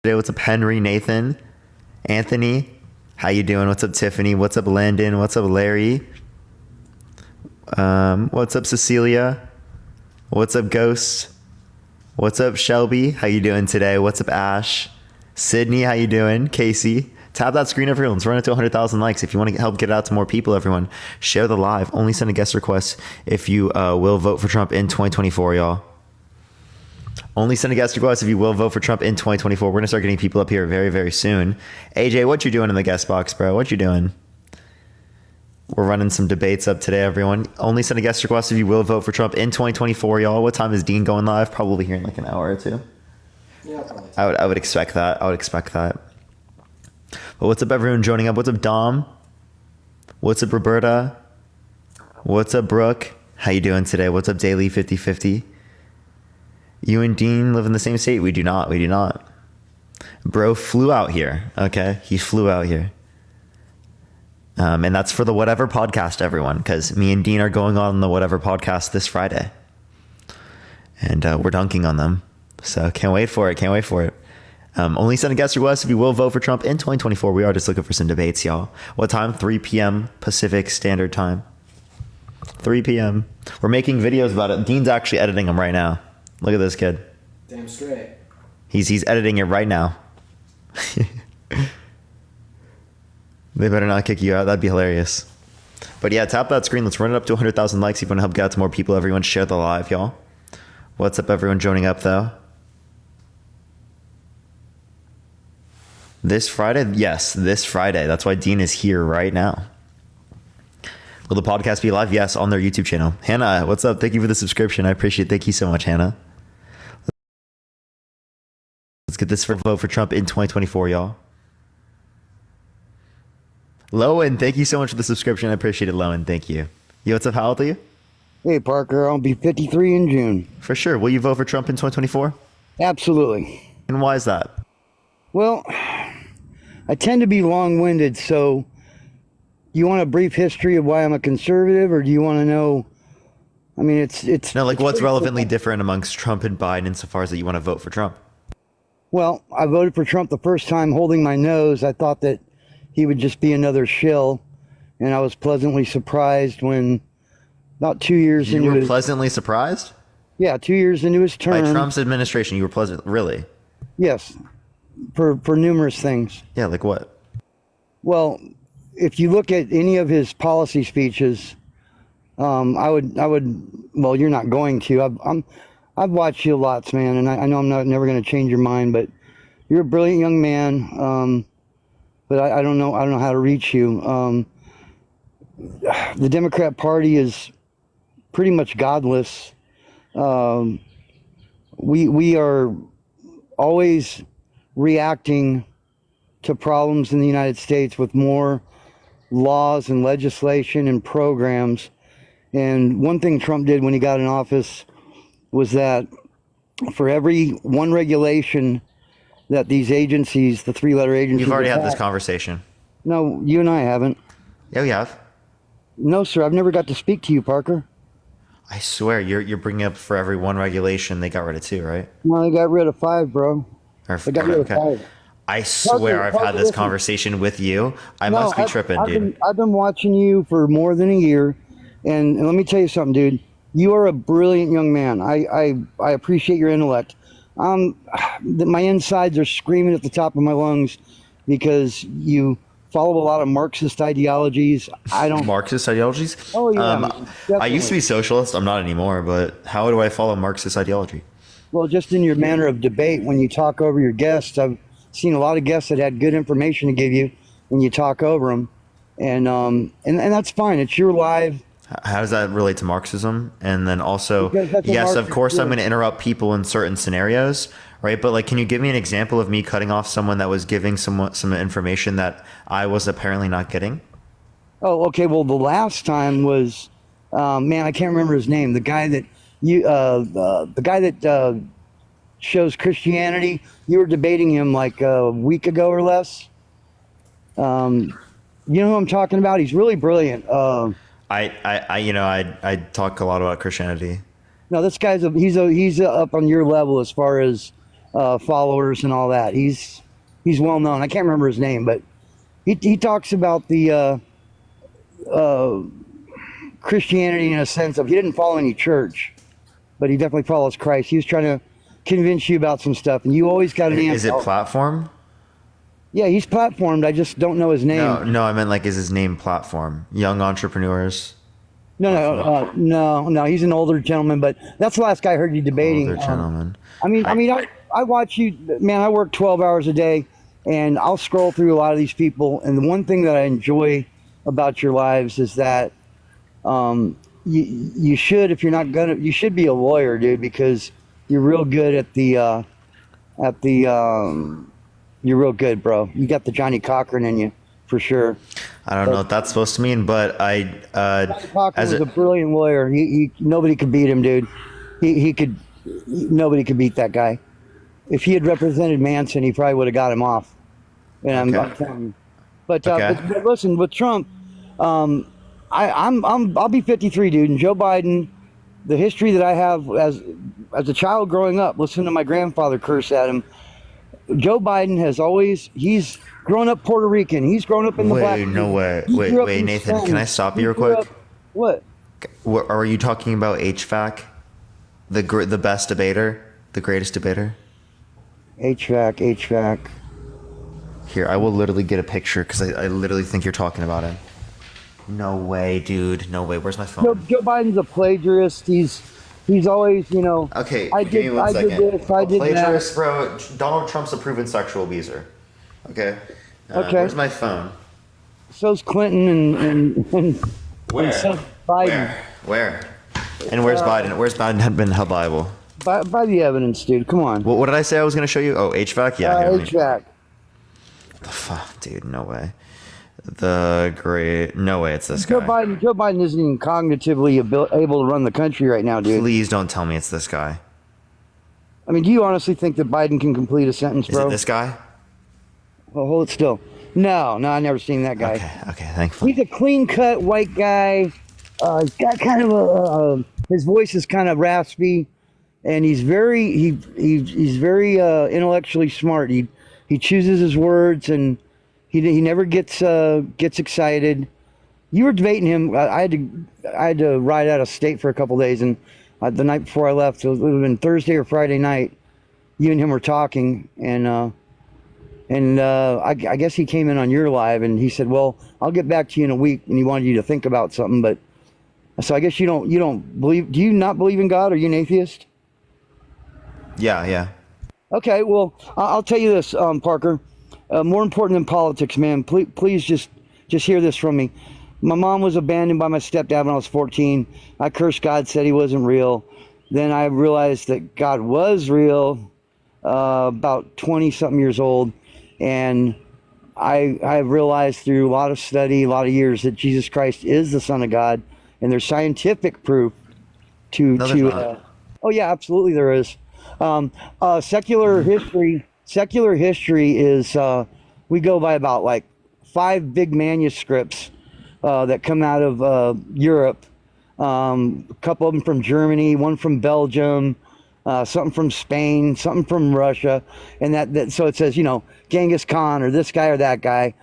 What's up, Henry, Nathan, Anthony? How you doing? What's up, Tiffany? What's up, Landon? What's up, Larry? What's up, Cecilia? What's up, Ghost? What's up, Shelby? How you doing today? What's up, Ash? Sydney, how you doing? Casey? Tap that screen, everyone. Let's run it to 100,000 likes. If you want to help get it out to more people, everyone, share the live. Only send a guest request if you will vote for Trump in 2024, y'all. Only send a guest request if you will vote for Trump in 2024. We're going to start getting people up here very, very soon. AJ, what you doing in the guest box, bro? What you doing? We're running some debates up today, everyone. Only send a guest request if you will vote for Trump in 2024, y'all. What time is Dean going live? Probably here in like an hour or two. Yeah, probably. I would expect that. But what's up, everyone joining up? What's up, Dom? What's up, Roberta? What's up, Brooke? How you doing today? What's up, Daily 5050? You and Dean live in the same state? We do not. Bro flew out here. Okay, he flew out here. And that's for the Whatever podcast, everyone, because me and Dean are going on the Whatever podcast this Friday. And we're dunking on them. So can't wait for it. Only send a guest request if you will vote for Trump in 2024. We are just looking for some debates, y'all. What time? 3 p.m. Pacific Standard Time. 3 p.m. We're making videos about it. Dean's actually editing them right now. Look at this kid. Damn straight. He's editing it right now. They better not kick you out. That'd be hilarious. But yeah, tap that screen. Let's run it up to 100,000 likes. If you want to help get out to more people, everyone share the live, y'all. What's up, everyone joining up, though? This Friday? Yes, this Friday. That's why Dean is here right now. Will the podcast be live? Yes, on their YouTube channel. Hannah, what's up? Thank you for the subscription. I appreciate it. Thank you so much, Hannah. Let's get this vote for Trump in 2024, y'all. Lowen, thank you so much for the subscription. I appreciate it, Lowen. Thank you. Yo, what's up? How old are you? Hey, Parker, I'll be 53 in June. For sure. Will you vote for Trump in 2024? Absolutely. And why is that? Well, I tend to be long-winded, so you want a brief history of why I'm a conservative, or do you want to know? I mean, it's no, like what's relevantly different amongst Trump and Biden insofar as that you want to vote for Trump? Well, I voted for Trump the first time holding my nose. I thought that he would just be another shill, and I was pleasantly surprised when about 2 years into You were pleasantly surprised? Yeah, 2 years into his term. By Trump's administration, you were pleasant, really? Yes, for numerous things. Yeah, like what? Well, if you look at any of his policy speeches, I would. Well, you're not going to. I've watched you lots, man, and I know I'm never going to change your mind, but you're a brilliant young man. But I don't know how to reach you. The Democrat Party is pretty much godless. We are always reacting to problems in the United States with more laws and legislation and programs. And one thing Trump did when he got in office was that for every one regulation that these agencies, the three-letter agencies... You've already had this conversation. No, you and I haven't. Yeah, we have. No, sir, I've never got to speak to you, Parker. I swear, you're bringing up for every one regulation, they got rid of 2, right? No, they got rid of 5, bro. They got rid of 5. I swear I've had this conversation with you. I must be tripping, dude. I've been watching you for more than a year, and let me tell you something, dude. You are a brilliant young man. I appreciate your intellect. My insides are screaming at the top of my lungs because you follow a lot of Marxist ideologies. I don't. Marxist ideologies? Oh, yeah. I used to be socialist. I'm not anymore, but how do I follow Marxist ideology? Well, just in your manner of debate, when you talk over your guests, I've seen a lot of guests that had good information to give you when you talk over them. And that's fine. It's your live. How does that relate to Marxism? And then also, yes, of course, I'm going to interrupt people in certain scenarios, right? But like, can you give me an example of me cutting off someone that was giving some information that I was apparently not getting? Oh, okay. Well, the last time was, man, I can't remember his name. The guy that shows Christianity. You were debating him like a week ago or less. You know who I'm talking about? He's really brilliant. I talk a lot about Christianity. No, this guy's he's up on your level as far as followers and all that. He's well known. I can't remember his name, but he talks about the Christianity in a sense of he didn't follow any church, but he definitely follows Christ. He was trying to convince you about some stuff, and you always got an answer. Is it platform? Yeah, he's platformed. I just don't know his name. No, I meant like, is his name platform? Young entrepreneurs. No. He's an older gentleman, but that's the last guy I heard you debating. Older gentleman. I watch you, man. I work 12 hours a day, and I'll scroll through a lot of these people. And the one thing that I enjoy about your lives is that you should, if you're not gonna, you should be a lawyer, dude, because you're real good at the you're real good, bro. You got the Johnny Cochran in you, for sure. I don't know what that's supposed to mean, but Johnny Cochran was a brilliant lawyer. He nobody could beat him, dude. Nobody could beat that guy. If he had represented Manson, he probably would have got him off. And I'm telling you. But listen, with Trump, I'll be 53, dude, and Joe Biden. The history that I have as a child growing up, listening to my grandfather curse at him. Joe Biden he's grown up Puerto Rican. He's grown up in the black. No way. Wait, Nathan, can I stop you real quick? What? Are you talking about HVAC? The best debater? The greatest debater? HVAC. Here, I will literally get a picture because I literally think you're talking about him. No way, dude. No way. Where's my phone? No, Joe Biden's a plagiarist. He's always, Okay, I give me one second. did this, I did plagiarist, that. bro. Donald Trump's a proven sexual abuser. Okay. Okay. Where's my phone? So's Clinton and Where? and so's Biden. Where? And where's Biden? Where's Biden been held liable? By the evidence, dude. Come on. What did I say I was going to show you? Oh, HVAC? Yeah. HVAC. The fuck, dude? No way. No way. It's this Joe guy. Joe Biden isn't even cognitively able to run the country right now, dude. Please don't tell me it's this guy. I mean, do you honestly think that Biden can complete a sentence, bro? Is it this guy? Well, hold it still. No, I never seen that guy. Okay, thankfully. He's a clean-cut white guy. He's got kind of his voice is kind of raspy, and he's very intellectually smart. He chooses his words, and he never gets excited. You were debating him. I had to ride out of state for a couple days, and the night before I left, it would have been Thursday or Friday night. You and him were talking, and I guess he came in on your live, and he said, "Well, I'll get back to you in a week," and he wanted you to think about something. But so I guess you don't believe. Do you not believe in God? Are you an atheist? Yeah. Okay, well, I'll tell you this, Parker. More important than politics, man. Please just hear this from me. My mom was abandoned by my stepdad when I was 14. I cursed God, said he wasn't real. Then I realized that God was real about 20-something years old. And I realized through a lot of study, a lot of years, that Jesus Christ is the Son of God. And there's scientific proof oh, yeah, absolutely there is. Secular history is we go by about like 5 big manuscripts that come out of Europe. A couple of them from Germany, one from Belgium, something from Spain, something from Russia, and that so it says Genghis Khan or this guy or that guy,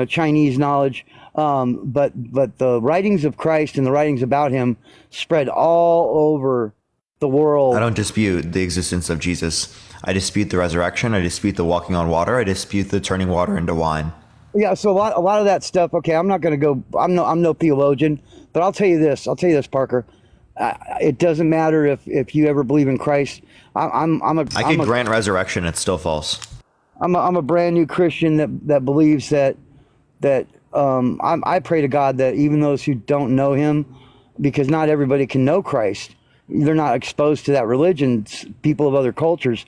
Chinese knowledge. But the writings of Christ and the writings about him spread all over the world. I don't dispute the existence of Jesus. I dispute the resurrection. I dispute the walking on water. I dispute the turning water into wine. Yeah, so a lot of that stuff. Okay, I'm not going to go. I'm no theologian, but I'll tell you this, Parker. It doesn't matter if you ever believe in Christ. I could grant resurrection. It's still false. I'm a brand new Christian that believes that I pray to God that even those who don't know Him, because not everybody can know Christ. They're not exposed to that religion. People of other cultures.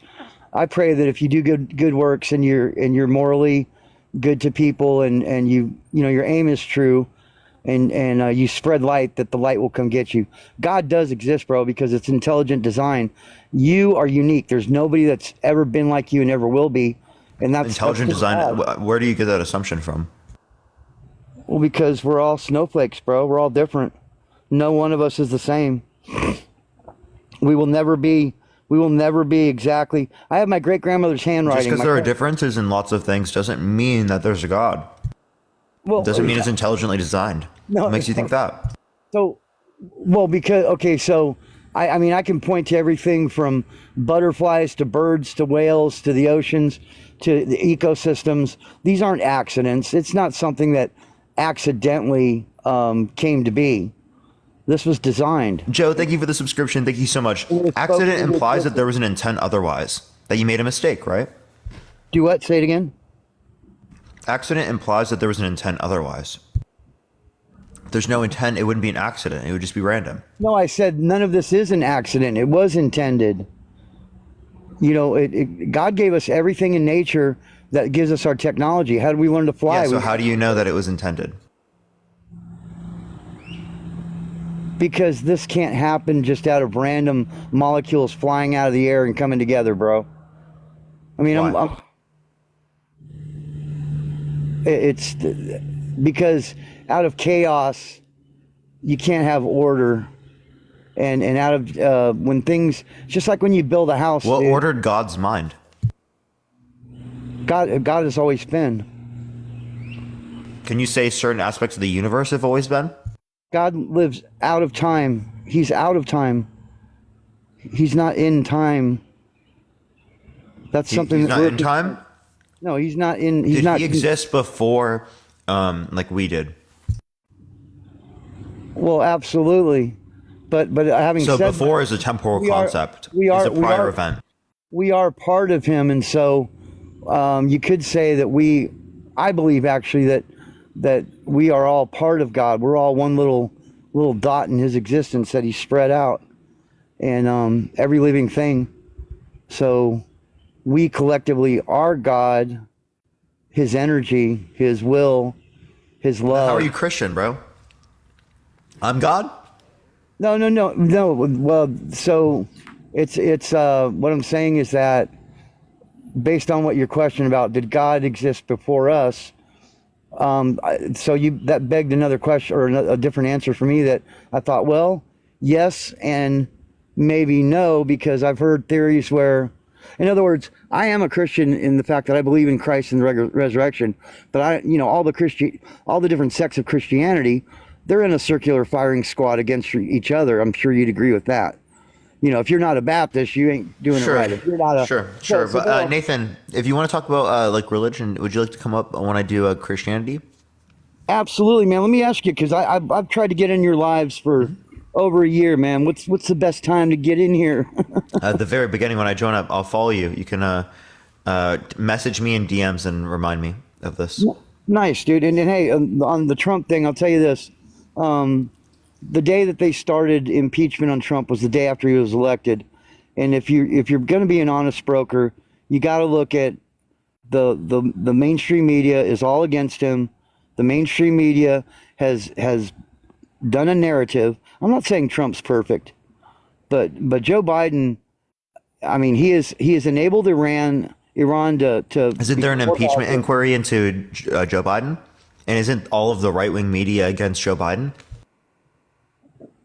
I pray that if you do good works and you're morally good to people and your aim is true and you spread light, that the light will come get you. God does exist, bro, because it's intelligent design. You are unique. There's nobody that's ever been like you and ever will be. And that's intelligent design. Where do you get that assumption from? Well, because we're all snowflakes, bro. We're all different. No one of us is the same. We will never be We will never be exactly. I have my great grandmother's handwriting. Just because My there are gra- differences in lots of things doesn't mean that there's a God. well, Doesn't mean it's intelligently designed. No, What makes you think that? so, well, because okay, so I mean, I can point to everything from butterflies to birds to whales to the oceans to the ecosystems. These aren't accidents. It's not something that accidentally came to be. This was designed. Joe, thank you for the subscription. Thank you so much. was Accident spoken to implies that existence. there was an intent otherwise, that you made a mistake, right? Do what? Say it again. Accident implies that there was an intent otherwise. If there's no intent, it wouldn't be an accident. It would just be random. No, I said none of this is an accident. It was intended. You know, God gave us everything in nature that gives us our technology. How do we learn to fly? Yeah, so how do you know that it was intended? Because this can't happen just out of random molecules flying out of the air and coming together, bro. I mean, Why? it's because out of chaos, you can't have order. And out of when things, just like when you build a house, What dude, ordered God's mind? God has always been. Can you say certain aspects of the universe have always been? God lives out of time. He's out of time. He's not in time. That's something He's that not we're- in time? No, he's not in. He's Did not. he exist before, like we did? Well, absolutely. But having So said before is a temporal we are- concept. we It's are- a we prior are- event. we are part of him, and so you could say that I believe actually that we are all part of God. We're all one little dot in his existence that he spread out, and every living thing. So we collectively are God, his energy, his will, his love. How are you Christian, bro? I'm God? No. Well, so it's what I'm saying is that based on what your question about, did God exist before us? So that begged another question or a different answer for me that I thought, well, yes and maybe no, because I've heard theories where, in other words, I am a Christian in the fact that I believe in Christ and the resurrection, but all the different sects of Christianity, they're in a circular firing squad against each other. I'm sure you'd agree with that. If you're not a Baptist, you ain't doing it right. If you're not a Sure. So But Nathan, if you want to talk about like religion, would you like to come up when I do Christianity? absolutely, man. Let me ask you, because I've tried to get in your lives for over a year, man. What's the best time to get in here? At the very beginning, when I join up, I'll follow you. You can message me in DMs and remind me of this. Nice, dude. And hey, on the Trump thing, I'll tell you this: the day that they started impeachment on Trump was the day after he was elected. And if you're going to be an honest broker, you got to look at the mainstream media is all against him. The mainstream media has done a narrative. I'm not saying Trump's perfect, but Joe Biden, I mean, he has enabled Iran to Isn't there an impeachment inquiry into Joe Biden? And isn't all of the right wing media against Joe Biden?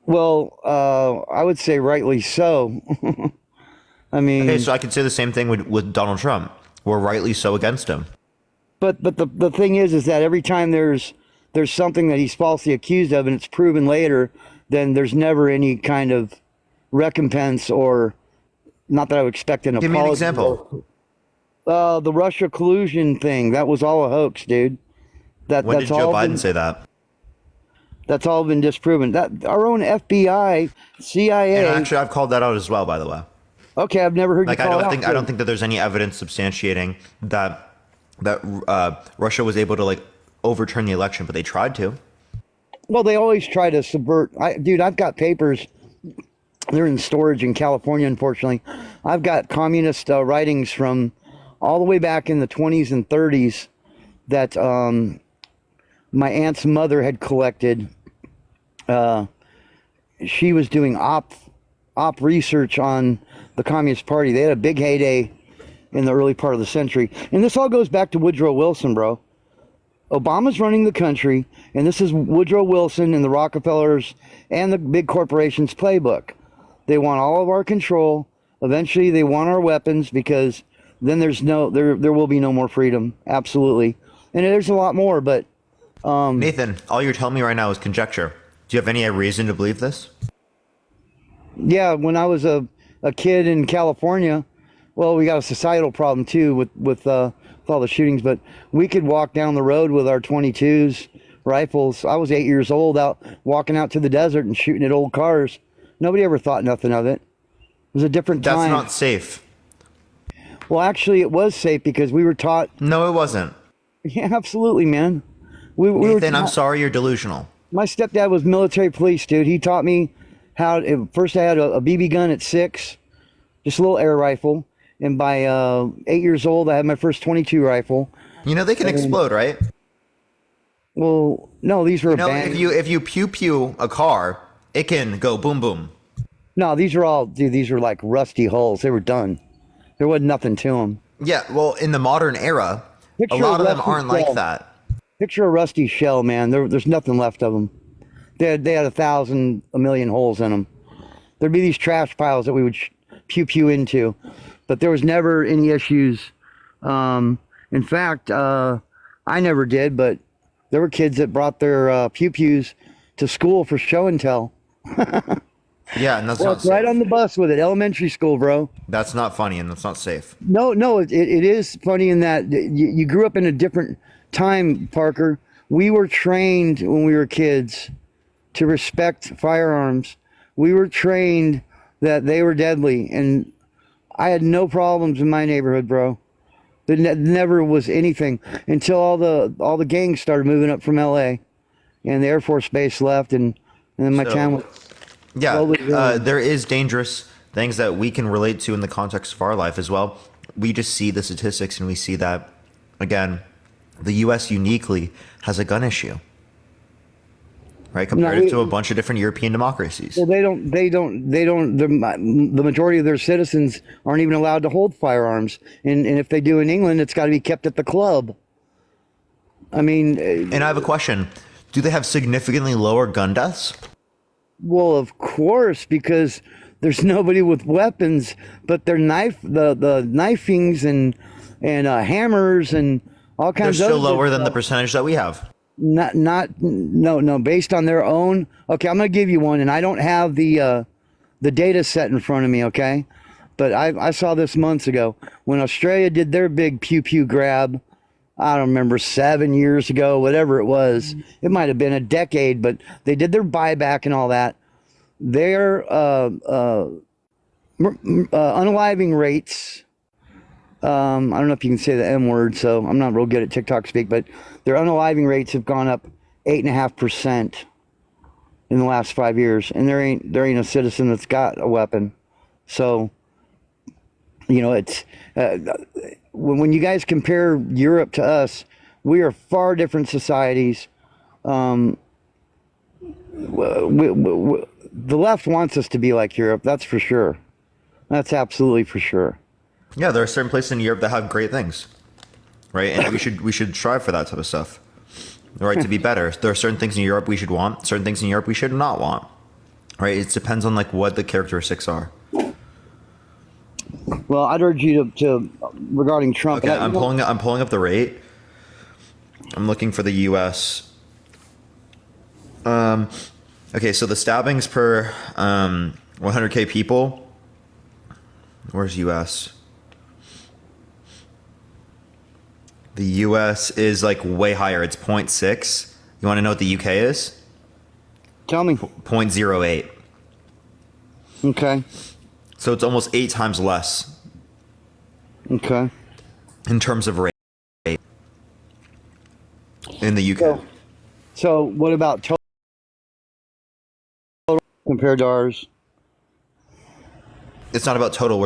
Well, I would say rightly so. I mean, Okay, so I could say the same thing with Donald Trump. We're rightly so against him. but the thing is that every time there's something that he's falsely accused of and it's proven later, then there's never any kind of recompense, or not that I would expect an apology. Give me an example. The Russia collusion thing, that was all a hoax, dude. When did That's Joe all Biden been, say that? that's all been disproven. That our own FBI, CIA. And actually, I've called that out as well, by the way. Okay, I've never heard Like you call it out. I don't think that there's any evidence substantiating that Russia was able to like overturn the election, but they tried to. Well, they always try to subvert. Dude, I've got papers. They're in storage in California, unfortunately. I've got communist writings from all the way back in the 20s and 30s that my aunt's mother had collected. She was doing op research on the Communist Party. They had a big heyday in the early part of the century. And this all goes back to Woodrow Wilson, bro. Obama's running the country, and this is Woodrow Wilson and the Rockefellers and the big corporations playbook. They want all of our control. Eventually, they want our weapons because then there will be no more freedom. Absolutely, and there's a lot more. But Nathan, all you're telling me right now is conjecture. Do you have any reason to believe this? yeah, when I was a kid in California, well, we got a societal problem too with all the shootings. But we could walk down the road with our 22s, rifles. I was 8 years old, out walking out to the desert and shooting at old cars. Nobody ever thought nothing of it. It was a different That's time. not safe. Well, actually, it was safe because we were taught. No, it wasn't. Yeah, absolutely, man. We were Nathan, I'm taught- sorry you're delusional. My stepdad was military police, dude. He taught me how. First, I had a BB gun at 6, just a little air rifle, and by 8 years old, I had my first 22 rifle. You know they can explode, right? Well, no, these were You know, bang- if you pew pew a car, it can go boom boom. No, these are all, dude. These were like rusty hulls. They were done. There wasn't nothing to them. Yeah, well, in the modern era, Picture a lot a of them rusty aren't like shell. that. Picture a rusty shell, man. There's nothing left of them. They had 1,000, a million holes in them. There'd be these trash piles that we would pew pew into, but there was never any issues. In fact, I never did, but there were kids that brought their pew pews to school for show and tell. Yeah, and that's Well, not it's right safe. on the bus with it. Elementary school, bro. That's not funny, and that's not safe. No, it is funny in that you grew up in a different time, Parker. We were trained when we were kids to respect firearms. We were trained that they were deadly, and I had no problems in my neighborhood, bro. There never was anything until all the gangs started moving up from L.A. and the Air Force Base left, and then my So- town was Yeah, slowly ruined. there is dangerous things that we can relate to in the context of our life as well. We just see the statistics and we see that, again, the U.S. uniquely has a gun issue, right? Compared to a bunch of different European democracies. Well, the majority of their citizens aren't even allowed to hold firearms. And if they do in England, it's got to be kept at the club. I mean, And I have a question. Do they have significantly lower gun deaths? well, of course, because there's nobody with weapons, but their the knifings and hammers and all They're kinds of still other lower than the stuff. percentage that we have. No, based on their own. Okay, I'm gonna give you one, and I don't have the data set in front of me. Okay, but I saw this months ago when Australia did their big pew pew grab. I don't remember 7 years ago, whatever it was. It might have been a decade, but they did their buyback and all that. Their unaliving rates. I don't know if you can say the M word, so I'm not real good at TikTok speak, but their unaliving rates have gone up 8.5% in the last 5 years, and there ain't a citizen that's got a weapon. So, you know, it's when you guys compare Europe to us, we are far different societies. The left wants us to be like Europe, that's for sure. That's absolutely for sure. Yeah, there are certain places in Europe that have great things, right? And we should strive for that type of stuff, right? To be better. There are certain things in Europe we should want, certain things in Europe we should not want, right? It depends on like what the characteristics are. Well, I'd urge you to regarding Trump. Okay, and I'm pulling up the rate. I'm looking for the U.S. Okay, so the stabbings per 100K people. Where's U.S.? The U.S. is like way higher. It's 0.6. You want to know what the U.K. is? Tell me. 0.08. Okay. So it's almost 8 times less Okay. in terms of rate in the UK. So what about total compared to ours? It's not about total.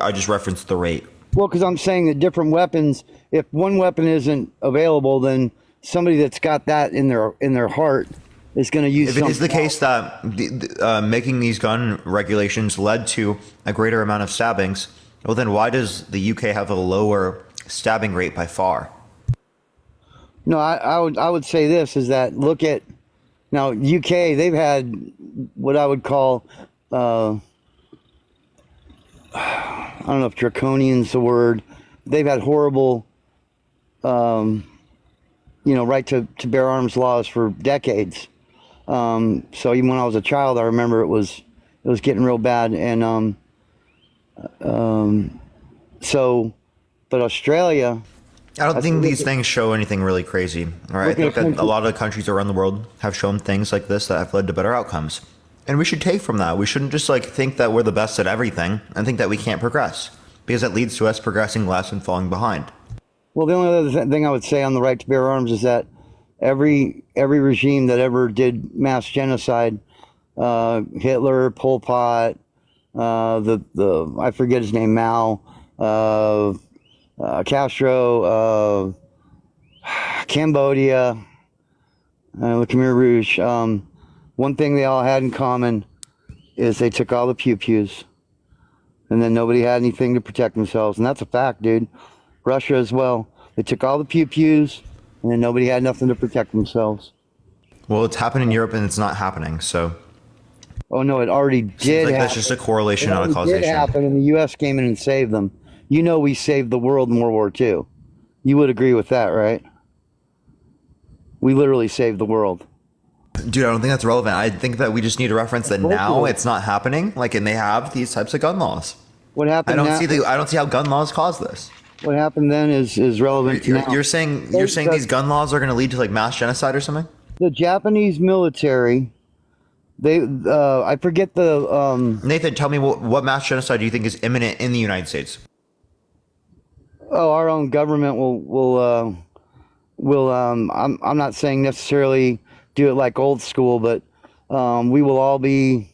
I just referenced the rate. Well, because I'm saying that different weapons. If one weapon isn't available, then somebody that's got that in their heart is going to use. If it is the something case that making these gun regulations led to a greater amount of stabbings, well, then why does the UK have a lower stabbing rate by far? No, I would say this is that look at now UK. They've had what I would call I don't know if draconian's the word. They've had horrible, right to bear arms laws for decades. So even when I was a child, I remember it was getting real bad. And but Australia. I don't think these things show anything really crazy. All right, I think that a lot of countries around the world have shown things like this that have led to better outcomes, and we should take from that. We shouldn't just like think that we're the best at everything and think that we can't progress, because that leads to us progressing less and falling behind. Well, the only other thing I would say on the right to bear arms is that every regime that ever did mass genocide, Hitler, Pol Pot, I forget his name, Mao, Castro, Cambodia, the Khmer Rouge. One thing they all had in common is they took all the pew-pews, and then nobody had anything to protect themselves, and that's a fact, dude. Russia as well. They took all the pew-pews, and then nobody had nothing to protect themselves. Well, it's happened in Europe and it's not happening. So. Oh no, it already did. Like that's just a correlation, not a causation. It did happen, and the U.S. came in and saved them. You know, we saved the world in World War II. You would agree with that, right? We literally saved the world. Dude, I don't think that's relevant. I think that we just need to reference that now it's not happening. Like, and they have these types of gun laws. What happened? I don't see how gun laws cause this. What happened then is relevant to now. You're saying these gun laws are going to lead to like mass genocide or something? The Japanese military, I forget the. Nathan, tell me what mass genocide do you think is imminent in the United States? Oh, our own government will. I'm not saying necessarily do it like old school, but we will all be.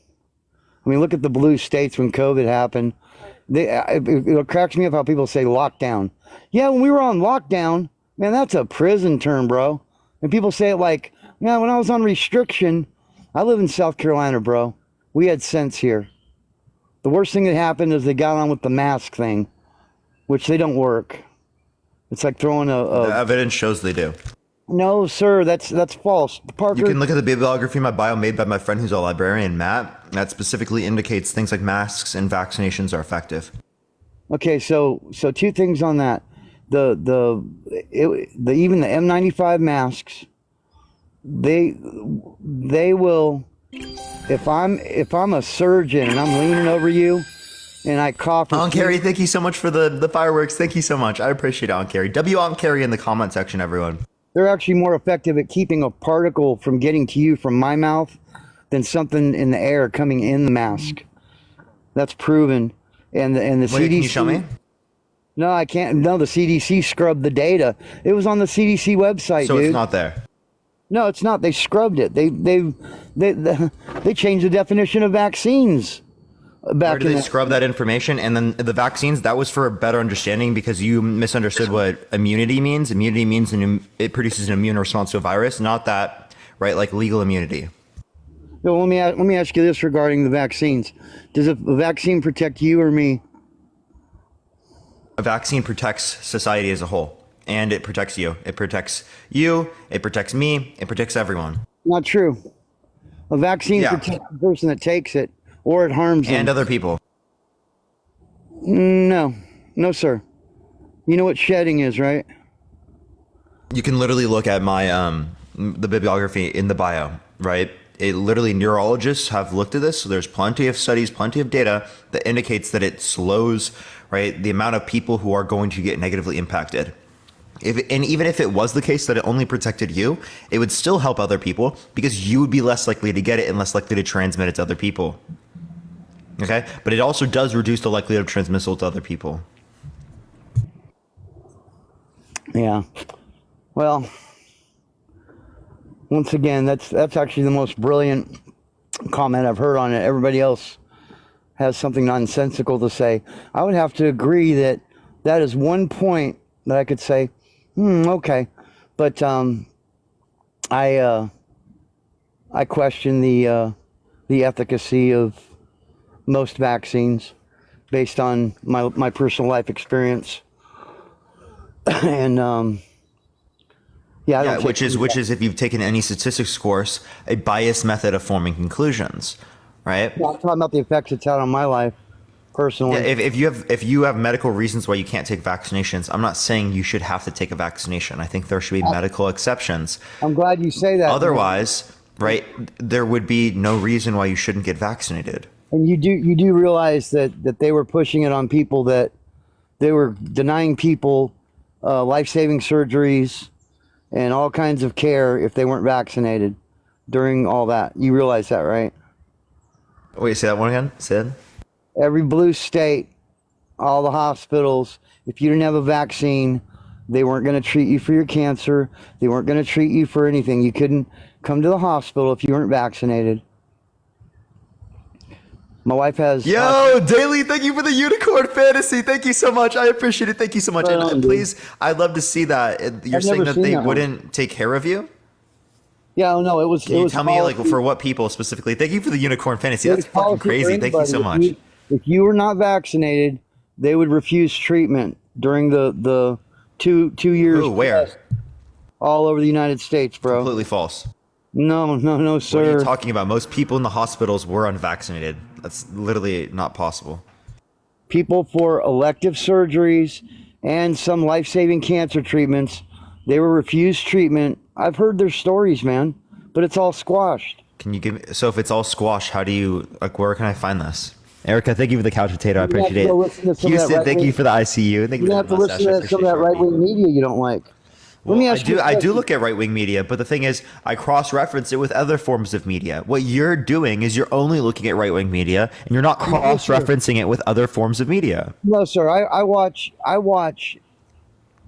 I mean, look at the blue states when COVID happened. It cracks me up how people say lockdown. Yeah, when we were on lockdown, man, that's a prison term, bro. And people say it like, yeah, when I was on restriction, I live in South Carolina, bro. We had sense here. The worst thing that happened is they got on with the mask thing, which they don't work. It's like throwing The evidence shows they do. No, sir, that's false. Parker, you can look at the bibliography in my bio made by my friend who's a librarian, Matt. That specifically indicates things like masks and vaccinations are effective. Okay, so two things on that. The even the N95 masks, they will. If I'm a surgeon and I'm leaning over you, and I cough. Aunt Carrie, thank you so much for the fireworks. Thank you so much. I appreciate it, Aunt Carrie. Aunt Carrie in the comment section, everyone. They're actually more effective at keeping a particle from getting to you from my mouth than something in the air coming in the mask. That's proven. And the CDC. Wait, can you show me? No, I can't. No, the CDC scrubbed the data. It was on the CDC website, so dude. It's not there. No, it's not. They scrubbed it. They changed the definition of vaccines. Where did they scrub that information? And then the vaccines, that was for a better understanding because you misunderstood what immunity means. Immunity means it produces an immune response to a virus, not that, right? Like legal immunity. No, let me ask you this regarding the vaccines. Does a vaccine protect you or me? A vaccine protects society as a whole, and it protects you. It protects you. It protects me. It protects everyone. Not true. A vaccine protects the person that takes it, or it harms them. And other people. No, sir. You know what shedding is, right? You can literally look at my the bibliography in the bio, right? It literally, neurologists have looked at this. So there's plenty of studies, plenty of data that indicates that it slows, right, the amount of people who are going to get negatively impacted. And even if it was the case that it only protected you, it would still help other people because you would be less likely to get it and less likely to transmit it to other people. Okay? But it also does reduce the likelihood of transmissal to other people. Yeah. Well, once again, that's actually the most brilliant comment I've heard on it. Everybody else has something nonsensical to say. I would have to agree that is one point that I could say, okay. But I question the efficacy of most vaccines based on my personal life experience. And which is if you've taken any statistics course, a biased method of forming conclusions, right? Well, I'm talking about the effects it's had on my life. personally. Yeah, if you have medical reasons why you can't take vaccinations, I'm not saying you should have to take a vaccination. I think there should be medical exceptions. I'm glad you say that. Otherwise, right, there would be no reason why you shouldn't get vaccinated. And you do realize that they were pushing it on people, that they were denying people life-saving surgeries and all kinds of care if they weren't vaccinated during all that. You realize that, right? Wait, say that one again. Say it. Every blue state, all the hospitals, if you didn't have a vaccine, they weren't going to treat you for your cancer. They weren't going to treat you for anything. You couldn't come to the hospital if you weren't vaccinated. My wife has... Yo, Daily, thank you for the unicorn fantasy. Thank you so much. I appreciate it. Thank you so much. Right on, And please, I'd love to see that. You're I've saying never that seen they that one. wouldn't take care of you? Yeah, no, it was... Can you tell me, like, for what people specifically? Thank you for the unicorn fantasy. That's fucking crazy. Thank you so much. If you were not vaccinated, they would refuse treatment during the two years. Ooh, where? All over the United States, bro. Completely false. No, What are sir. you talking about? Most people in the hospitals were unvaccinated. That's literally not possible. People for elective surgeries and some life-saving cancer treatments, they were refused treatment. I've heard their stories, man, but it's all squashed. Can you give me, so if it's all squash, how do you, like, where can I find this? Erica, thank you for the couch potato. I You're gonna have appreciate to go it. listen to some of that Houston, thank right-wing- you for the ICU. Thank you You for have the to listen mustache. I to some of that appreciate your right-wing media you don't like. Let me Well, ask you a I do question. look at right wing media, but the thing is, I cross reference it with other forms of media. What you're doing is you're only looking at right wing media, and you're not cross referencing it with other forms of media. No, sir. I watch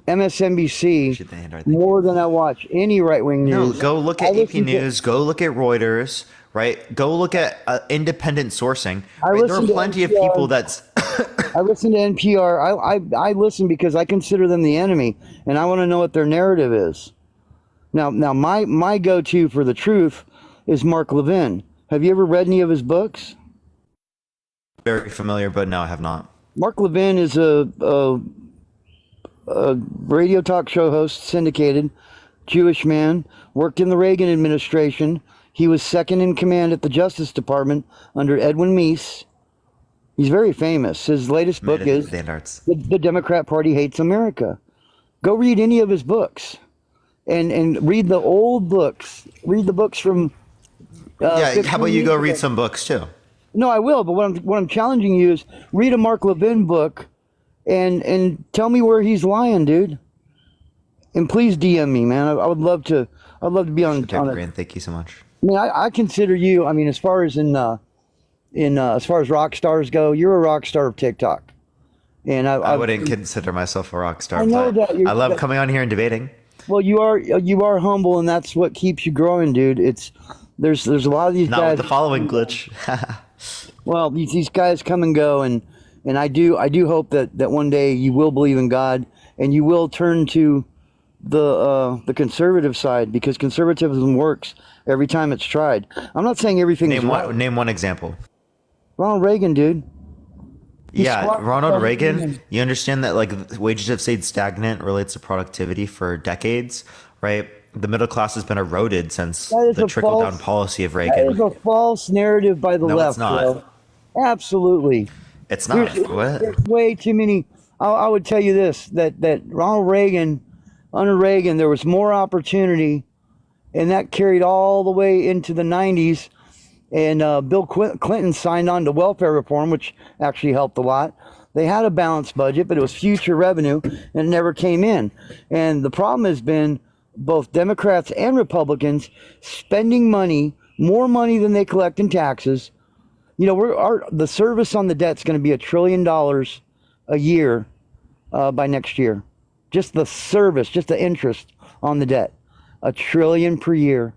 MSNBC Shit, the hand right there. more than I watch any right-wing No, news. go look I at AP listen to- News. Go look at Reuters. Right? Go look at independent sourcing. I Right? There listen are to plenty of NPR. people that's. I listen to NPR. I listen because I consider them the enemy, and I want to know what their narrative is. Now my go-to for the truth is Mark Levin. Have you ever read any of his books? Very familiar, but no, I have not. Mark Levin is a radio talk show host, syndicated, Jewish man, worked in the Reagan administration. He was second in command at the Justice Department under Edwin Meese. He's very famous. His latest book Made it is standards. The Democrat Party Hates America. Go read any of his books, and read the old books. Read the books from. Yeah, 15 how about you years go ago. read some books too? No, I will. But what I'm challenging you is read a Mark Levin book, and tell me where he's lying, dude. And please DM me, man. I would love to. I'd love to be on it. Grant, thank you so much. I mean, I consider you. I mean, as far as as far as rock stars go, you're a rock star of TikTok. And I wouldn't consider myself a rock star, I know but that you're- I love coming on here and debating. Well, you are humble, and that's what keeps you growing, dude. There's a lot of these Not guys. with the following glitch. Well, these guys come and go, and I do hope that one day you will believe in God and you will turn to the conservative side, because conservatism works every time it's tried. I'm not saying everything is right. Name one example. Ronald Reagan, dude. Yeah, squat- Ronald Reagan. You understand that like wages have stayed stagnant relates to productivity for decades, right? The middle class has been eroded since That is the a trickle down false- policy of That Reagan. is a false narrative by the No, left, it's not. bro. Absolutely. It's not. There's What? way too many. I would tell you this: that Ronald Reagan, under Reagan, there was more opportunity, and that carried all the way into the '90s. And Bill Clinton signed on to welfare reform, which actually helped a lot. They had a balanced budget, but it was future revenue, and it never came in. And the problem has been both Democrats and Republicans spending money, more money than they collect in taxes. You know, the service on the debt is going to be $1 trillion a year by next year. Just the service, just the interest on the debt, $1 trillion per year.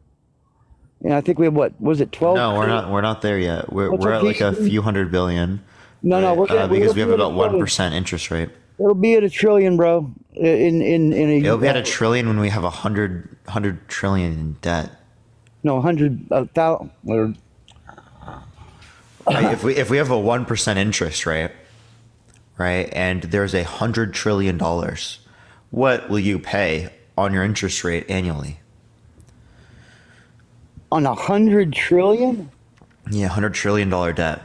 And I think we have what was it 12? No, we're not there yet. We're What's at our like a PCE? few hundred billion. No, we're because we have it'll about be at 1% interest rate. It'll be at $1 trillion, bro. In a It'll be at $1 trillion when we have 100 trillion in debt. no 100,000 or Right? If we have a 1% interest rate, right, and there's $100 trillion, what will you pay on your interest rate annually? on 100 trillion. Yeah, $100 trillion debt.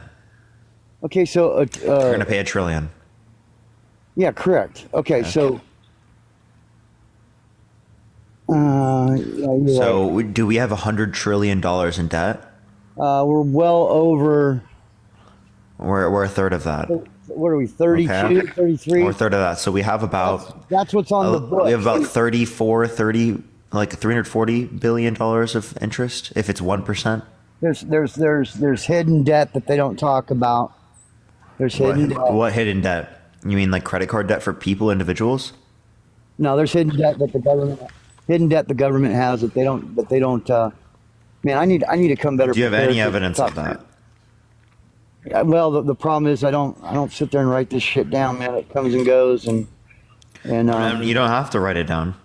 Okay, so We're gonna pay $1 trillion. yeah, correct. Okay, so yeah, you're right. So do we have $100 trillion in debt? We're well over. We're a third of that. What are we? 32, Okay. 33. We're a third of that. So we have about That's what's on the book. we have about 30 like $340 billion of interest if it's 1%. There's hidden debt that they don't talk about. There's hidden debt. What hidden debt? You mean like credit card debt for people, individuals? No, there's hidden debt that the government has that they don't. Man, I need to come better. Do you have prepared any to evidence talk of that? Well, the problem is I don't sit there and write this shit down, man. It comes and goes, and You don't have to write it down.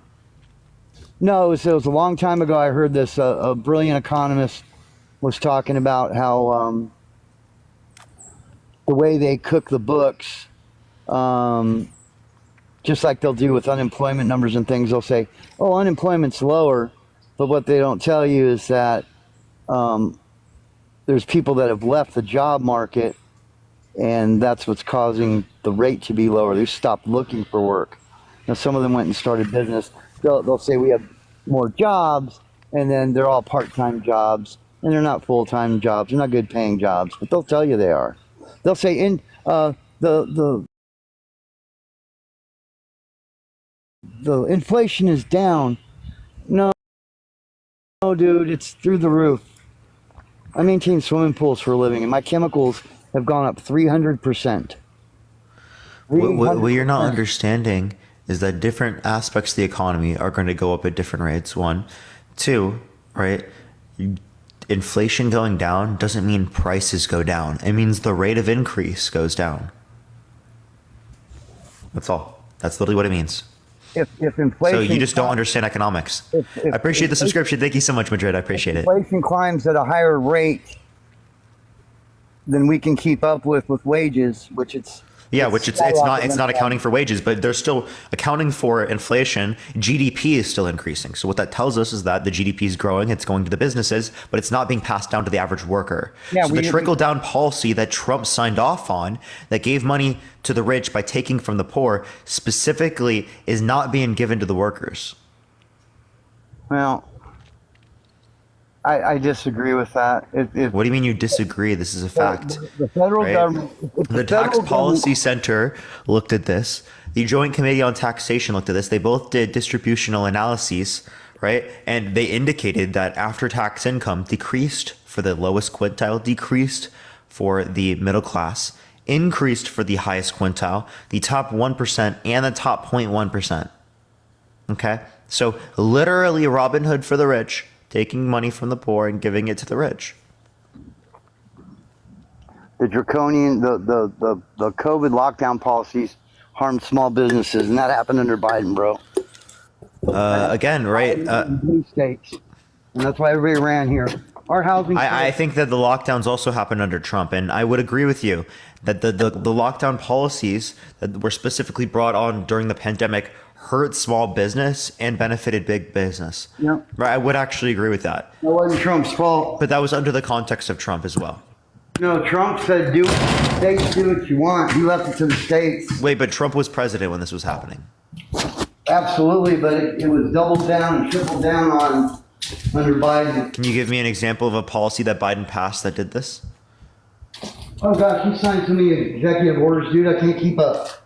no, it was a long time ago. I heard this. A brilliant economist was talking about how the way they cook the books, just like they'll do with unemployment numbers and things. They'll say, "Oh, unemployment's lower," but what they don't tell you is that there's people that have left the job market, and that's what's causing the rate to be lower. They stopped looking for work. Now, some of them went and started business. They'll say we have more jobs, and then they're all part-time jobs, and they're not full-time jobs. They're not good-paying jobs, but they'll tell you they are. They'll say the inflation is down. No, dude, it's through the roof. I maintain swimming pools for a living, and my chemicals have gone up 300%. What you're not understanding is that different aspects of the economy are going to go up at different rates. One, two, right? Inflation going down doesn't mean prices go down. It means the rate of increase goes down. That's all. That's literally what it means. If inflation, So you just don't understand economics. If I appreciate the subscription. Thank you so much, Madrid. I appreciate it. inflation climbs at a higher rate than we can keep up with wages, which it's Which it's not accounting for wages, but they're still accounting for inflation. GDP is still increasing. So what that tells us is that the GDP is growing, it's going to the businesses, but it's not being passed down to the average worker. Yeah, so the trickle down policy that Trump signed off on that gave money to the rich by taking from the poor specifically is not being given to the workers. Well, I disagree with that. What do you mean you disagree? This is a fact. The federal right? government, The Tax Policy Center looked at this. The Joint Committee on Taxation looked at this. They both did distributional analyses, right? And they indicated that after-tax income decreased for the lowest quintile, decreased for the middle class, increased for the highest quintile, the top 1%, and the top 0.1%. Okay? So literally Robin Hood for the rich, taking money from the poor and giving it to the rich. the draconian, the COVID lockdown policies harmed small businesses, and that happened under Biden, bro. Again, right? Blue states, and that's why everybody ran here. Our housing. I think that the lockdowns also happened under Trump, and I would agree with you that the lockdown policies that were specifically brought on during the pandemic hurt small business and benefited big business. Yeah. Right, I would actually agree with that. That wasn't Trump's fault. But that was under the context of Trump as well. No, Trump said, "Do states do what you want." He left it to the states. Wait, but Trump was president when this was happening. Absolutely, but it was doubled down and tripled down on under Biden. Can you give me an example of a policy that Biden passed that did this? Oh gosh, he signed so many executive orders, dude. I can't keep up.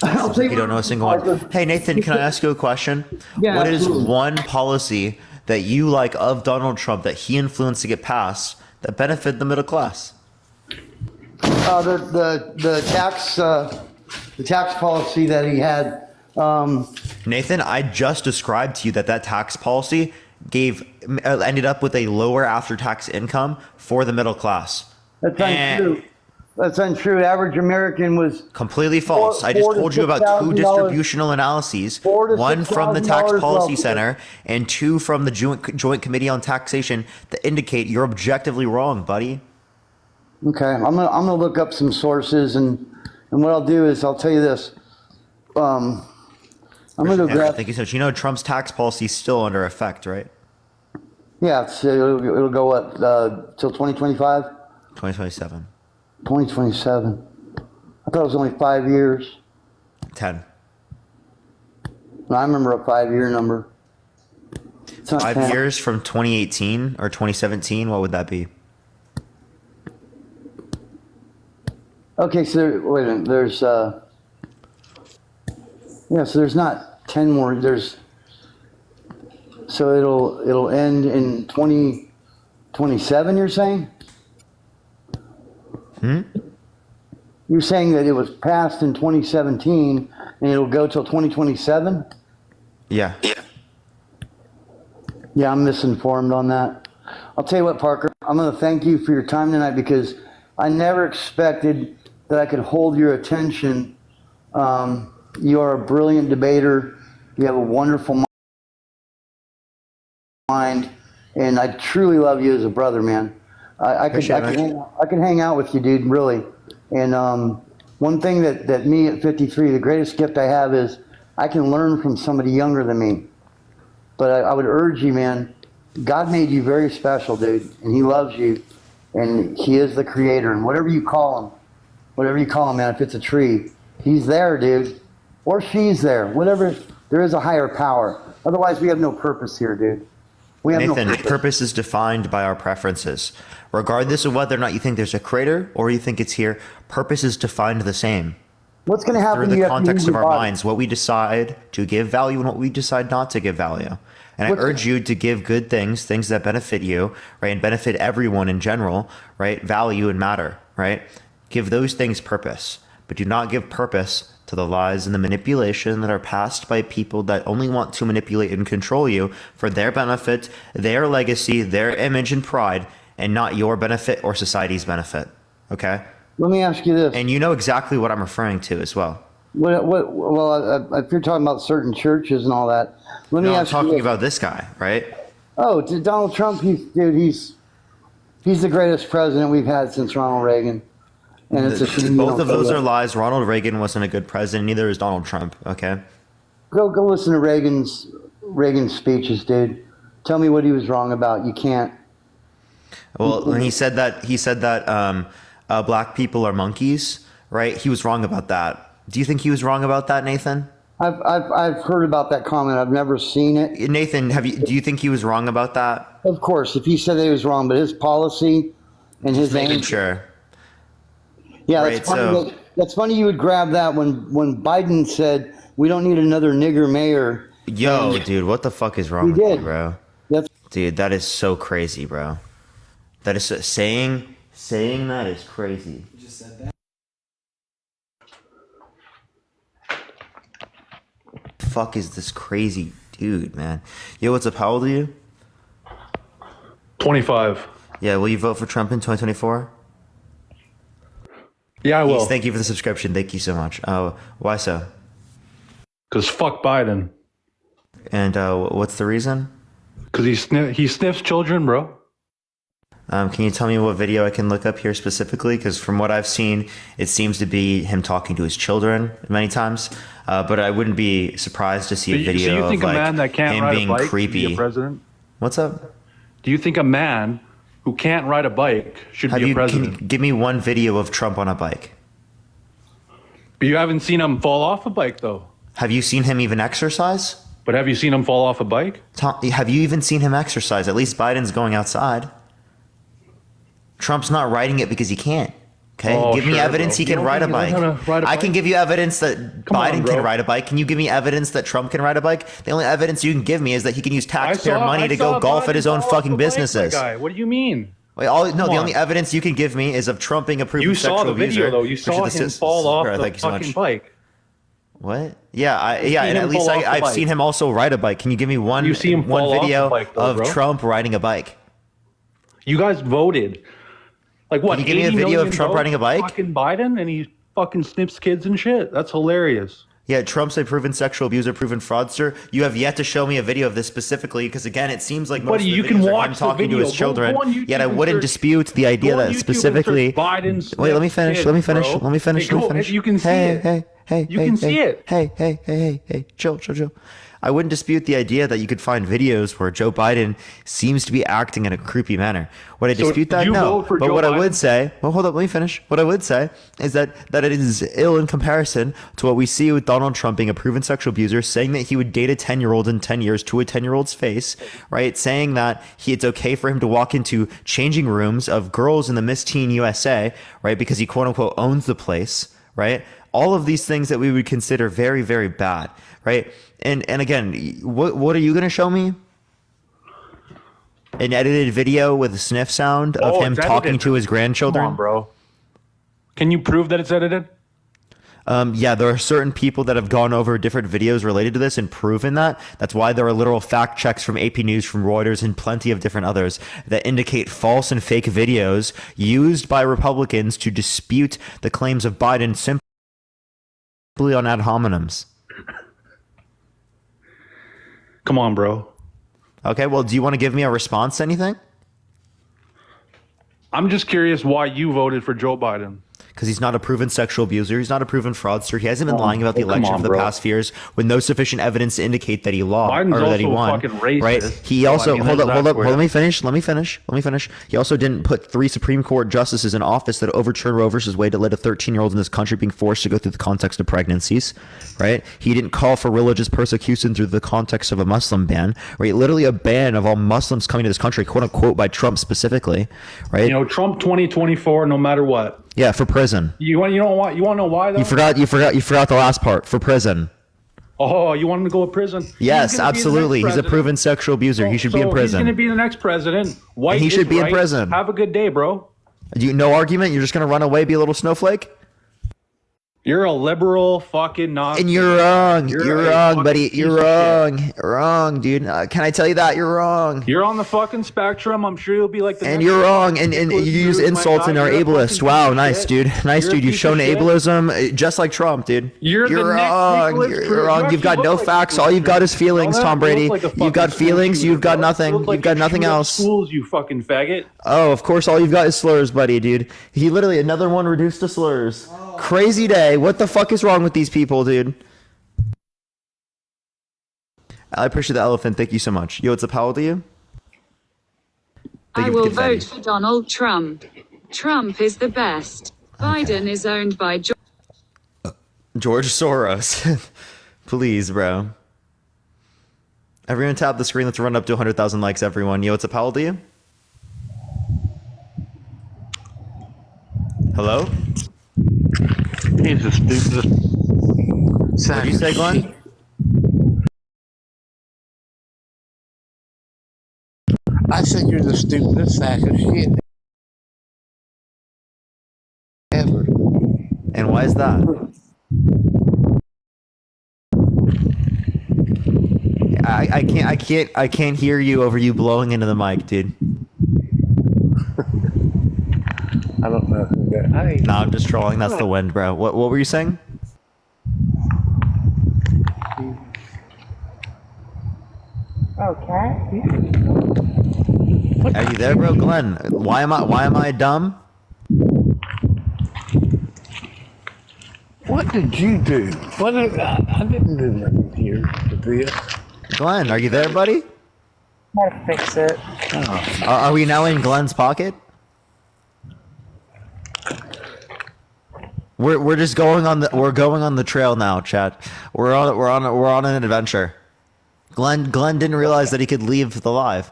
I'll tell You don't know a single one. Hey, Nathan, can I ask you a question? Yeah, What is absolutely. one policy that you like of Donald Trump that he influenced to get passed that benefit the middle class? The tax policy that he had. Nathan, I just described to you that tax policy ended up with a lower after-tax income for the middle class. That's untrue. That's untrue. Average American was Completely false. I just $4,000 to told you about two $6,000 distributional analyses, $4,000 to one from the Tax $6,000 Policy wealthier. Center and two from the Joint Committee on Taxation that indicate you're objectively wrong, buddy. okay. I'm gonna look up some sources, and what I'll do is I'll tell you this. I'm gonna go grab. Thank you so much. You know Trump's tax policy is still under effect, right? Yeah, it'll go what till 2025. 2027. 2027. I thought it was only 5 years. 10. I remember a 5-year number. It's not 5 10. years from 2018 or 2017. What would that be? Okay, so wait a minute. There's so there's not 10 more. So it'll end in 2027. You're saying? You're saying that it was passed in 2017 and it'll go till 2027? Yeah. Yeah, I'm misinformed on that. I'll tell you what, Parker. I'm going to thank you for your time tonight because I never expected that I could hold your attention. You are a brilliant debater. You have a wonderful mind, and I truly love you as a brother, man. I could hang out with you, dude, really. And one thing that me at 53, the greatest gift I have is I can learn from somebody younger than me. But I would urge you, man, God made you very special, dude, and he loves you, and he is the creator. And whatever you call him, man, if it's a tree, he's there, dude, or she's there, whatever. There is a higher power. Otherwise, we have no purpose here, dude. We have Nathan, no purpose. purpose is defined by our preferences. Regardless of whether or not you think there's a creator or you think it's here, purpose is defined the same. What's going to happen Through to you the after you context leave of your our body? minds, what we decide to give value and what we decide not to give value. And I urge you to give good things that benefit you, right, and benefit everyone in general, right, value and matter, right? Give those things purpose, but do not give purpose to the lies and the manipulation that are passed by people that only want to manipulate and control you for their benefit, their legacy, their image and pride, and not your benefit or society's benefit, okay? Let me ask you this. And you know exactly what I'm referring to as well. If you're talking about certain churches and all that, let me No, I'm ask you talking this. about this guy, right? Oh, to Donald Trump, he's the greatest president we've had since Ronald Reagan. And it's a shame you Both don't of say those that. are lies. Ronald Reagan wasn't a good president. Neither is Donald Trump. Okay. Go listen to Reagan's speeches, dude. Tell me what he was wrong about. You can't. Well, when he said that black people are monkeys, right? He was wrong about that. Do you think he was wrong about that, Nathan? I've heard about that comment. I've never seen it. Nathan, do you think he was wrong about that? Of course, if he said that he was wrong, but his policy and his Making aim. sure. Yeah, Right, that's funny. That's funny. You would grab that when Biden said we don't need another nigger mayor. Yo, dude, what the fuck is wrong He with you, did. bro? That's Dude, that is so crazy, bro. That is saying that is crazy. You just said that. Fuck is this crazy dude, man? Yo, what's up? How old are you? 25. Yeah, will you vote for Trump in 2024? Yeah, I will. Thank you for the subscription. Thank you so much. Why so? Because fuck Biden. And what's the reason? Because he sniffs children, bro. Can you tell me what video I can look up here specifically? Because from what I've seen, it seems to be him talking to his children many times. But I wouldn't be surprised to see a video so you think of a man that can't him ride being a bike creepy. should be a president? What's up? Do you think a man who can't ride a bike should be a Can president? you give me one video of Trump on a bike? But you haven't seen him fall off a bike, though. Have you seen him even exercise? But have you seen him fall off a bike? Have you even seen him exercise? At least Biden's going outside. Trump's not riding it because he can't. Okay, Oh, give me sure, evidence bro. he You can don't ride a think he bike. knows how to ride a I can bike? give you evidence that Come on, Biden bro. can ride a bike. Can you give me evidence that Trump can ride a bike? The only evidence you can give me is that he can use taxpayer money to go golf at his own fucking businesses. Guy. What do you mean? Wait, the Come only on. evidence you can give me is of Trump being a proven You sexual saw the video, abuser, though. You which saw is him fall off the Thank you so fucking much. bike. What? Yeah, and him at least fall off the I've bike. seen him also ride a bike. Can you give me one You see him fall off video the bike, though, of bro? Trump riding a bike? You guys voted. Like what? Can you give me a 80 video of million Trump votes riding a for bike? Fucking Biden, and he fucking snips kids and shit. That's hilarious. Yeah, Trump's a proven sexual abuser, proven fraudster. You have yet to show me a video of this specifically, because again, it seems like most Buddy, of the you can videos are him watch the talking to his video. children. Go on YouTube Yet I and wouldn't search- dispute the idea Go on that YouTube and specifically. search Biden Wait, let me sniffs finish. kids, Let me finish. bro. Let me finish. Hey, Let me go- finish. You can see hey, it. hey, hey, You hey, can hey, see it. Hey, chill. I wouldn't dispute the idea that you could find videos where Joe Biden seems to be acting in a creepy manner. Would I dispute did that? you No. vote for But Joe what I would Biden? say, well, hold up, let me finish. What I would say is that it is ill in comparison to what we see with Donald Trump being a proven sexual abuser, saying that he would date a 10-year-old in 10 years to a 10-year-old's face, right? Saying that it's okay for him to walk into changing rooms of girls in the Miss Teen USA, right? Because he quote unquote owns the place, right? All of these things that we would consider very, very bad, right? And again, what are you going to show me? An edited video with a sniff sound of him it's talking edited. to his grandchildren? Come on, bro. Can you prove that it's edited? Yeah, there are certain people that have gone over different videos related to this and proven that. That's why there are literal fact checks from AP News, from Reuters, and plenty of different others that indicate false and fake videos used by Republicans to dispute the claims of Biden simply on ad hominems. Come on, bro. Okay, well, do you want to give me a response to anything? I'm just curious why you voted for Joe Biden. Because he's not a proven sexual abuser. He's not a proven fraudster. He hasn't been lying about the come election on, for the bro. past few years with no sufficient evidence to indicate that he lost Biden's or that he also a won. fucking racist. Right? He So, also I mean, hold there's up. that for Let you. me finish. He also didn't put 3 Supreme Court justices in office that overturned Roe versus Wade that led to 13-year-olds in this country being forced to go through the context of pregnancies. Right? He didn't call for religious persecution through the context of a Muslim ban. Right? Literally a ban of all Muslims coming to this country, quote unquote, by Trump specifically. Right? You know, Trump 2024, no matter what. Yeah, for prison. You want to know why though? You forgot the last part. For prison. Oh, you want him to go to prison? Yes, He's gonna be the absolutely. next He's a president. proven sexual abuser. He should be in He's going to prison. be the next president. White And he is should be in right. prison. Have a good day, bro. No argument? You're just going to run away, be a little snowflake? You're a liberal fucking Nazi. And you're wrong. You're a wrong, fucking buddy. piece You're of wrong. shit. Wrong, dude. Can I tell you that? You're wrong. You're on the fucking spectrum. I'm sure you'll be like the And next you're wrong. fucking And you Nicholas use Cruz, my insults guy. and are You're a ableist. fucking Wow, piece of nice, shit. dude. Nice, You're a dude. You've piece shown of shit. ableism just like Trump, dude. You're the next wrong. Nicholas You're Cruz. wrong. You You've got actually no look like facts. Nicholas All you've got Cruz. is feelings, No, Tom you look Brady. like a You've fucking got school feelings. shooter, You've got bro. nothing. You look like You've got you nothing shoot up else. Schools, you fucking faggot. Oh, of course, all you've got is slurs, buddy, dude. He literally, another one reduced to slurs. Crazy day. What the fuck is wrong with these people, dude? I appreciate the elephant. Thank you so much. Yo, what's up? How old are you? Thank I you for will confetti. vote for Donald Trump. Trump is the best. Biden is owned by George Soros. Please, bro. Everyone tap the screen. Let's run up to 100,000 likes, everyone. Yo, what's up? How old are you? Hello? He's the stupidest. What did you say, Glenn? I said you're the stupidest sack of shit ever. And why is that? I can't hear you over you blowing into the mic, dude. I don't know who that. I ain't. No, I'm just trolling. That's the wind, bro. What were you saying? Okay. Are you there, bro? Glenn, why am I dumb? What did you do? I didn't do nothing here to this. Glenn, are you there, buddy? Gotta fix it. Are we now in Glenn's pocket? We're just going on the trail now, Chad. We're on an adventure. Glenn didn't realize that he could leave the live.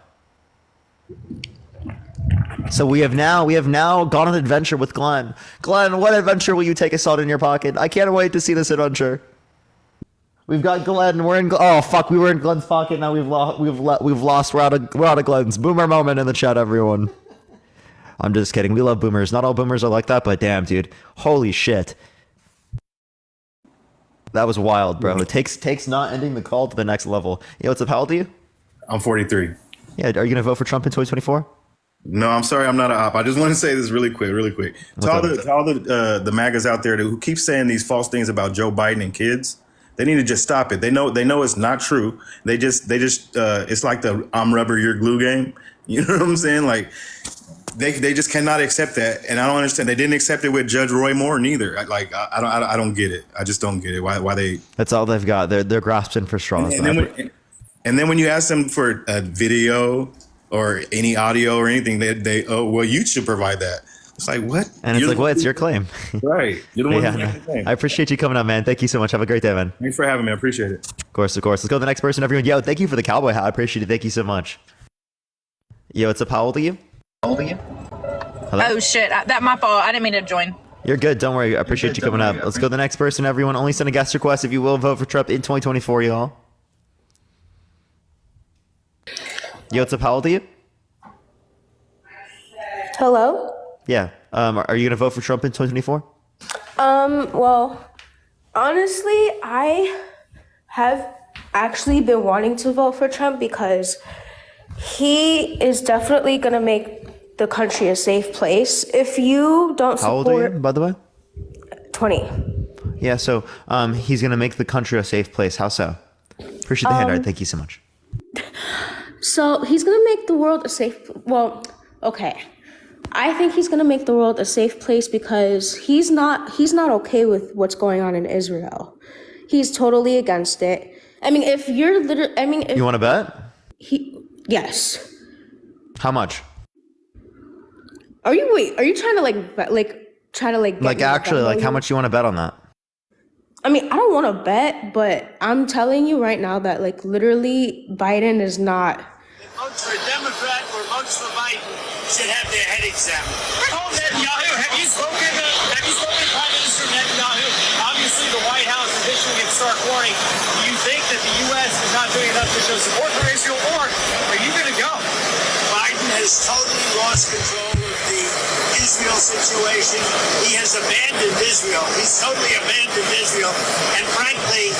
So we have now gone on an adventure with Glenn. Glenn, what adventure will you take us on in your pocket? I can't wait to see this adventure. We've got Glenn. Oh fuck, we were in Glenn's pocket. Now we've lost. We're out of Glenn's. Boomer moment in the chat, everyone. I'm just kidding. We love boomers. Not all boomers are like that, but damn, dude. Holy shit. That was wild, bro. It takes not ending the call to the next level. Yo, what's up? How old are you? I'm 43. Yeah, are you gonna vote for Trump in 2024? No, I'm sorry, I'm not an op. I just want to say this really quick. To all the MAGAs out there who keep saying these false things about Joe Biden and kids, they need to just stop it. They know it's not true. They just it's like the I'm rubber, you're glue game. You know what I'm saying? Like they just cannot accept that, and I don't understand. They didn't accept it with Judge Roy Moore neither. I don't get it. I just don't get it. Why they? That's all they've got. They're grasping for straws. And then when you ask them for a video or any audio or anything, they you should provide that. It's like, what? And it's like, well, it's your claim. Right. You're the one who no. made the claim. I appreciate you coming up, man. Thank you so much. Have a great day, man. Thanks for having me. I appreciate it. Of course. Let's go to the next person, everyone. Yo, thank you for the cowboy hat. I appreciate it. Thank you so much. Yo, what's up? How old are you? Hello? Oh shit, that my fault. I didn't mean to join. You're good. Don't worry. I appreciate you coming up. Let's go to the next person, everyone. Only send a guest request if you will vote for Trump in 2024, y'all. Yo, what's up? How old are you? Hello? Yeah. Are you going to vote for Trump in 2024? Well, honestly, I have actually been wanting to vote for Trump because he is definitely going to make the country a safe place. If you don't How support... old are you, by the way? 20. Yeah, so he's going to make the country a safe place. How so? Appreciate the handout. Thank you so much. So he's going to make the world a safe... Well, okay. I think he's going to make the world a safe place because he's not okay with what's going on in Israel. He's totally against it. I mean, if you're literally... I mean, if You want to bet? Yes. How much? Are you trying to get Actually, how much you want to bet on that? I mean, I don't want to bet, but I'm telling you right now that literally Biden is not. Votes for a Democrat or votes for Biden should have their head examined. Oh, Netanyahu, have you spoken to Prime Minister Netanyahu? Obviously, the White House is issuing a stark warning. Do you think that the U.S. is not doing enough to show support for Israel, or are you going to go? Biden has totally lost control of the Israel situation. He has abandoned Israel. He's totally abandoned Israel. And frankly,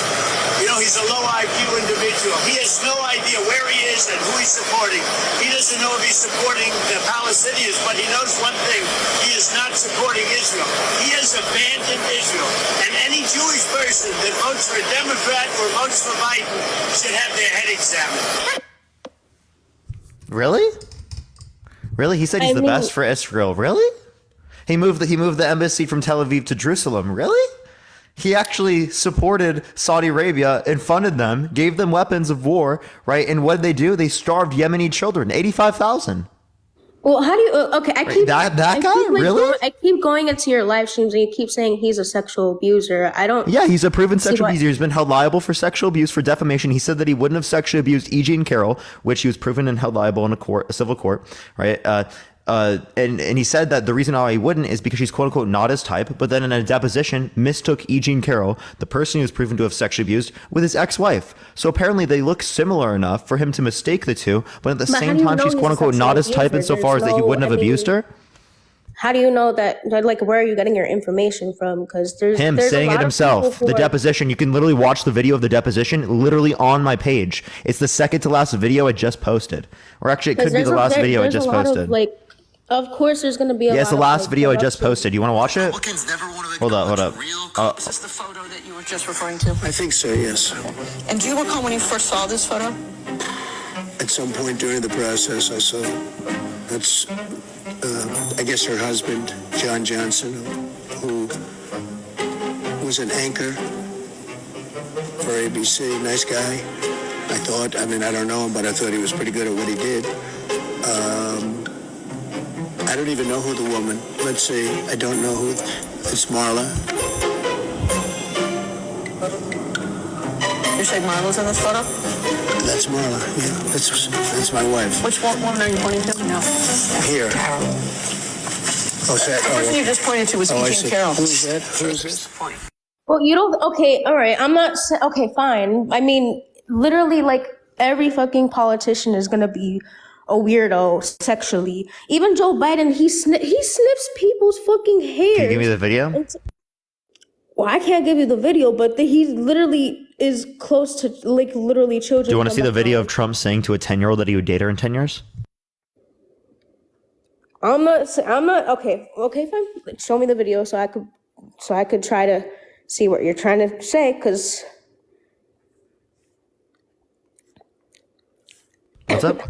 he's a low IQ individual. He has no idea where he is and who he's supporting. He doesn't know if he's supporting the Palestinians, but he knows one thing. He is not supporting Israel. He has abandoned Israel. And any Jewish person that votes for a Democrat or votes for Biden should have their head examined. Really? Really? He said he's the best for Israel. Really? He moved the embassy from Tel Aviv to Jerusalem. Really? He actually supported Saudi Arabia and funded them, gave them weapons of war, right? And what did they do? They starved Yemeni children, 85,000. Well, how do you? Okay, I keep that guy. Really? I keep going into your live streams and you keep saying he's a sexual abuser. I don't. Yeah, he's a proven sexual abuser. He's been held liable for sexual abuse, for defamation. He said that he wouldn't have sexually abused E. Jean Carroll, which he was proven and held liable in a civil court, right? And he said that the reason why he wouldn't is because she's quote unquote not his type, but then in a deposition mistook E. Jean Carroll, the person he was proven to have sexually abused, with his ex-wife. So apparently they look similar enough for him to mistake the two, but at the same time she's quote unquote not his type insofar as that he wouldn't have abused her. How do you know that? Where are you getting your information from? Because there's saying it himself. The deposition. You can literally watch the video of the deposition literally on my page. It's the second to last video I just posted, or actually it could be the last video I just posted. Of course, there's going to be a lot it's the last video I just posted. You want to watch it? Hold up. Is this the photo that you were just referring to? I think so, yes. And do you recall when you first saw this photo? At some point during the process, I saw that's, I guess, her husband, John Johnson, who was an anchor for ABC. Nice guy, I thought. I mean, I don't know him, but I thought he was pretty good at what he did. I don't even know who the woman. Let's see. I don't know who. It's Marla. You're saying Marla's in this photo? That's Marla. Yeah, that's my wife. Which one are you pointing to? No. Here. Oh, is that? The person you just pointed to was E. Jean Carroll. Who is that? Who is this? Well, you don't. Okay, all right. I'm not. Okay, fine. I mean, literally, every fucking politician is gonna be a weirdo sexually. Even Joe Biden, he snips people's fucking hair. Can you give me the video? Well, I can't give you the video, but he literally is close to literally children. Do you want to see the video of Trump saying to a 10-year-old that he would date her in 10 years? I'm not. Okay, fine. Show me the video so I could try to see what you're trying to say, because. What's up?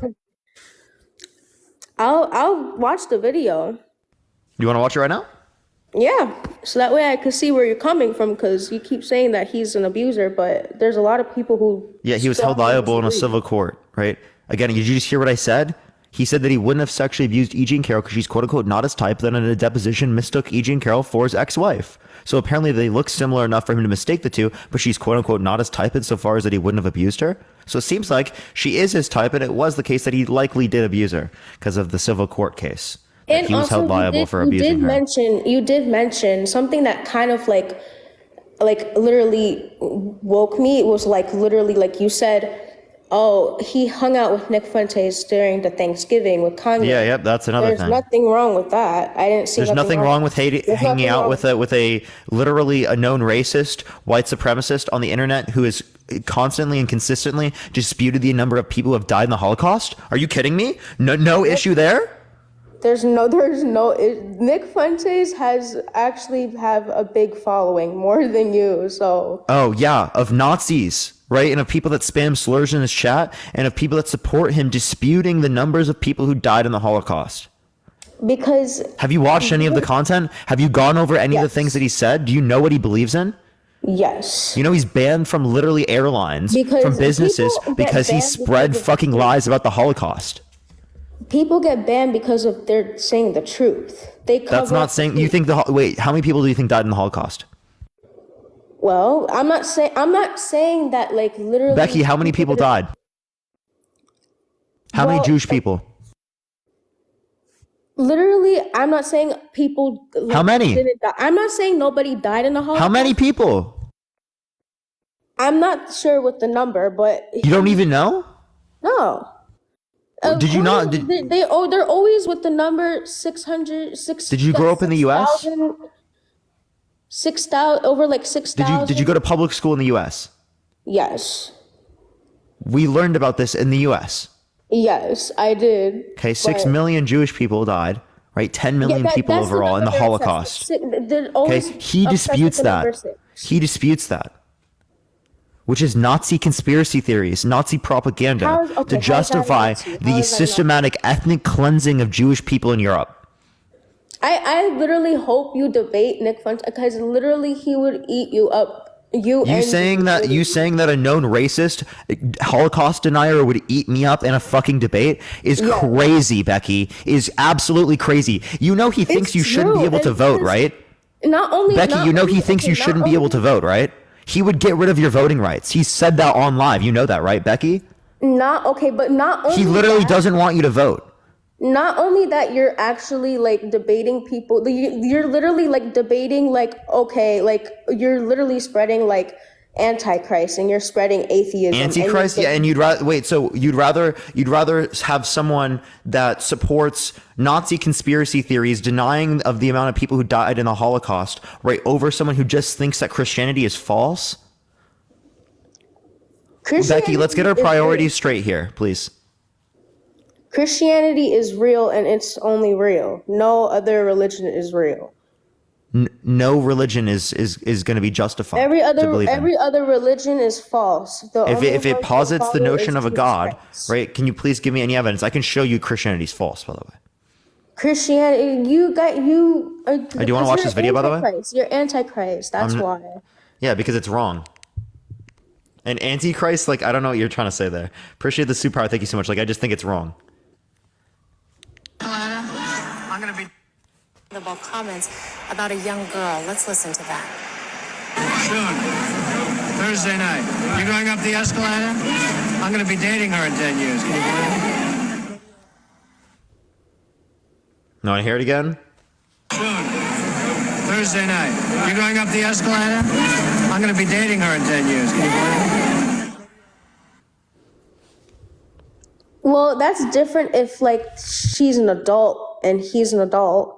I'll watch the video. You want to watch it right now? Yeah, so that way I can see where you're coming from, because you keep saying that he's an abuser, but there's a lot of people who... Yeah, he was held liable in a civil court, right? Again, did you just hear what I said? He said that he wouldn't have sexually abused E. Jean Carroll because she's quote-unquote not his type, then in a deposition mistook E. Jean Carroll for his ex-wife. So apparently they look similar enough for him to mistake the two, but she's quote-unquote not his type insofar as that he wouldn't have abused her. So it seems like she is his type, and it was the case that he likely did abuse her because of the civil court case. And he was held liable for abusing her. You did mention something that kind of like literally woke me. It was like literally like you said, oh, he hung out with Nick Fuentes during the Thanksgiving with Kanye. Yeah, yep, that's another There's thing. nothing wrong with that. I didn't see. There's nothing wrong with hanging out with a literally a known racist, white supremacist on the internet who is constantly and consistently disputed the number of people who have died in the Holocaust. Are you kidding me? No issue there. There's no. Nick Fuentes has actually have a big following, more than you. So. Oh yeah, of Nazis, right, and of people that spam slurs in his chat, and of people that support him disputing the numbers of people who died in the Holocaust. Because. Have you watched any of the content? Have you gone over any of the things that he said? Do you know what he believes in? Yes. You know he's banned from literally airlines, because from businesses, because he spread fucking lies about the Holocaust. People get banned because of they're saying the truth. That's not saying you think wait. How many people do you think died in the Holocaust? Well, I'm not saying that like literally. Becky, how many people died? How many Jewish people? Literally, I'm not saying people. How many? Didn't die. I'm not saying nobody died in the Holocaust. How many people? I'm not sure with the number, but you don't even know. No. Did you not? They're always with the number 600. Did you grow up in the U.S.? 6,000 over like 6,000. Did you go to public school in the U.S.? Yes. We learned about this in the U.S. Yes, I did. Okay, 6 million Jewish people died, right? 10 million people overall in the Holocaust. Okay, he disputes that. He disputes that. Which is Nazi conspiracy theories, Nazi propaganda to justify the systematic ethnic cleansing of Jewish people in Europe. I literally hope you debate Nick Fuentes, because literally he would eat you up. You saying that a known racist Holocaust denier would eat me up in a fucking debate is crazy, Becky. Is absolutely crazy. You know he thinks you shouldn't be able to vote, right? Not only Becky, you know he thinks you shouldn't be able to vote, right? He would get rid of your voting rights. He said that on live. You know that, right, Becky? Not only he literally doesn't want you to vote. Not only that, you're actually like debating people. You're literally like debating like, okay, like you're literally spreading like Antichrist, and you're spreading atheism. Antichrist, yeah, and you'd rather wait. So you'd rather have someone that supports Nazi conspiracy theories, denying of the amount of people who died in the Holocaust, right, over someone who just thinks that Christianity is false? Becky, let's get our priorities straight here, please. Christianity is real, and it's only real. No other religion is real. No religion is going to be justified. Every other religion is false. If it posits the notion of a God, right? Can you please give me any evidence? I can show you Christianity is false, by the way. Christianity, do you want to watch this video, by the way? You're Antichrist. That's why. Yeah, because it's wrong. And Antichrist, like, I don't know what you're trying to say there. Appreciate the superpower. Thank you so much. Like, I just think it's wrong. I'm going to be about comments about a young girl. Let's listen to that. Soon. Thursday night. You going up the escalator? I'm going to be dating her in 10 years. Can you believe it? You want to hear it again? Soon. Thursday night. You going up the escalator? I'm going to be dating her in 10 years. Can you believe it? Well, that's different if, like, she's an adult and he's an adult.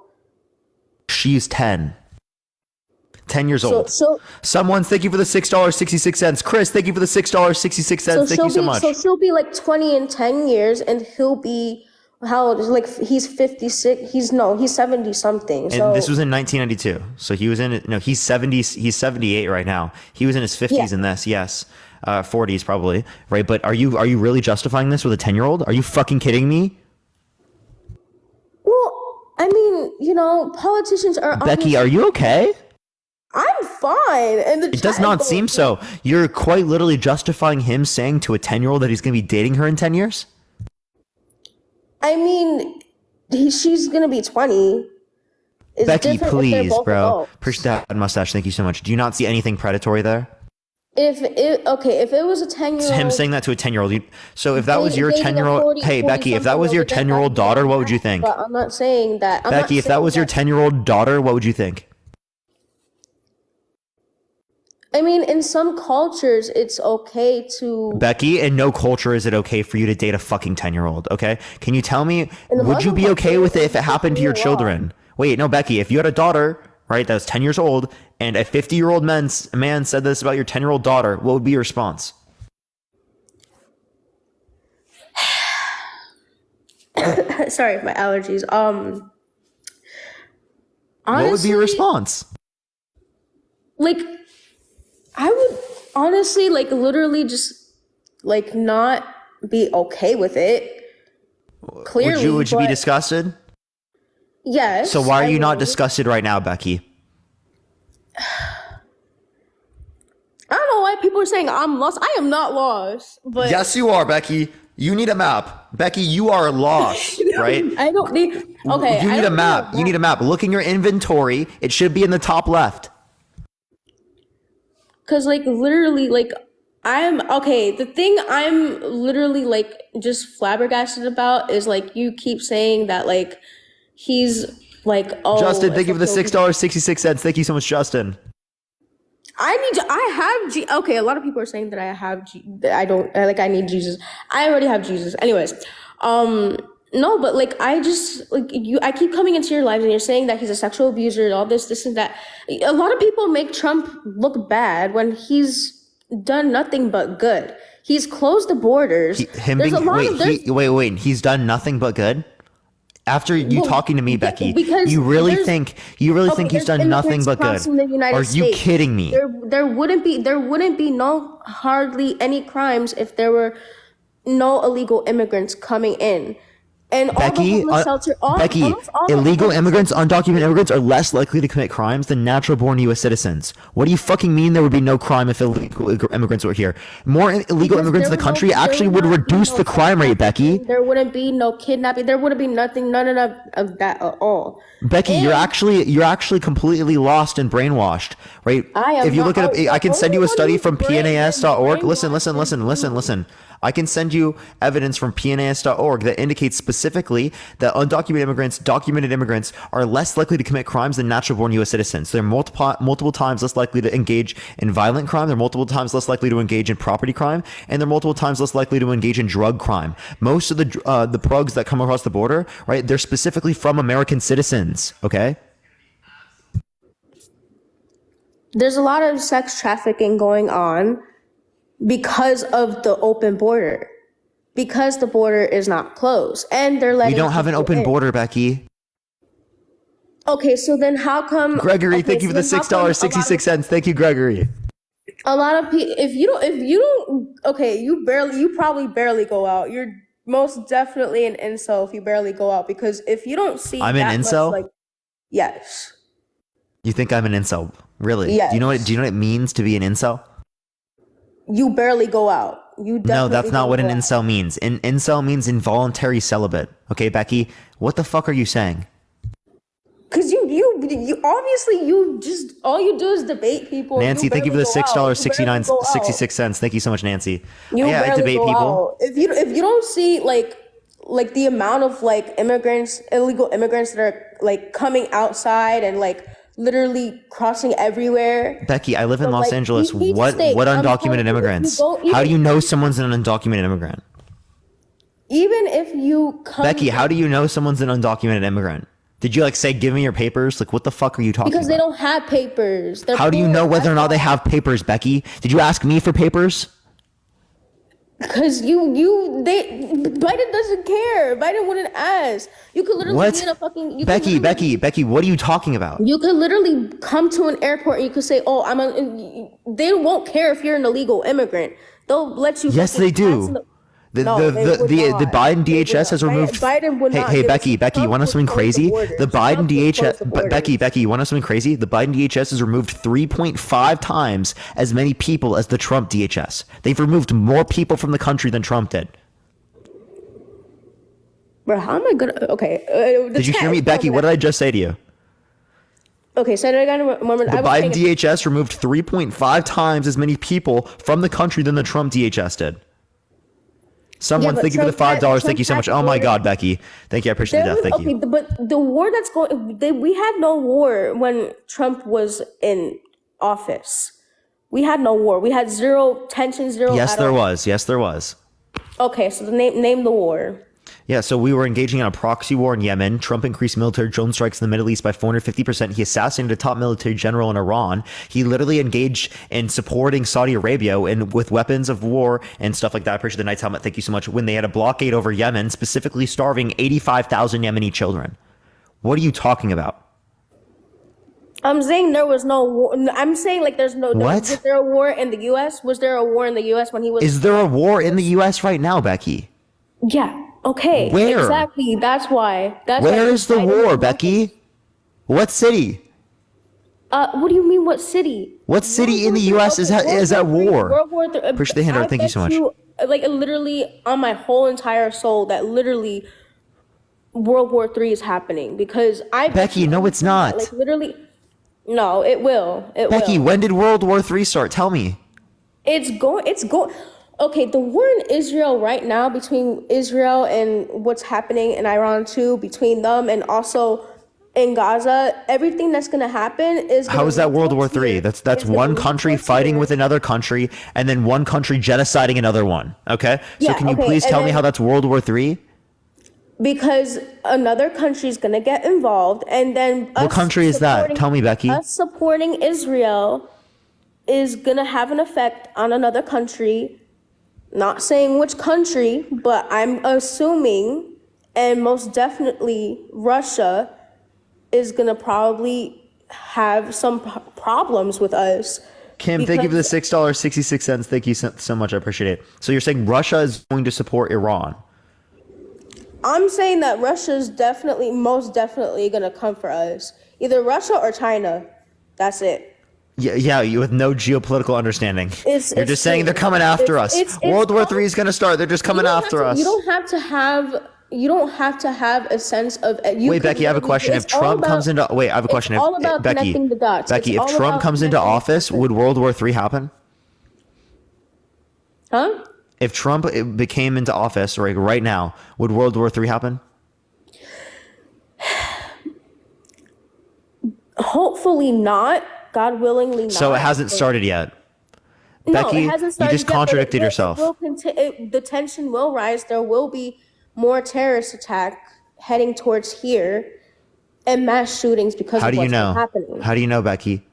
She's 10. 10 years old. Someone, thank you for the $6.66. Chris, thank you for the $6.66. Thank you so much. So she'll be like 20 in 10 years, and he'll be, how old is, like, he's 56. He's 70 something. And so this was in 1992. So he was he's 70, he's 78 right now. He was in his 50s in this, yes. 40s probably, right? But are you really justifying this with a 10-year-old? Are you fucking kidding me? I mean, you know, politicians are. Becky, are you okay? I'm fine. And It does not seem so. You're quite literally justifying him saying to a 10-year-old that he's going to be dating her in 10 years? I mean, she's gonna be 20. It's Becky, different if they're please, both bro. adults. Appreciate that mustache. Thank you so much. Do you not see anything predatory there? If it was a 10-year-old, It's him saying that to a 10-year-old. So if that was your dating a 10-year-old, 40 hey Becky, if that was your 10-year-old daughter, what would you think? But I'm not saying that. Becky, if that was your 10-year-old daughter, what would you think? I mean, in some cultures, it's okay to. Becky, in no culture is it okay for you to date a fucking 10-year-old, okay? Can you tell me, would you be okay with it if it happened to your children? Wait, no, Becky, if you had a daughter, right, that was 10 years old, and a 50-year-old man said this about your 10-year-old daughter, what would be your response? Sorry, my allergies. Honestly, what would be your response? Like, I would honestly, like, literally just, like, not be okay with it. Clearly, Would you be disgusted? Yes. So why are you not would. disgusted right now, Becky? I don't know why people are saying I'm lost. I am not lost. But Yes, you are, Becky. You need a map. Becky, you are lost, right? I don't need. Okay. You I need a don't map. You need a map. Look in your inventory. It should be in the top left. Cause like literally, like I'm okay. The thing I'm literally like just flabbergasted about is like you keep saying that like he's like Justin, thank you for the $6.66. Thank you so much, Justin. Okay, a lot of people are saying that I need Jesus. I already have Jesus. Anyways, no, but like I keep coming into your lives and you're saying that he's a sexual abuser and all this and that. A lot of people make Trump look bad when he's done nothing but good. He's closed the borders. Wait. He's done nothing but good? After you talking to me, Becky, you really think he's done nothing but good? Are you kidding me? There wouldn't be no hardly any crimes if there were no illegal immigrants coming in. And Becky, illegal immigrants, undocumented immigrants are less likely to commit crimes than natural-born U.S. citizens. What do you fucking mean there would be no crime if illegal immigrants were here? More illegal immigrants in the country actually would reduce the crime rate, Becky. There wouldn't be no kidnapping. There wouldn't be none of that at all. Becky, you're actually completely lost and brainwashed, right? If you look at it, I can send you a study from PNAS.org. Listen. I can send you evidence from PNAS.org that indicates specifically that undocumented immigrants, documented immigrants are less likely to commit crimes than natural-born U.S. citizens. They're multiple times less likely to engage in violent crime. They're multiple times less likely to engage in property crime, and they're multiple times less likely to engage in drug crime. Most of the drugs that come across the border, right? They're specifically from American citizens. Okay. There's a lot of sex trafficking going on because of the open border, because the border is not closed, and they're letting. We don't have an open border, Becky. Okay, so then how come? Gregory, thank you for the $6.66. Thank you, Gregory. A lot of people, if you don't, okay, you probably barely go out. You're most definitely an incel if you barely go out, because if you don't see, I'm an incel. Much, like, yes. You think I'm an incel? Really? Yes. Do you know what it means to be an incel? You barely go out. No, that's not what an incel means. An incel means involuntary celibate. Okay, Becky, what the fuck are you saying? Because you obviously you just all you do is debate people. Nancy, thank you for the $6.66. Thank you so much, Nancy. Yeah, I debate people. If you don't see like the amount of like illegal immigrants that are like coming outside and like literally crossing everywhere. Becky, I live in Los Angeles. What undocumented immigrants? How do you know someone's an undocumented immigrant? Even if you come, Becky, how do you know someone's an undocumented immigrant? Did you like say, give me your papers? Like, what the fuck are you talking about? Because they don't have papers. How do you know whether or not they have papers, Becky? Did you ask me for papers? Because Biden doesn't care. Biden wouldn't ask. You could literally be in a fucking. Becky, what are you talking about? You could literally come to an airport and you could say, "Oh, They won't care if you're an illegal immigrant. They'll let you. Yes, they do. No, they would The not. Biden They would DHS has not. removed. Biden would not Hey, give us- Becky, you Trump want to know would something close the crazy? borders. The Biden Trump would close DHS, the borders. Becky, you want to know something crazy? The Biden DHS has removed 3.5 times as many people as the Trump DHS. They've removed more people from the country than Trump did. Bro, how am I gonna? Okay. Did you hear me, Becky? What did I just say to you? Okay, say that again. One minute. The I was Biden saying- DHS removed 3.5 times as many people from the country than the Trump DHS did. Someone, but thank you for the Trump had- $5. Thank you so Trump much. had Oh my the God, Becky. Thank you. I appreciate the There death. was- Thank you. okay, but the war that's going, we had no war when Trump was in office. We had no war. We had zero tension, zero. Yes, at there all. was. Yes, there was. Okay, so name the war. Yeah, so we were engaging in a proxy war in Yemen. Trump increased military drone strikes in the Middle East by 450%. He assassinated a top military general in Iran. He literally engaged in supporting Saudi Arabia and with weapons of war and stuff like that. I appreciate the Knight's helmet. Thank you so much. When they had a blockade over Yemen, specifically starving 85,000 Yemeni children. What are you talking about? I'm saying there was no war. I'm saying like there's no. What? Was there a war in the U.S.? Was there a war in the U.S. when he was? Is there a war in the U.S. right now, Becky? Yeah. Okay. Where? Exactly. That's why. Where is the war, Becky? What city? What do you mean? What city? What city in the U.S. is at war? World War III. Appreciate the handout. Thank you so much. Like literally, on my whole entire soul, that literally World War III is happening because I. Becky, no, it's not. Like literally, no, it will. It Becky, will. when did World War III start? Tell me. It's going. It's going. Okay, the war in Israel right now between Israel and what's happening in Iran too, between them and also in Gaza, everything that's going to happen is. How is that World War III? That's one country fighting with another country and then one country genociding another one. Okay? So Yeah, can you okay, please and tell me then- how that's World War III? Because another country is going to get involved, and then What country is that? supporting- Tell me, Becky. Us supporting Israel is going to have an effect on another country. Not saying which country, but I'm assuming, and most definitely Russia is going to probably have some problems with us. Kim, thank you for the because- $6.66. Thank you so much. I appreciate it. So you're saying Russia is going to support Iran? I'm saying that Russia's most definitely going to come for us. Either Russia or China. That's it. Yeah, you with no geopolitical understanding. You're It's just saying true. they're coming after us. It's World War all- III is going to start. They're just coming You don't after have to- us. You don't have to have a sense of. Wait, Becky, I have a question. If Trump comes into I have a question. It's all about Becky, connecting the dots. Becky, It's if all Trump about comes into connecting- office, would World War III happen? Huh? If Trump became into office right now, would World War III happen? Hopefully not. God willingly not. So it hasn't started yet. No, Becky, it hasn't you started just yet, but contradicted it will- yourself. The tension will rise. There will be more terrorist attack heading towards here, and mass shootings because How of do you what's know? happening. How do you know, Becky?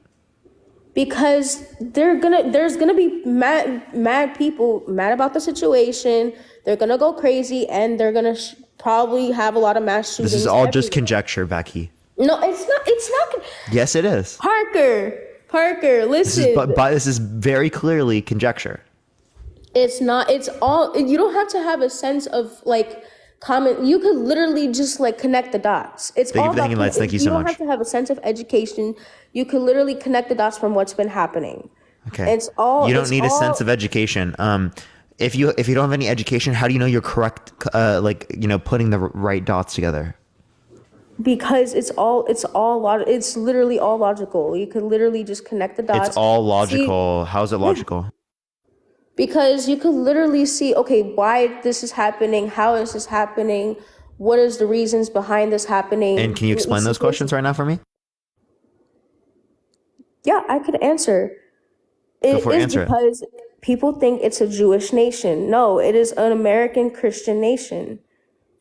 Because there's gonna be mad people mad about the situation. They're gonna go crazy, and they're gonna probably have a lot of mass shootings. This is all just everywhere. conjecture, Becky. No, it's not. It's not. Yes, it is. Parker, listen. This is very clearly conjecture. It's not. It's all. You don't have to have a sense of like common. You could literally just like connect the dots. It's Thank you all for the about. hanging lights. Thank you so You don't much. have to have a sense of education. You could literally connect the dots from what's been happening. Okay. It's all. You don't it's need a all- sense of education. If you don't have any education, how do you know you're correct? Putting the right dots together. Because it's literally all logical. You could literally just connect the dots. It's all see- logical. How is it logical? Because you could literally see, okay, why this is happening, how is this happening, what is the reasons behind this happening. And can you explain those questions right now for me? Yeah, I could answer. Go It for it, is answer it. because people think it's a Jewish nation. No, it is an American Christian nation.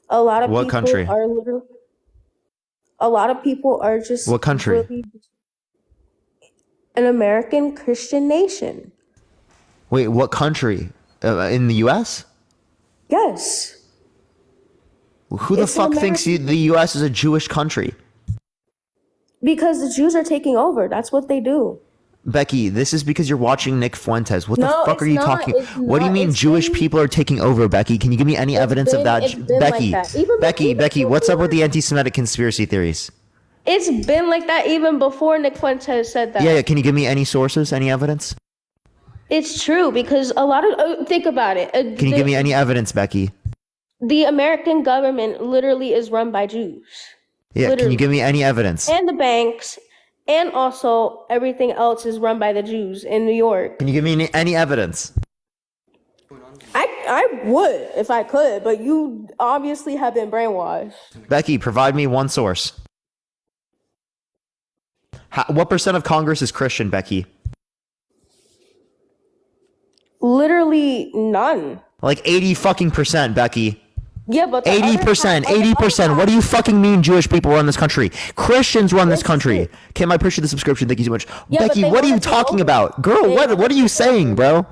A lot of What people country? are literally. A lot of people are just. What country? really- An American Christian nation. Wait, what country? In the U.S.? Yes. Who the It's an fuck thinks the U.S. is a Jewish country? Because the Jews are taking over. That's what they do. Becky, this is because you're watching Nick Fuentes. What the No, fuck it's are you not. talking? It's What do you not. mean It's Jewish been- people are taking over, Becky? Can you give me any evidence of that? it's been like Becky, that. Even Becky, what's up with before- the anti-Semitic conspiracy theories? It's been like that even before Nick Fuentes said that. Yeah, can you give me any sources, any evidence? It's true because a lot of think about it. Can you give me any evidence, Becky? The American government literally is run by Jews. Yeah, can Literally. you give me any evidence? And the banks, and also everything else is run by the Jews in New York. Can you give me any evidence? I would if I could, but you obviously have been brainwashed. Becky, provide me one source. What percent of Congress is Christian, Becky? Literally none. Like 80 fucking percent, Becky. Yeah, but 80%, 80%. What do you fucking mean Jewish people run this country? Christians run this country. Kim, I appreciate the subscription. Thank you so much. Yeah, but Becky, they what are you wanna take talking over. about? Girl, They what are you saying, bro?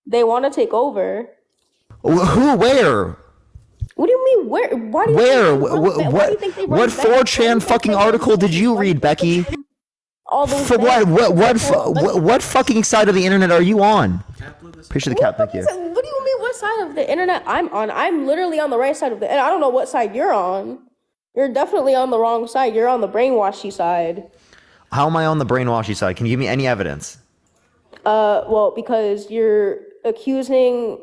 They want to take over. Who, where? What do you mean? Where? Why do you Where? Think they run that? Why do you think they run What that? Why do you 4chan think fucking they article did you read, Becky? all those For what? things? What fucking side of the internet are you on? Appreciate the cap, thank you. What do you mean? What side of the internet I'm on? I'm literally on the right side of the. And I don't know what side you're on. You're definitely on the wrong side. You're on the brainwashy side. How am I on the brainwashy side? Can you give me any evidence? Well, because you're accusing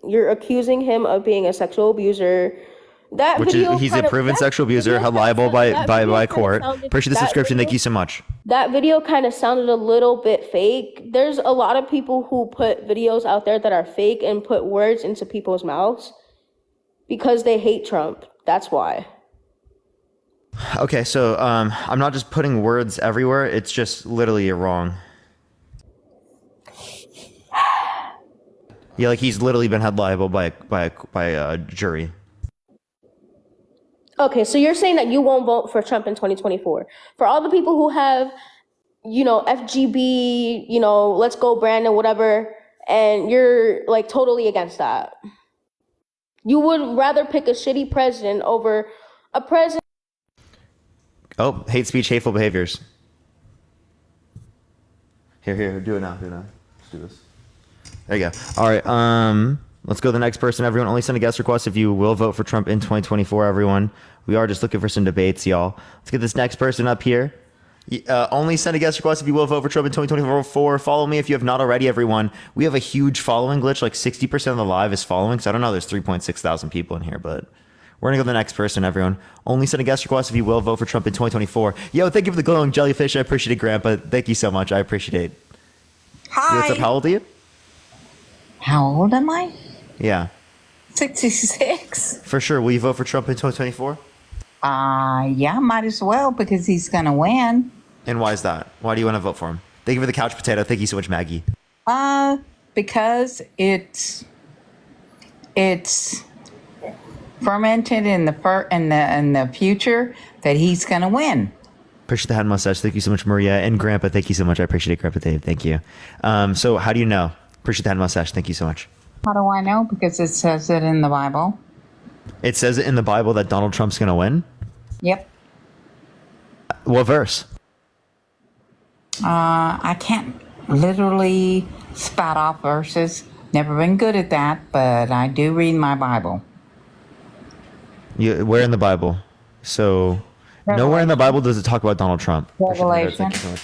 you're accusing him of being a sexual abuser. That Which video is, he's a kind of- proven that sexual abuser, video held kinda liable sound- that by video kinda court. sounded- Appreciate the that subscription. Thank video- you so much. That video kind of sounded a little bit fake. There's a lot of people who put videos out there that are fake and put words into people's mouths because they hate Trump. That's why. Okay, so I'm not just putting words everywhere. It's just literally you're wrong. Yeah, like he's literally been held liable by a jury. Okay, so you're saying that you won't vote for Trump in 2024. For all the people who have, FGB, let's go Brandon, whatever, and you're like totally against that. You would rather pick a shitty president over a president. Oh, hate speech, hateful behaviors. Here, do it now. Let's do this. There you go. All right, let's go to the next person. Everyone, only send a guest request if you will vote for Trump in 2024, everyone. We are just looking for some debates, y'all. Let's get this next person up here. Only send a guest request if you will vote for Trump in 2024. Follow me if you have not already, everyone. We have a huge following glitch. Like 60% of the live is following. So I don't know, there's 3.6 thousand people in here, but we're going to go to the next person, everyone. Only send a guest request if you will vote for Trump in 2024. Yo, thank you for the glowing jellyfish. I appreciate it, Grandpa. Thank you so much. I appreciate it. Hi. What's up? How old are you? How old am I? Yeah, 66. for sure. Will you vote for Trump in 2024? Yeah, might as well because he's gonna win. And why is that? Why do you want to vote for him? Thank you for the couch potato. Thank you so much, Maggie. Because it's fermented in the future that he's gonna win. Appreciate the head mustache. Thank you so much, Maria. And Grandpa, thank you so much. I appreciate it, Grandpa Dave. Thank you. So how do you know? Appreciate the head mustache. Thank you so much. How do I know? Because it says it in the Bible. It says it in the Bible that Donald Trump's going to win? Yep. What verse? I can't literally spout off verses. Never been good at that, but I do read my Bible. Where in the Bible? So nowhere in the Bible does it talk about Donald Trump. Revelation. Thank you so much.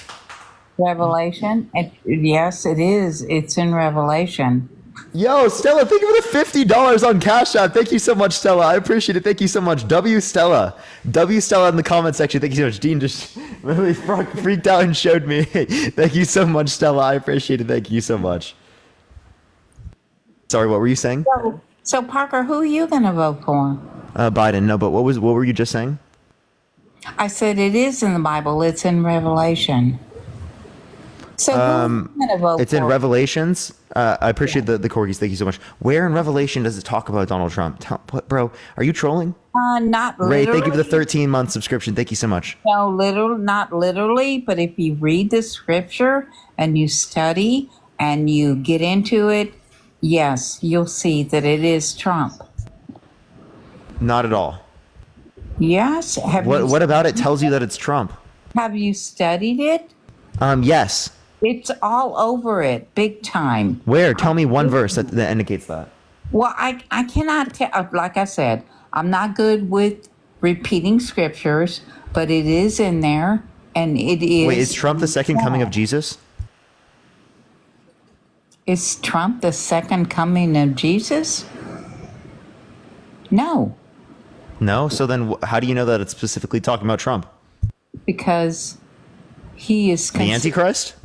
Revelation. Yes, it is. It's in Revelation. Yo, Stella, thank you for the $50 on Cash App. Thank you so much, Stella. I appreciate it. Thank you so much. W Stella in the comment section. Thank you so much. Dean just really freaked out and showed me. Thank you so much, Stella. I appreciate it. Thank you so much. Sorry, what were you saying? So Parker, who are you going to vote for? Biden. No, but what were you just saying? I said it is in the Bible. It's in Revelation. So who are you going to vote It's for? in Revelations. I appreciate the corgis. Thank you so much. Where in Revelation does it talk about Donald Trump? What, bro, are you trolling? Not Ray, literally. thank you for the 13-month subscription. Thank you so much. No, not literally, but if you read the scripture and you study and you get into it, yes, you'll see that it is Trump. Not at all. Yes. What about it tells you that it's Trump? Have you studied it? Yes. It's all over it, big time. Where? Tell me one verse that indicates that. Well, I cannot tell. Like I said, I'm not good with repeating scriptures, but it is in there, and it is. Wait, is Trump the second coming of Jesus? Is Trump the second coming of Jesus? No, No. So then, how do you know that it's specifically talking about Trump? because he is The Antichrist?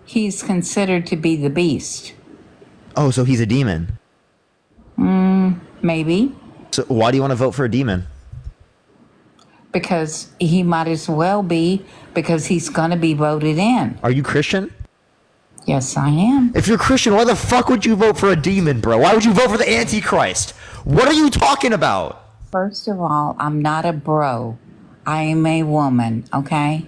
he's considered to be the beast. Oh, so he's a demon. Maybe So why do you want to vote for a demon? because he might as well be, because he's going to be voted in. Are you Christian? Yes, I am. If you're Christian, why the fuck would you vote for a demon, bro? Why would you vote for the Antichrist? What are you talking about? First of all, I'm not a bro. I am a woman, okay?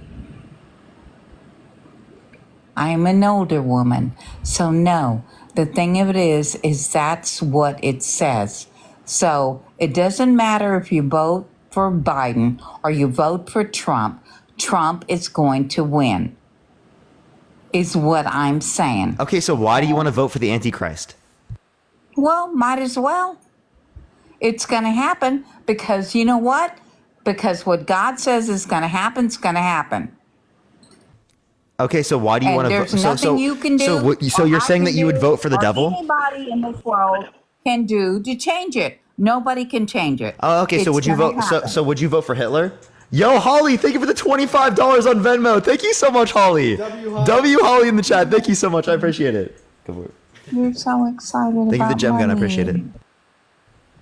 I am an older woman. So no, the thing of it is that's what it says. So it doesn't matter if you vote for Biden or you vote for Trump. Trump is going to win, is what I'm saying. Okay, so why do you want to vote for the Antichrist? Well, might as well. It's going to happen because you know what? Because what God says is going to happen is going to happen. Okay, so why do you And want to there's vote? nothing you can do. So you're or saying I that can you would do, vote for the or devil? Anybody in this world can do to change it. Nobody can change it. Oh, okay. So It's would you gonna vote? So, happen. so would you vote for Hitler? Yo, Holly, thank you for the $25 on Venmo. Thank you so much, Holly. W Holly in the chat. Thank you so much. I appreciate it. Go for it. You're so excited Thank you for about the gem gun. I money. appreciate it.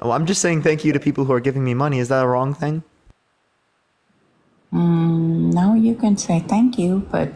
Oh, I'm just saying thank you to people who are giving me money. Is that a wrong thing? No, you can say thank you, but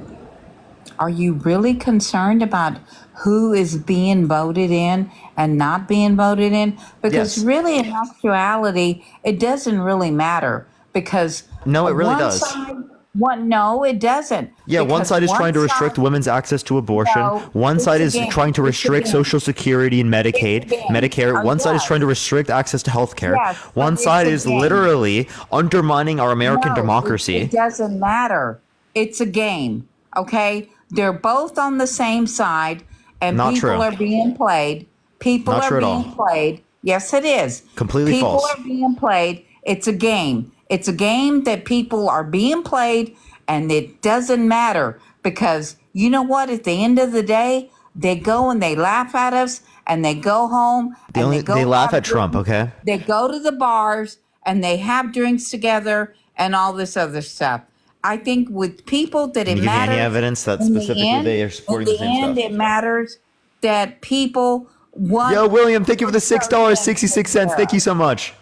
are you really concerned about who is being voted in and not being voted in? Because Yes. really, in actuality, it doesn't really matter because No, it really one does. Side, no, it doesn't. Yeah, one Because side is trying to one restrict side- women's access to abortion. No, One it's side a is game. trying to It's a restrict game. Social Security and Medicaid, It's a game. Medicare. Oh, One side is yes. trying to restrict access to health care. Yes, One but it's side a is game. literally undermining our American No, democracy. It doesn't matter. It's a game, okay? They're both on the same side, and Not people true. are being played. People Not are true at being played. Yes, it is. Completely people false. are being played. It's a game. It's a game that people are being played, and it doesn't matter because you know what? At the end of the day, they go and they laugh at us, and they go home and They laugh have at Trump, drinks. okay? They go to the bars and they have drinks together and all this other stuff. I think with people that Can it you give me matters. any evidence that in the specifically end- they are supporting the in same end, stuff? it matters that people want. Yo, William, thank you for the $6.66. Thank you so much.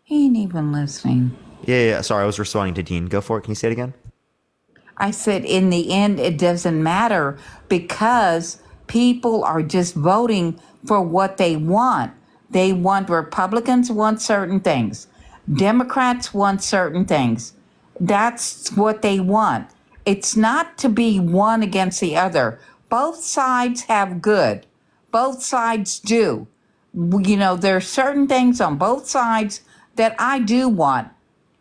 He ain't even listening. Yeah. Sorry, I was responding to Dean. Go for it. Can you say it again? I said, in the end, it doesn't matter because people are just voting for what they want. They want, Republicans want certain things. Democrats want certain things. That's what they want. It's not to be one against the other. Both sides have good. Both sides do. You know, there are certain things on both sides that I do want.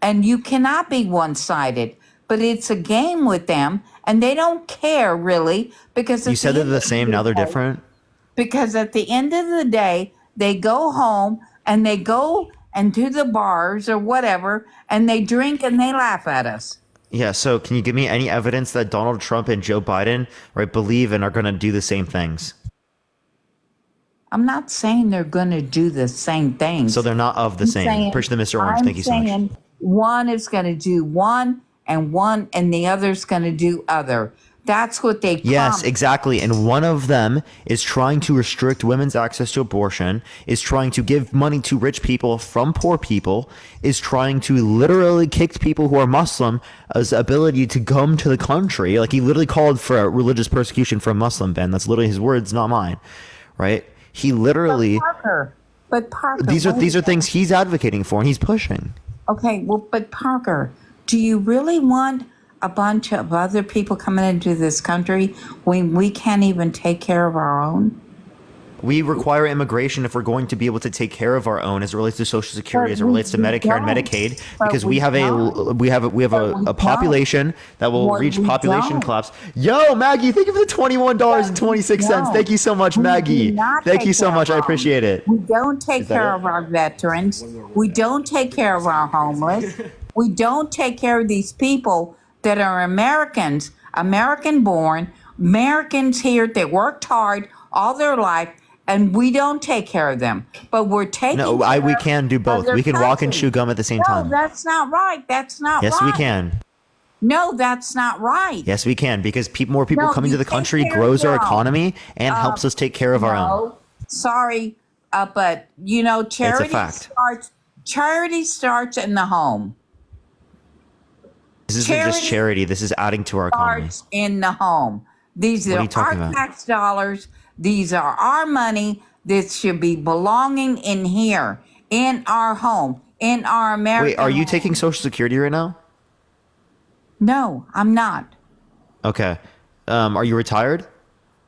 And you cannot be one-sided. But it's a game with them, and they don't care really because You at said the they're end the of same, now they're day- different? Because at the end of the day, they go home and they go into the bars or whatever, and they drink and they laugh at us. Yeah, so can you give me any evidence that Donald Trump and Joe Biden, right, believe and are going to do the same things? I'm not saying they're going to do the same things. So they're not of the same. saying- Appreciate the Mr. Orange. I'm Thank you so much. saying one is going to do one, and the other's going to do other. That's what they Yes, promised. exactly. And one of them is trying to restrict women's access to abortion, is trying to give money to rich people from poor people, is trying to literally kick people who are Muslim as ability to come to the country. Like he literally called for a religious persecution for a Muslim ban. That's literally his words, not mine. Right? He literally But Parker, these are wait these a are things he's advocating for and he's pushing. Okay, well, but Parker, do you really want a bunch of other people coming into this country when we can't even take care of our own? We require immigration if we're going to be able to take care of our own as it relates to Social Security, as it relates to Medicare and Medicaid, because we have a population that will reach population collapse. Yo, Maggie, thank you for the $21.26. Thank you so much, Maggie. Thank you so much. I appreciate it. We don't take care of our veterans. We don't take care of our homeless. We don't take care of these people that are Americans, American born, Americans here that worked hard all their life, and we don't take care of them. But we're taking we can do both. We can walk and chew gum at the same time. No, that's not right. That's not right. Yes, we can. No, that's not right. Yes, we can, because more people coming to the country grows our economy and helps us take care of our own. Sorry, but charity starts in the home. This isn't just charity. This is adding to our economy. Starts in the home. These are our tax dollars. These are our money. This should be belonging in here, in our home, in our American Wait, are you home. taking Social Security right now? No, I'm not. Okay. Are you retired?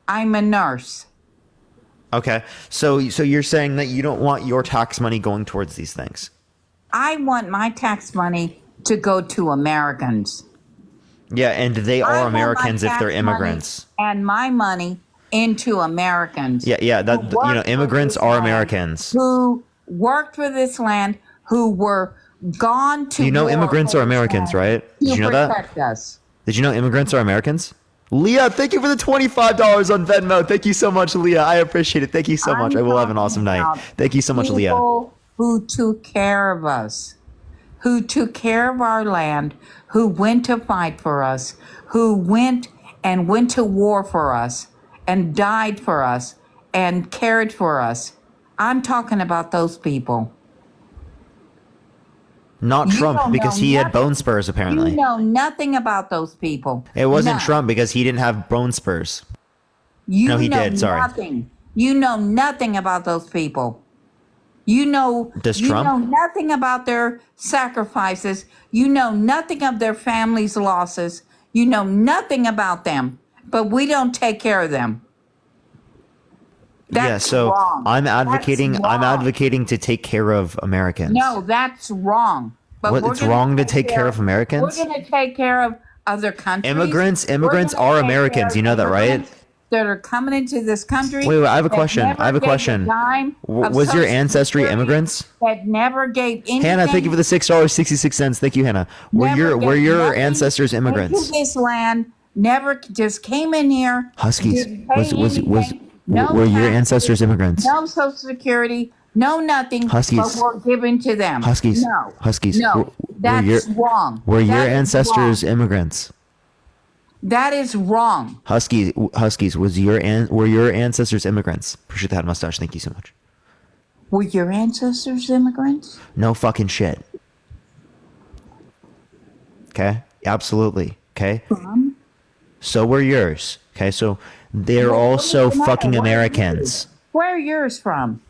I'm a nurse. Okay. So you're saying that you don't want your tax money going towards these things? I want my tax money to go to Americans. Yeah, and they are Americans if they're immigrants. And my money into Americans. Yeah, immigrants are Americans. Who worked for this land, who were gone to war immigrants are Americans, right? Did you know that? Protect us. Did you know immigrants are Americans? Leah, thank you for the $25 on Venmo. Thank you so much, Leah. I appreciate it. Thank you so much. I will have an awesome night. Thank you so much, Leah. People who took care of us, who took care of our land, who went to fight for us, who went to war for us and died for us and cared for us. I'm talking about those people. Not Trump, because he had bone spurs, apparently. You know nothing about those people. It wasn't Trump, because he didn't have bone spurs. No, he did. Sorry. Nothing. You know nothing about those people. Does Trump? You know nothing about their sacrifices. You know nothing of their families' losses. You know nothing about them. But we don't take care of them. That's wrong. I'm advocating to take care of Americans. No, that's wrong. But it's wrong to take care of Americans? We're going to take care of other countries. Immigrants are Americans. You know that, right? That are coming into this country. Wait, I have a question. Was your ancestry immigrants? That never gave anything. Hannah, thank you for the $6.66. Thank you, Hannah. Were your ancestors immigrants? Into this land, never just came in here. Huskies. Were your ancestors immigrants? No Social Security, no nothing. Huskies. But we're given to them. Huskies. No. Huskies. No, that's wrong. Were your ancestors immigrants? That is wrong. Huskies. Were your ancestors immigrants? Appreciate that mustache. Thank you so much. Were your ancestors immigrants? No fucking shit. Okay. Absolutely. Okay. So were yours. Okay. So they're also fucking Americans. Where are yours from?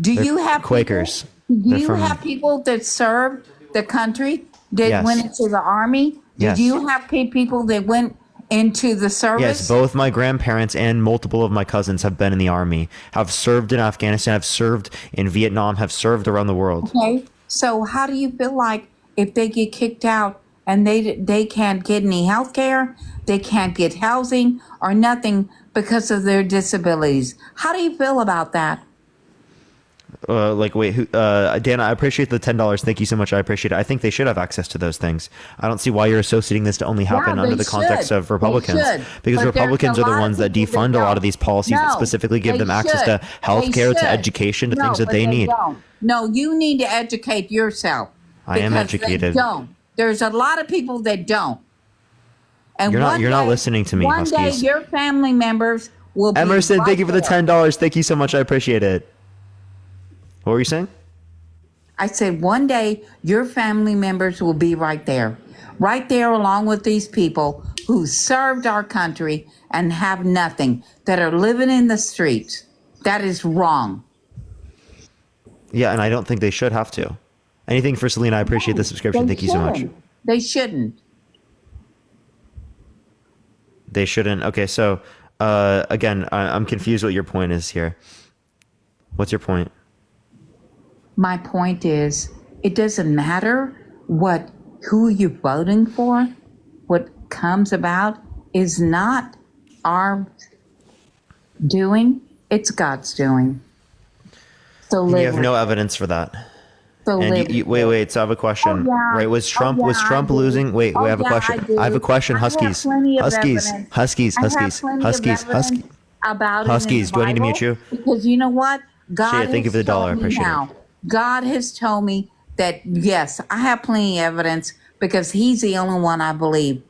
Do you have Quakers? Do you have people that served the country that went into the army? Did you have people that went into the service? Yes, both my grandparents and multiple of my cousins have been in the army, have served in Afghanistan, have served in Vietnam, have served around the world. Okay, so how do you feel like if they get kicked out and they can't get any health care, they can't get housing or nothing because of their disabilities? How do you feel about that? Dana, I appreciate the $10. Thank you so much. I appreciate it. I think they should have access to those things. I don't see why you're associating this to only happen under the context of Republicans, because Republicans are the ones that defund a lot of these policies that specifically give them access to health care, to education, to things that they need. No, you need to educate yourself. I am educated. They don't. There's a lot of people that don't. And you're not listening to me, one Huskies. day your family members will be Emerson, thank you for the there. $10. Thank you so much. I appreciate it. What were you saying? I said one day your family members will be right there along with these people who served our country and have nothing, that are living in the streets. That is wrong. Yeah, and I don't think they should have to. Anything for Selena, I appreciate the subscription. Thank you so much. They shouldn't. They shouldn't. Okay, so again, I'm confused what your point is here. What's your point? My point is, it doesn't matter who you're voting for. What comes about is not our doing; it's God's doing. So You live have with no it. evidence for that. So And live with wait. So I have a question. Oh, yeah. Right? Was Oh, Trump yeah, I do. losing? Wait. Oh, I have a yeah, question. I do. I have a question. I have Huskies. plenty of Huskies. evidence. Huskies. I have Huskies. plenty of Huskies. evidence Huskies. about it Huskies. in the Do I need to mute Bible, you? because you know what? God Shit, thank you has for the dollar. I told me appreciate it. now. God has told me that yes, I have plenty of evidence because He's the only one I believe.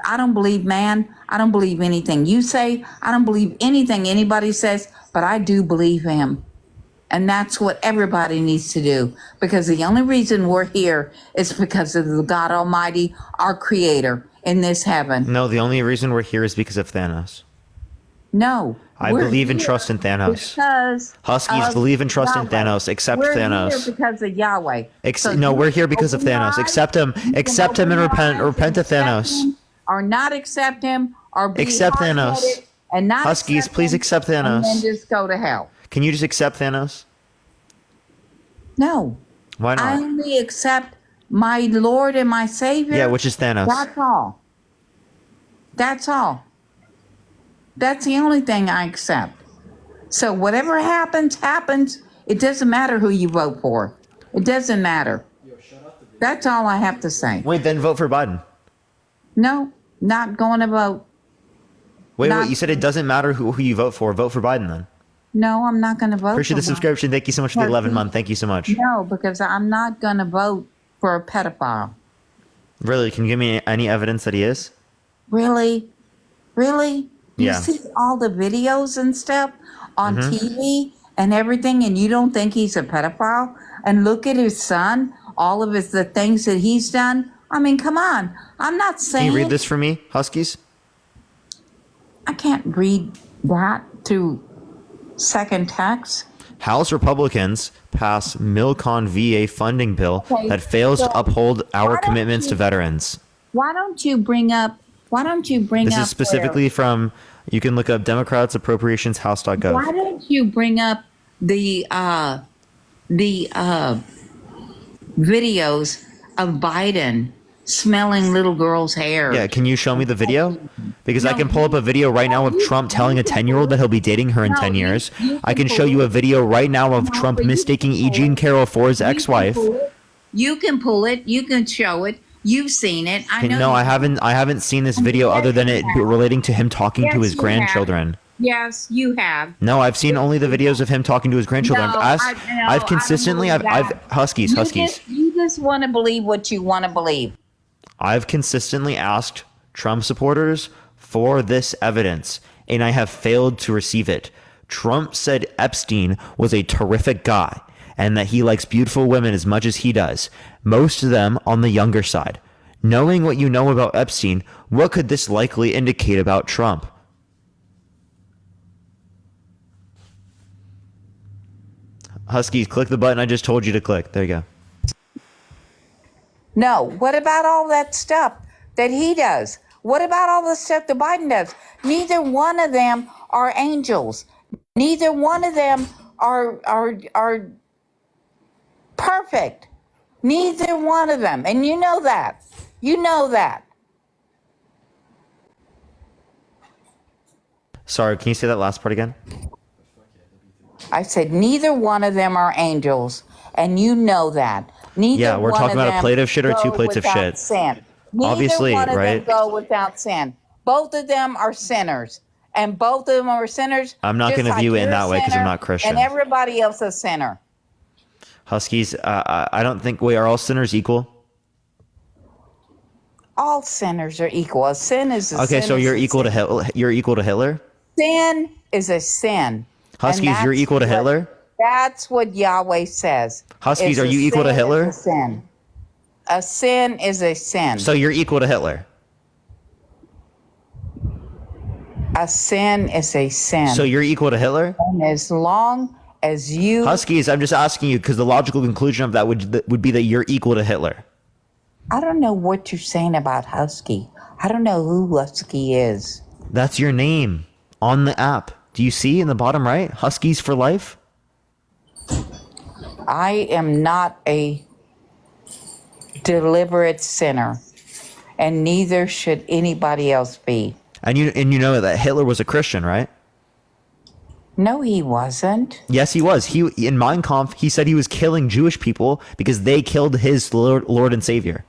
I don't believe man. I don't believe anything you say. I don't believe anything anybody says, but I do believe Him. And that's what everybody needs to do, because the only reason we're here is because of the God Almighty, our Creator in this heaven. No, the only reason we're here is because of Thanos. No. I we're believe and here trust in Thanos. Because Huskies of believe and trust in Yahweh. Thanos. Accept We're Thanos. here because of Yahweh. So No, you we're here can because of open your Thanos. eyes, Accept him. you can Accept him open and your repent. eyes Repent to accept Thanos. him, or not accept him, or be Accept hard-headed Thanos. and not Huskies, accept please him, accept and Thanos. then just go to hell. Can you just accept Thanos? No. Why I not? only accept my Lord and my Savior. Yeah, which is Thanos. That's all. That's all. That's the only thing I accept. So whatever happens, happens. It doesn't matter who you vote for. It doesn't matter. That's all I have to say. Wait, then vote for Biden. No, not going to vote. Wait, Not- you said it doesn't matter who you vote for. Vote for Biden then. No, I'm not going to vote Appreciate for the Biden. subscription. Thank you so much for the 11 month. Thank you so much. No, because I'm not going to vote for a pedophile. Really, can you give me any evidence that he is? Really? Really? You Yeah. see all the videos and stuff on Mhm. TV and everything, and you don't think he's a pedophile? And look at his son, all of the things that he's done. I mean, come on. I'm not Can saying you read this for me, Huskies? I can't read that to second text. House Republicans pass Milcon VA funding bill Okay, that fails to so uphold why our don't commitments you- to veterans. Why don't you bring up? This is specifically from, you can look up Democrats Appropriations House.gov. Why don't you bring up the videos of Biden smelling little girls' hair? Yeah, can you show me the video? Because I can pull up a video right now of Trump telling a 10-year-old that he'll be dating her in 10 years. I can show you a video right now of Trump mistaking E. Jean Carroll for his ex-wife. You can pull it. You can show it. You've seen it. I know. No, you- I haven't seen this video other than it relating to him talking to Yes, his you grandchildren. Yes, you have. No, I've seen only the videos of him talking to his grandchildren. No, I've, I- no, I've consistently, I I've, don't believe I've Huskies. You just want to believe what you want to believe. I've consistently asked Trump supporters for this evidence, and I have failed to receive it. Trump said Epstein was a terrific guy and that he likes beautiful women as much as he does, most of them on the younger side. Knowing what you know about Epstein, what could this likely indicate about Trump? Huskies, click the button I just told you to click. There you go. No. What about all that stuff that he does? What about all the stuff that Biden does? Neither one of them are angels. Neither one of them are perfect. Neither one of them. And you know that. You know that. Sorry, can you say that last part again? I said neither one of them are angels, and you know that. Neither Yeah, we're one talking of about a them plate of shit or two go plates of without shit. Sin. Neither Obviously, one of right? them go without sin. Both of them are sinners, and both of them are sinners. I'm not just going to like view it in you're a that way because I'm sinner, not Christian. And everybody else is a sinner. Huskies, I don't think, wait, are all sinners equal? All sinners are equal. A sin is a Okay, sin. so is you're a equal to sin. Hitler? You're equal to Hitler? Sin is a sin. Huskies, And you're that's equal to what- Hitler? That's what Yahweh says. Huskies, It's are a you equal to sin is Hitler? a sin. A sin is a sin. So you're equal to Hitler? A sin is a sin. So you're equal to Hitler? And as long as you Huskies, I'm just asking you because the logical conclusion of that would be that you're equal to Hitler. I don't know what you're saying about Husky. I don't know who Husky is. That's your name on the app. Do you see in the bottom right? Huskies for life? I am not a deliberate sinner, and neither should anybody else be. And you know that Hitler was a Christian, right? No, he wasn't. Yes, he was. He in Mein Kampf, he said he was killing Jewish people because they killed his Lord and Savior.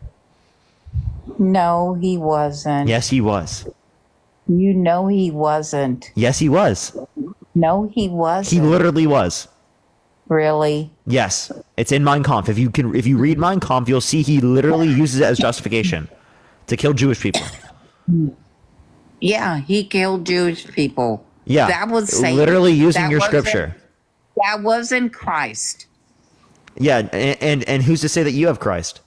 No, he wasn't. Yes, he was. You know he wasn't. Yes, he was. No, he wasn't. He literally was. Really? Yes, it's in Mein Kampf. If you read Mein Kampf, you'll see he literally uses it as justification to kill Jewish people. Yeah, he killed Jewish people. Yeah, that was Satan. Literally using That your wasn't- scripture. That wasn't Christ. Yeah, and who's to say that you have Christ?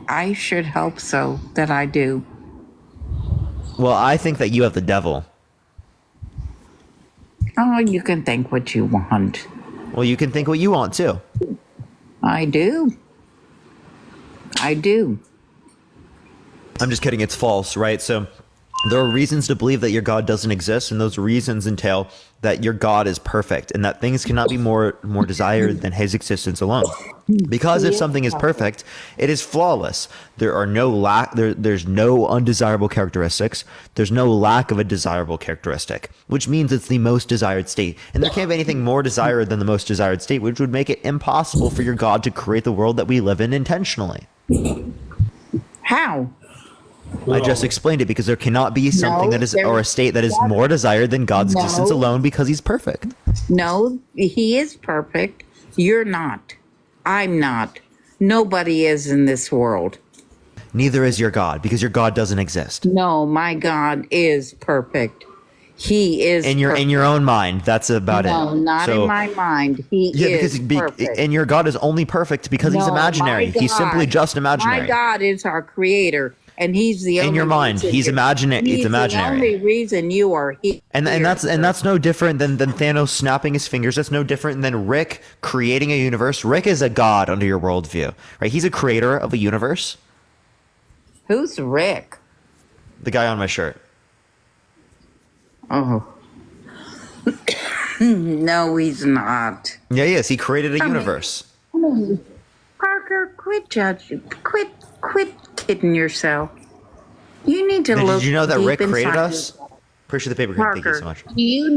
I should hope so that I do. Well, I think that you have the devil. Oh, you can think what you want. Well, you can think what you want too. I do. I do. I'm just kidding. It's false, right? So there are reasons to believe that your God doesn't exist, and those reasons entail that your God is perfect and that things cannot be more desired than his existence alone. Because if something is perfect, it is flawless. There are there's no undesirable characteristics. There's no lack of a desirable characteristic, which means it's the most desired state. And there can't be anything more desired than the most desired state, which would make it impossible for your God to create the world that we live in intentionally. How? I just explained it, because there cannot be something that is, there- or a state that is more desired than God's existence No. alone, because he's perfect. No, he is perfect. You're not. I'm not. Nobody is in this world. Neither is your God, because your God doesn't exist. No, my God is perfect. He is In your own mind, that's about it. No, not So- in my mind. He Yeah, is because perfect. and your God is only perfect because he's No, imaginary. my He's simply God- just imaginary. My God is our creator, and he's the only In your mind, reason he's you're- imaginary. It's He's imaginary. the only reason you are here. And that's no different than Thanos snapping his fingers. That's no different than Rick creating a universe. Rick is a god under your worldview, right? He's a creator of a universe. Who's Rick? The guy on my shirt. Oh. No, he's not. Yeah, yes, he created a universe. Parker, quit judging. Quit kidding yourself. You need to Now, look. did you know that deep Rick created inside us? Appreciate the paper crane. Thank you so Parker, much. you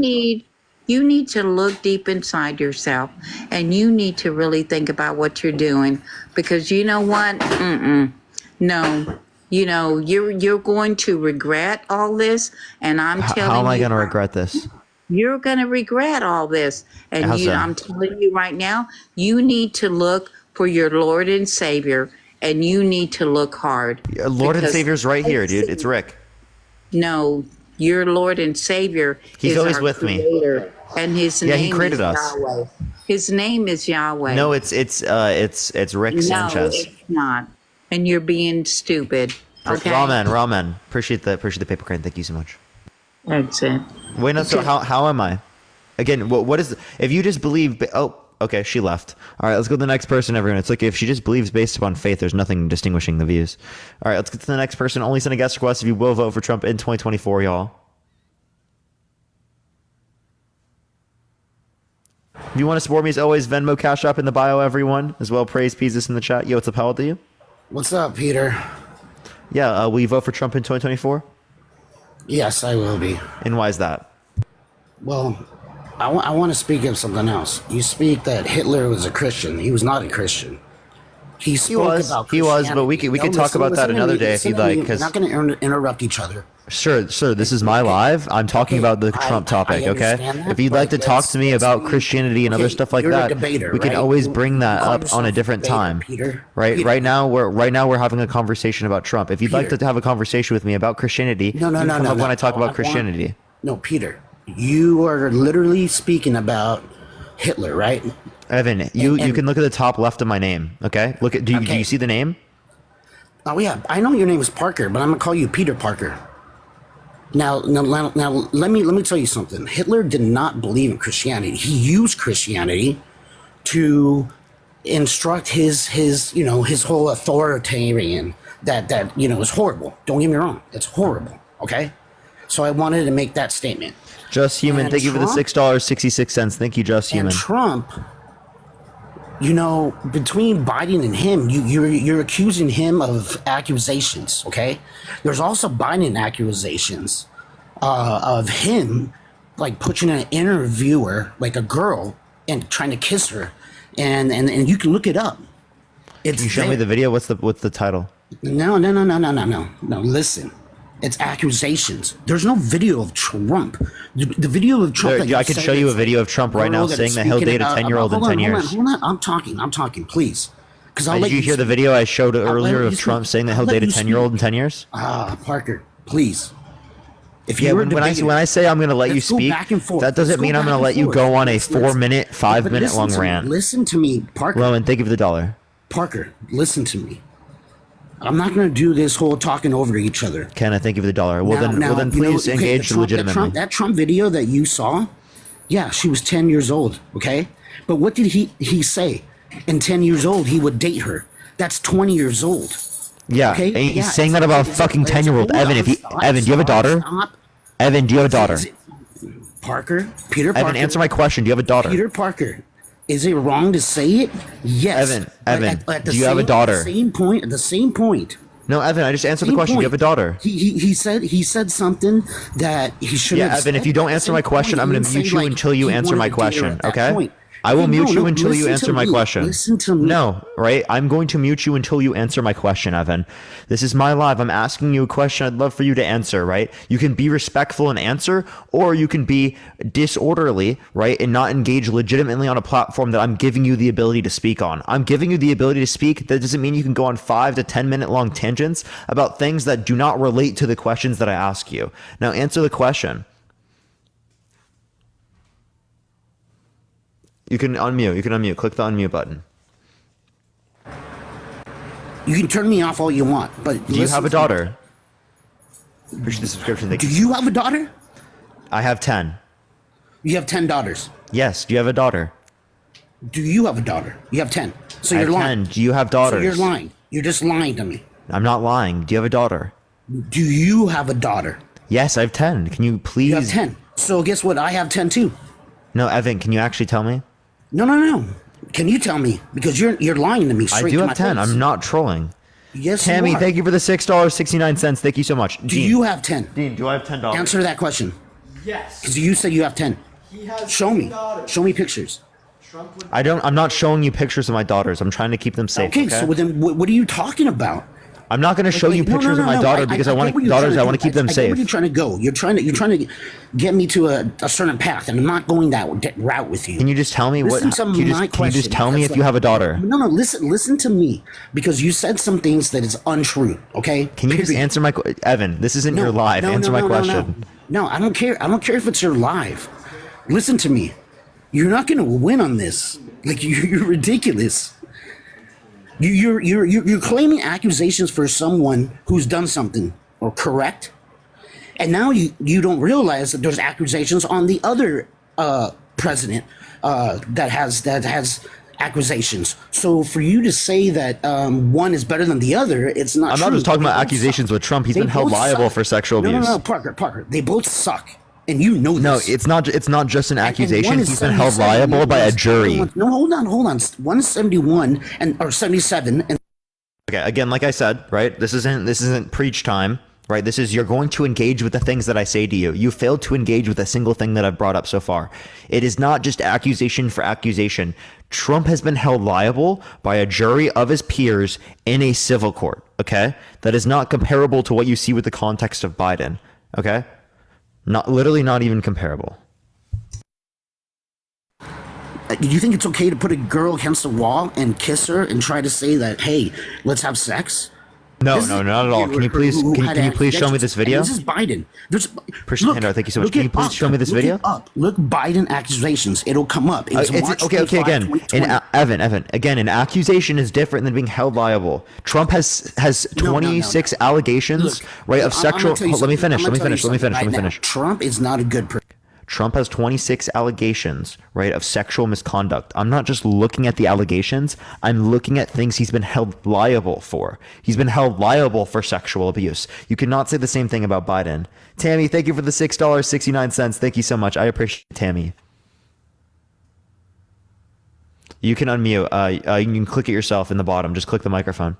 need to look deep inside yourself, and you need to really think about what you're doing, because you know what? No, you know you're going to regret all this, and I'm telling you. How am I going to regret this? You're going to regret all this. And How so? I'm telling you right now, you need to look for your Lord and Savior, and you need to look hard. Lord and Because- Savior's right here, dude. It's Rick. No, your Lord and Savior He's is always our with me. Creator, and his Yeah, name he created is us. Yahweh. His name is Yahweh. No, it's Rick Sanchez. No, it's not. And you're being stupid. Okay? Ramen. Appreciate the paper crane. Thank you so much. That's it. Wait, no. So how am I? Again, what is if you just believe? Oh, okay, she left. All right, let's go to the next person, everyone. It's like if she just believes based upon faith, there's nothing distinguishing the views. All right, let's get to the next person. Only send a guest request if you will vote for Trump in 2024, y'all. If you want to support me, as always, Venmo, Cash App in the bio, everyone. As well, praise Peasus in the chat. Yo, what's up? How old are you? What's up, Peter? Yeah, will you vote for Trump in 2024? Yes, I will be. And why is that? Well, I want to speak of something else. You speak that Hitler was a Christian. He was not a Christian. He spoke about He was, but we Christianity. could talk about that another day if you'd like. We're Because not going to interrupt each other. Sure, this is my live. I'm talking about the Trump topic, okay? understand that, If you'd like to but talk to me about Christianity and other okay, stuff like you're a that, debater, we can right? always bring that Call up on a yourself different debater, time. Peter. Right? Peter. Right now we're having a conversation about Trump. If you'd like Peter. to have a conversation with me about Christianity, you can come up when I talk about Christianity. No, Peter, you are literally speaking about Hitler, right? Evan, you And- can look at the top left of my name, okay? Look at do you see the name? Oh yeah, I know your name is Parker, but I'm gonna call you Peter Parker. Now, let me tell you something. Hitler did not believe in Christianity. He used Christianity to instruct his whole authoritarian that is horrible. Don't get me wrong, it's horrible. Okay, So I wanted to make that statement. Just Human, And thank you for the Trump- $6.66. Thank you, Just Human. And Trump, you know, between Biden and him, you're accusing him of accusations. Okay, there's also Biden accusations of him like pushing an interviewer, like a girl, and trying to kiss her, and you can look it up. It's Can you show me the video? What's the title? No. Listen, it's accusations. There's no video of Trump. The video of Trump. I could show you a video of Trump right now saying that he'll date a 10-year-old in 10 years. Hold on. I'm talking, please. Because Did you hear the video I showed earlier of Trump saying that he'll date a 10-year-old in 10 years? Parker, please. If Yeah, you were when I say I'm going to let you let's go speak, back and forth. that doesn't Let's mean go I'm going to back let and you forth. go on a Let's- 4-minute, But 5-minute listen long to me. rant. Listen to me, Parker. Rowan, thank you for the $1. Parker, listen to me. I'm not going to do this whole talking over each other. Ken, I thank you for the $1. Well, then You know, please okay, engage legitimately. That Trump video that you saw, yeah, she was 10 years old, okay? But what did he say? In 10 years old, he would date her. That's 20 years old. Yeah, Okay? and he's Yeah, saying that about a fucking 10-year-old. hold Evan, on, Evan, do you have a daughter? Stop. Evan, do you have a daughter? Parker, Peter Parker. Evan, answer my question. Do you have a daughter? Peter Parker. Is it wrong to say it? Yes. Evan, At the do you have a daughter? At the same point. No, Evan, I just answered the Same question. Do you have a point. daughter? He said something that he shouldn't Yeah, have Evan, said. if you don't At answer the my same question, point, I'm he going didn't to mute say, you like, until you he answer wanted my to date her question, at that okay? point. I will Okay, mute you no, until you listen answer to my me. question. Listen to me. No, right? I'm going to mute you until you answer my question, Evan. This is my live. I'm asking you a question. I'd love for you to answer, right? You can be respectful and answer, or you can be disorderly, right? And not engage legitimately on a platform that I'm giving you the ability to speak on. I'm giving you the ability to speak. That doesn't mean you can go on 5 to 10 minute long tangents about things that do not relate to the questions that I ask you. Now answer the question. You can unmute. Click the unmute button. You can turn me off all you want, but Do you have a daughter? Appreciate the subscription. Do you have a daughter? I have 10. You have 10 daughters. Yes. Do you have a daughter? Do you have a daughter? You have 10. So I you're have lying. 10. Do you have daughters? So you're lying. You're just lying to me. I'm not lying. Do you have a daughter? Do you have a daughter? Yes, I have 10. Can you please? You have 10. So guess what? I have 10 too. No, Evan, can you actually tell me? No. Can you tell me? Because you're lying to me straight I do to have my 10. face. I'm not trolling. Yes, Tammy, you are. thank you for the $6.69. Thank you so much. Do you have 10? Dean, do I have $10? Answer that question. Yes. Because you said you have 10. He has Show me. daughters. Show me pictures. I'm not showing you pictures of my daughters. I'm trying to keep them safe. Okay, so then what are you talking about? I'm not going to show you pictures of my daughter because I want daughters. I want to keep them I get safe. where you're trying to go. You're trying to get me to a certain path, and I'm not going that route with you. Can you just tell me what? Listen to Can you my just question. tell me if you have a daughter? No. Listen to me, because you said some things that is untrue. Okay. Can you just answer my Evan? This isn't your live. Answer my question. No, I don't care. I don't care if it's your live. Listen to me. You're not going to win on this. Like you're ridiculous. You're claiming accusations for someone who's done something or correct, and now you don't realize that there's accusations on the other president that has accusations. So for you to say that one is better than the other, it's not. I'm not just talking about accusations with Trump. He's been held liable for sexual abuse. No, Parker. They both suck. And you know this. No, it's not just an accusation. And one is He's been held 77, liable by a jury. No, hold on. One is 71 or 77. And Okay, again, like I said, right? This isn't preach time, right? This is you're going to engage with the things that I say to you. You failed to engage with a single thing that I've brought up so far. It is not just accusation for accusation. Trump has been held liable by a jury of his peers in a civil court, okay? That is not comparable to what you see with the context of Biden, okay? Not even comparable. do you think it's okay to put a girl against a wall and kiss her and try to say that, hey, let's have sex? No, not at all. Can you please show me this video? And this is Biden. Christian Handler, thank you so much. Can you please show me this video? Look, Biden accusations. It'll come up. Okay. Again, Evan. Again, an accusation is different than being held liable. Trump has 26 allegations, right, of sexual. Let me finish. Trump is not a good person. Trump has 26 allegations, right, of sexual misconduct. I'm not just looking at the allegations. I'm looking at things he's been held liable for. He's been held liable for sexual abuse. You cannot say the same thing about Biden. Tammy, thank you for the $6.69. Thank you so much. I appreciate it, Tammy. You can unmute. You can click it yourself in the bottom. Just click the microphone.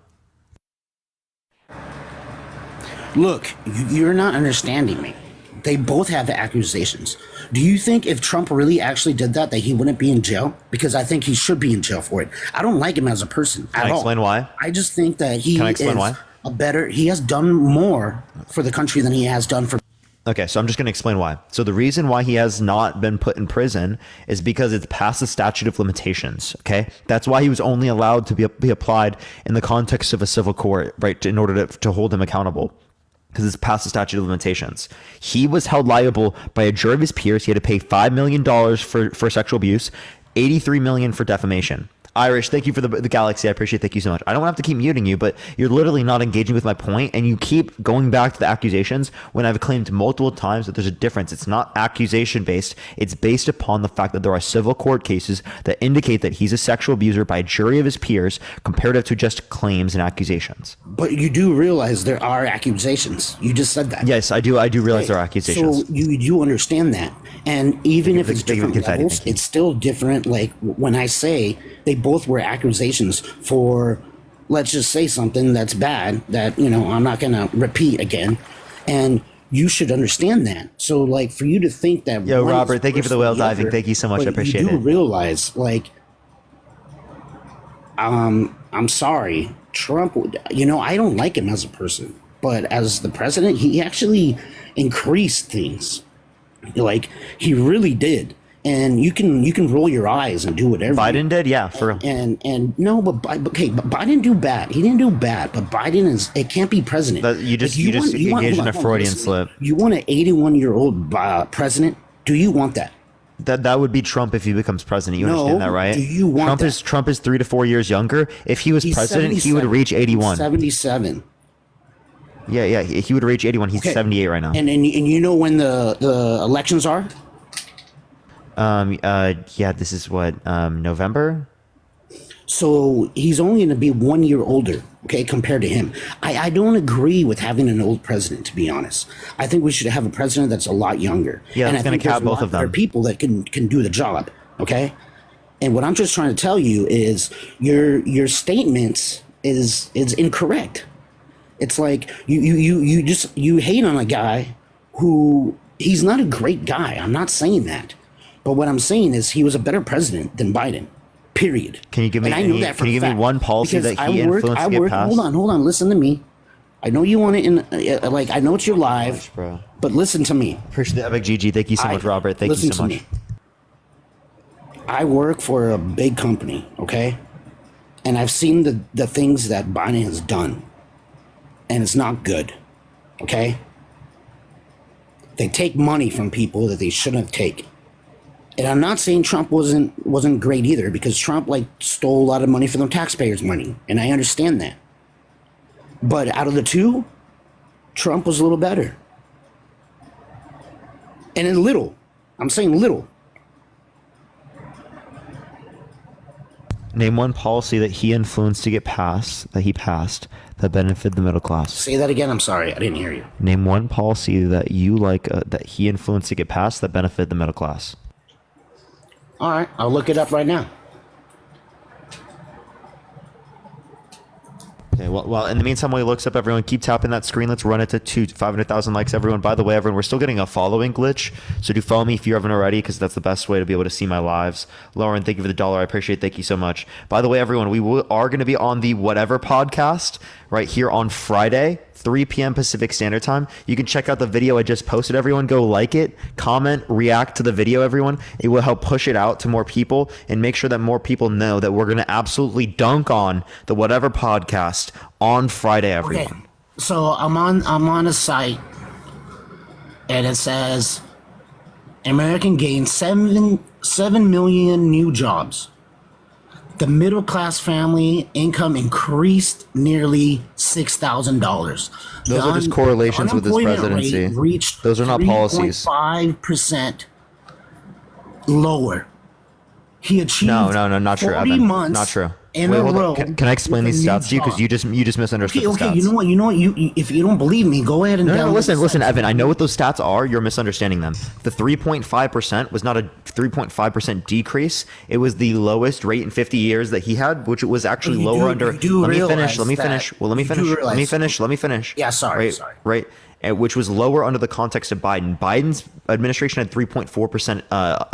Look, you're not understanding me. They both have the accusations. Do you think if Trump really actually did that he wouldn't be in jail? Because I think he should be in jail for it. I don't like him as a person at all. Can I explain why? I just think that he Can I explain why? he has done more for the country than he has done for. Okay, so I'm just going to explain why. So the reason why he has not been put in prison is because it's past the statute of limitations, okay? That's why he was only allowed to be applied in the context of a civil court, right, in order to hold him accountable, because it's past the statute of limitations. He was held liable by a jury of his peers. He had to pay $5 million for sexual abuse, $83 million for defamation. Irish, thank you for the galaxy. I appreciate it. Thank you so much. I don't have to keep muting you, but you're literally not engaging with my point, and you keep going back to the accusations when I've claimed multiple times that there's a difference. It's not accusation based. It's based upon the fact that there are civil court cases that indicate that he's a sexual abuser by a jury of his peers, comparative to just claims and accusations. But you do realize there are accusations. You just said that. Yes, I do. I do realize there are accusations. So you understand that. And even if it's different levels, it's still different. Like when I say they both were accusations for, let's just say something that's bad that, I'm not going to repeat again. And you should understand that. So like for you to think that. Yo, Robert, thank you for the whale diving. Thank you so much. I appreciate it. You do realize, like, I'm sorry, Trump, I don't like him as a person, but as the president, he actually increased things. Like he really did. And you can roll your eyes and do whatever. Biden did, yeah, for real. And no, but Biden didn't do bad. He didn't do bad. But Biden it can't be president. You just engaged in a Freudian slip. You want an 81-year-old president? Do you want that? That would be Trump if he becomes president. You understand that, right? Do you want Trump is 3 to 4 years younger. If he was president, he would reach 81. 77. Yeah, he would reach 81. He's 78 right now. And you know when the elections are? Yeah, this is what, November? So he's only going to be 1 year older, okay, compared to him. I don't agree with having an old president, to be honest. I think we should have a president that's a lot younger. Yeah, that's going to cap both of them. There are people that can do the job, okay? And what I'm just trying to tell you is your statements is incorrect. It's like you hate on a guy who he's not a great guy. I'm not saying that. But what I'm saying is he was a better president than Biden, period. Can you give me one policy that he influenced to get passed? Hold on. Listen to me. I know you want it I know it's your live, bro. But listen to me. Appreciate the epic GG. Thank you so much, Robert. Thank you so much. I work for a big company, okay? And I've seen the things that Biden has done. And it's not good, okay? They take money from people that they shouldn't have taken. And I'm not saying Trump wasn't great either, because Trump stole a lot of money from the taxpayers' money, and I understand that. But out of the two, Trump was a little better. And in little, I'm saying little. Name one policy that he influenced to get passed, that benefited the middle class. Say that again. I'm sorry, I didn't hear you. Name one policy that you that he influenced to get passed that benefited the middle class. All right, I'll look it up right now. Okay, well, in the meantime, while he looks up, everyone keep tapping that screen. Let's run it to 500,000 likes, everyone. By the way, everyone, we're still getting a following glitch, so do follow me if you haven't already, because that's the best way to be able to see my lives. Lauren, thank you for the $1. I appreciate it. Thank you so much. By the way, everyone, we are going to be on the Whatever podcast right here on Friday, 3 p.m. Pacific Standard Time. You can check out the video I just posted. Everyone go like it, comment, react to the video, everyone. It will help push it out to more people and make sure that more people know that we're going to absolutely dunk on the Whatever podcast on Friday, everyone. Okay. So I'm on a site and it says American gained 7 million new jobs. The middle class family income increased nearly $6,000. Those are just correlations with his presidency. Reached those are not policies. 3.5% lower. He achieved No, not true, 40 Evan. months Not true. in Wait, a hold row. on. Can I explain with a these new stats to you? Because job. you just misunderstood the Okay, stats. you know what? You if you don't believe me, go ahead and No, download listen, the listen, stats. Evan. I know what those stats are. You're misunderstanding them. The 3.5% was not a 3.5% decrease. It was the lowest rate in 50 years that he had, which was actually You lower do- under. you do Let me realize finish. Let me that- finish. Well, let me you do finish. Let me realize- finish. Let me finish. Yeah, sorry, Right, sorry. right. Which was lower under the context of Biden. Biden's administration had 3.4%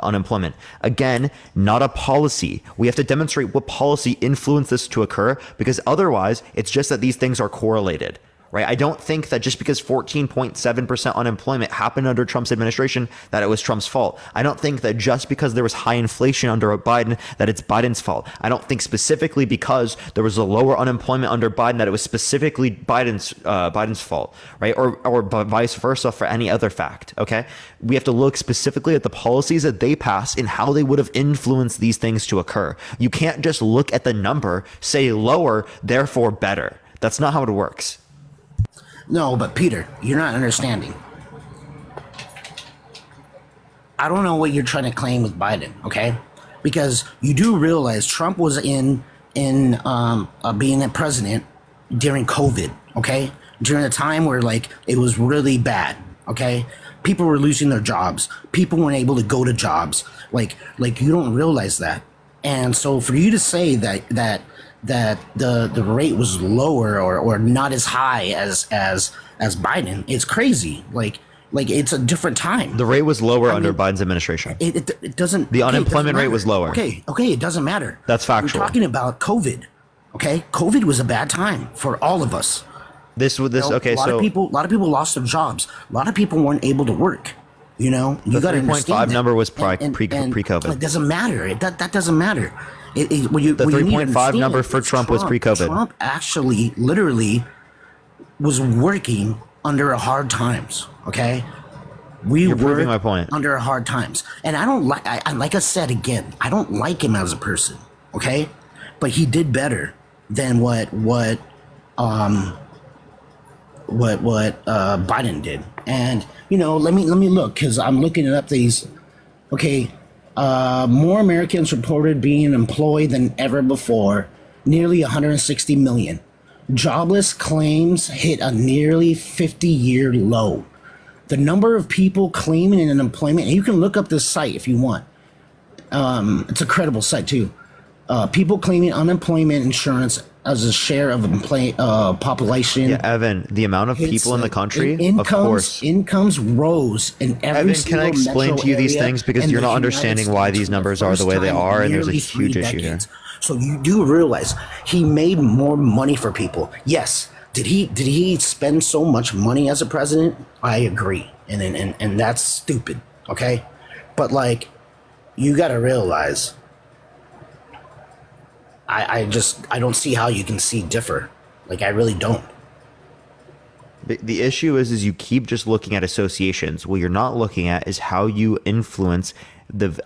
unemployment. Again, not a policy. We have to demonstrate what policy influenced this to occur, because otherwise it's just that these things are correlated. Right? I don't think that just because 14.7% unemployment happened under Trump's administration that it was Trump's fault. I don't think that just because there was high inflation under Biden that it's Biden's fault. I don't think specifically because there was a lower unemployment under Biden that it was specifically Biden's fault, right? Or vice versa for any other fact. Okay, we have to look specifically at the policies that they pass and how they would have influenced these things to occur. You can't just look at the number, say lower, therefore better. That's not how it works. No, but Peter, you're not understanding. I don't know what you're trying to claim with Biden, okay? Because you do realize Trump was in being a president during COVID, okay? During a time where like it was really bad, okay? People were losing their jobs. People weren't able to go to jobs. Like you don't realize that. And so for you to say that the rate was lower or not as high as Biden, it's crazy. Like it's a different time. The rate was lower under Biden's administration. It doesn't. The okay, it unemployment doesn't rate was matter. lower. Okay, it doesn't matter. That's factual. We're talking about COVID. Okay, COVID was a bad time for all of us. Okay, a lot of people lost their jobs. A lot of people weren't able to work. You know, you the got to 3.5 number was and pre-COVID. It doesn't matter. That doesn't matter. The 3.5 number for Trump was pre-COVID. Trump actually, literally, was working under hard times. Okay, You're proving my point. under hard times, and I don't like. Like I said again, I don't like him as a person. Okay, but he did better than what Biden did. And you know, let me look, because I'm looking up these. Okay, more Americans reported being employed than ever before, nearly 160 million. Jobless claims hit a nearly 50-year low. The number of people claiming unemployment, and you can look up this site if you want. It's a credible site too. People claiming unemployment insurance as a share of population. Yeah, Evan, the amount of people in the country, of course. Incomes rose in every Evan, single can I explain metro to you these area things? Because in you're the not United understanding why States these for the numbers are the way they first time are, in and there's a nearly 3 huge issue here. decades. So you do realize he made more money for people. Yes. Did he spend so much money as a president? I agree. And that's stupid. Okay? But like, you gotta realize, I don't see how you can see differ. Like, I really don't. The issue is you keep just looking at associations. What you're not looking at is how you influence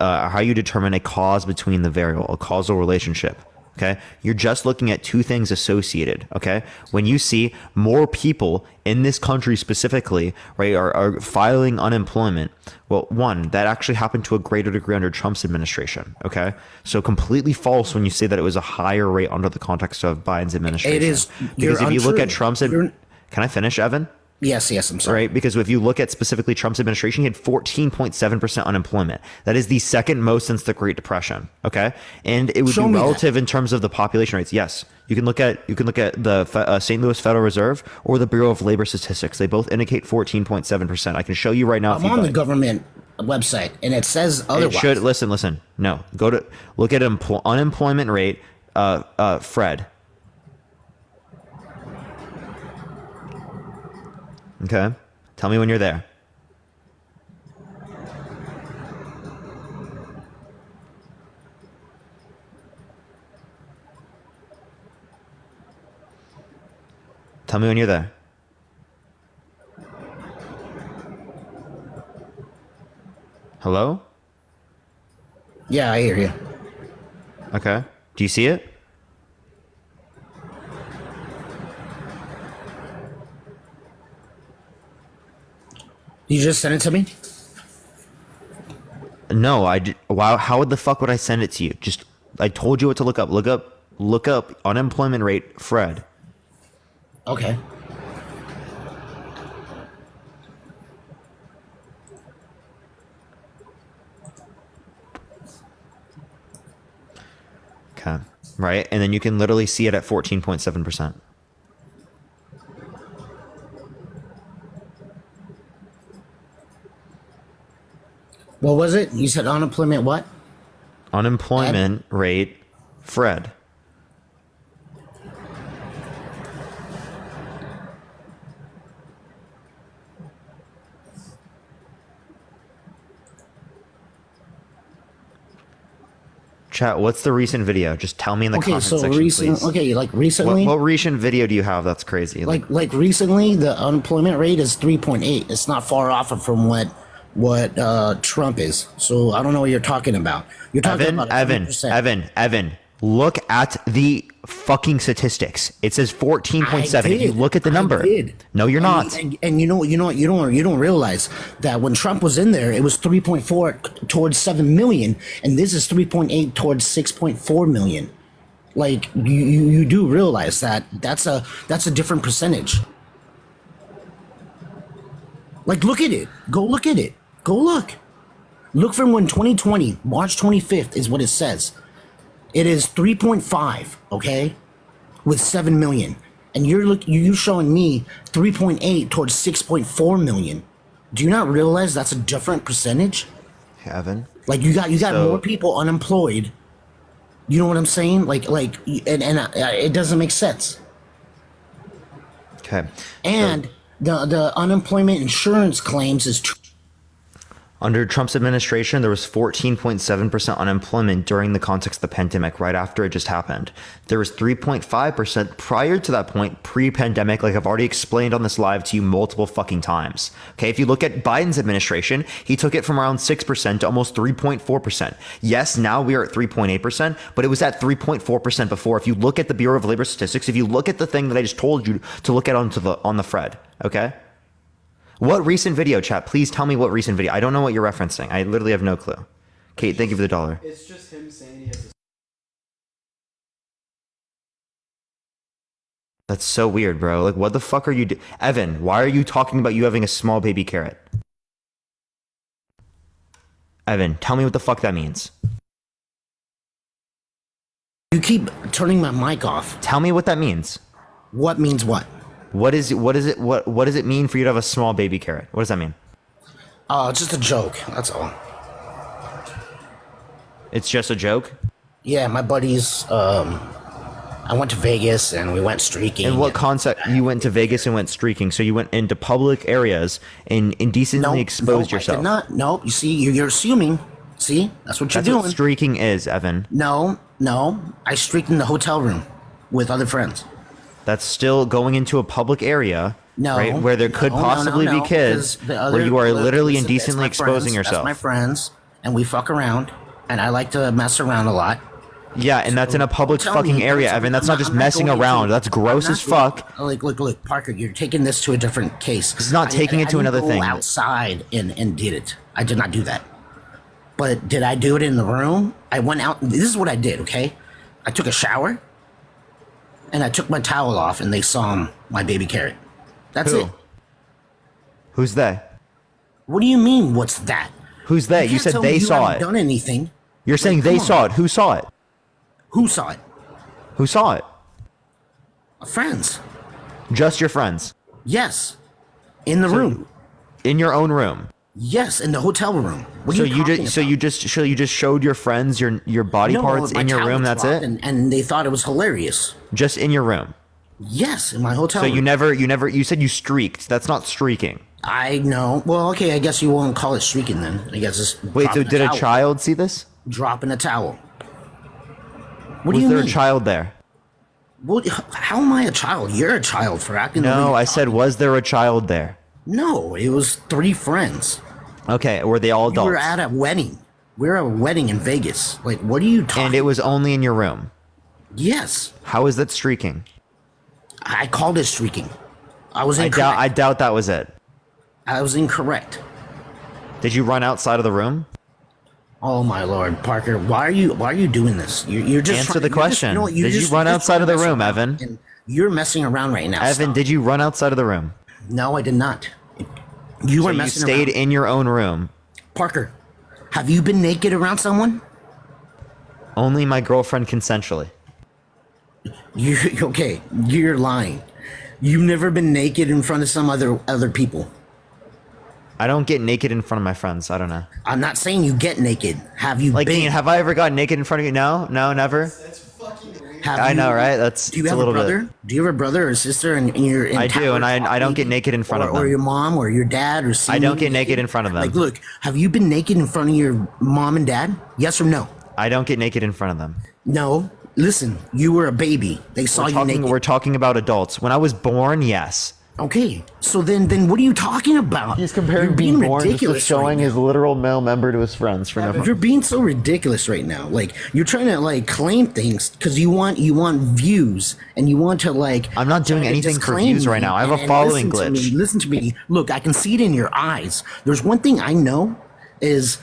how you determine a cause between the variable, a causal relationship. Okay, you're just looking at two things associated. Okay, when you see more people in this country specifically, right, are filing unemployment. Well, one, that actually happened to a greater degree under Trump's administration. Okay, so completely false when you say that it was a higher rate under the context of Biden's administration. It is, because if you look untrue. at Trump's, can I finish, Evan? Yes, I'm sorry. Right, because if you look at specifically Trump's administration, he had 14.7% unemployment. That is the second most since the Great Depression. Okay, and it would be relative in terms of the population rates. Yes, you can look at the St. Louis Federal Reserve or the Bureau of Labor Statistics. They both indicate 14.7%. I can show you right now. I'm on the government website, and it says otherwise. It should listen. No, look at unemployment rate. Fred. Okay, tell me when you're there. Tell me when you're there. Hello? Yeah, I hear you. Okay. Do you see it? You just sent it to me? No, wow, how the fuck would I send it to you? Just, I told you what to look up. Look up unemployment rate, Fred. Okay. Okay. Right? And then you can literally see it at 14.7%. What was it? You said unemployment what? Unemployment rate, Fred. Chat, what's the recent video? Just tell me in the comment section, please. Okay, like recently. What recent video do you have that's crazy? Like recently, the unemployment rate is 3.8. It's not far off from what Trump is. So I don't know what you're talking about. You're talking about 100%. Evan. Look at the fucking statistics. It says 14.7. If you look at the number. No, you're not. And you know, you don't realize that when Trump was in there, it was 3.4 towards 7 million, and this is 3.8 towards 6.4 million. Like you do realize that that's a different percentage. Like, look at it. Go look at it. Go look. Look from when 2020, March 25th is what it says. It is 3.5, okay, with 7 million, and you're showing me 3.8 towards 6.4 million. Do you not realize that's a different percentage? Evan, like you got more people unemployed. You know what I'm saying? And it doesn't make sense. Okay. And the unemployment insurance claims is. Under Trump's administration, there was 14.7% unemployment during the context of the pandemic, right after it just happened. There was 3.5% prior to that point, pre-pandemic, like I've already explained on this live to you multiple fucking times. Okay, if you look at Biden's administration, he took it from around 6% to almost 3.4%. Yes, now we are at 3.8%, but it was at 3.4% before. If you look at the Bureau of Labor Statistics, if you look at the thing that I just told you to look at on the Fred, okay? What recent video, chat? Please tell me what recent video. I don't know what you're referencing. I literally have no clue. Kate, thank you for the $1. It's just him saying he has a... That's so weird, bro. Like, what the fuck are you doing? Evan, why are you talking about you having a small baby carrot? Evan, tell me what the fuck that means. You keep turning my mic off. Tell me what that means. What means what? What does it mean for you to have a small baby carrot? What does that mean? It's just a joke. That's all. It's just a joke? Yeah, my buddies. I went to Vegas and we went streaking. And what concept? You went to Vegas and went streaking, so you went into public areas and indecently exposed yourself. I did not. Nope. You see, you're assuming. See, that's what you're doing. What streaking is, Evan. No. I streaked in the hotel room with other friends. That's still going into a public area, right, where there could possibly be kids, where you are literally indecently exposing yourself. That's my friends, and we fuck around, and I like to mess around a lot. Yeah, and that's in a public fucking area, Evan. That's not just messing around. That's gross as fuck. Look, Parker, you're taking this to a different case. It's not taking it to another thing. I didn't go outside and did it. I did not do that. But did I do it in the room? I went out. This is what I did, okay? I took a shower. And I took my towel off, and they saw my baby carrot. That's it. Who's they? What do you mean? What's that? Who's they? You said they saw it. Done anything? You're saying they saw it. Who saw it? Who saw it? Who saw it? Friends. Just your friends? Yes. In the room. In your own room? Yes, in the hotel room. What are you talking about? You just showed your friends your body parts in your room. That's it. And they thought it was hilarious. Just in your room. Yes, in my hotel room. So you said you streaked. That's not streaking. I know. Well, okay, I guess you won't call it streaking then. I guess it's. Wait, so did a child see this? Dropping a towel. What do you mean? Was there a child there? Well, how am I a child? You're a child for acting. No, I said, was there a child there? No, it was 3 friends. Okay, were they all adults? We were at a wedding. We're at a wedding in Vegas. Like, what are you talking? And it was only in your room? Yes. How is that streaking? I called it streaking. I was incorrect. I doubt that was it. I was incorrect. Did you run outside of the room? Oh my Lord, Parker, why are you doing this? You're just Answer trying- the you're just- question. you know what, you're Did you just- run you're just outside of the trying to room, mess Evan? around, and You're messing around right now. Evan, Stop. did you run outside of the room? No, I did not. You were So messing stayed around. in your own room. Parker, have you been naked around someone? Only my girlfriend consensually. You okay? You're lying. You've never been naked in front of some other people. I don't get naked in front of my friends. I don't know. I'm not saying you get naked. Have you Like, been? Dean, have I ever gotten naked in front of you? No, never. Have I you- know, right? That's Do you it's have a a little brother? bit. Do you have a brother or sister? And you're in I do, and towers I don't get talking? naked in front of Or them. your mom or your dad or. I don't get naked in front of them. Like, look, have you been naked in front of your mom and dad? Yes or no? I don't get naked in front of them. No. Listen, you were a baby. They saw you naked. We're talking about adults. When I was born, yes. Okay, so then what are you talking about? He's comparing You're being being born just to ridiculous showing right his literal male member to his friends for no now. You're being so ridiculous right now. Like you're trying to like claim things because you want views and you want to like. I'm not doing try to anything just for claim views right me now. I have a and following listen to glitch. me, listen to me. Look, I can see it in your eyes. There's one thing I know is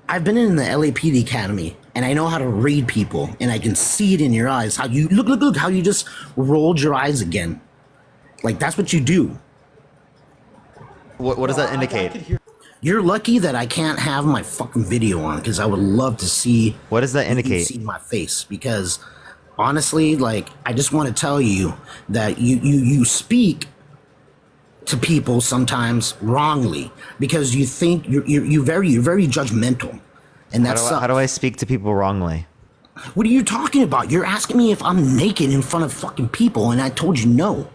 I've been in the LAPD Academy and I know how to read people and I can see it in your eyes. How you look how you just rolled your eyes again. Like that's what you do. What does that indicate? You're lucky that I can't have my fucking video on because I would love to see. What does that indicate? See my face because honestly, like I just want to tell you that you speak to people sometimes wrongly because you think you're very judgmental, and that's How do I speak to people wrongly? what are you talking about? You're asking me if I'm naked in front of fucking people, and I told you no.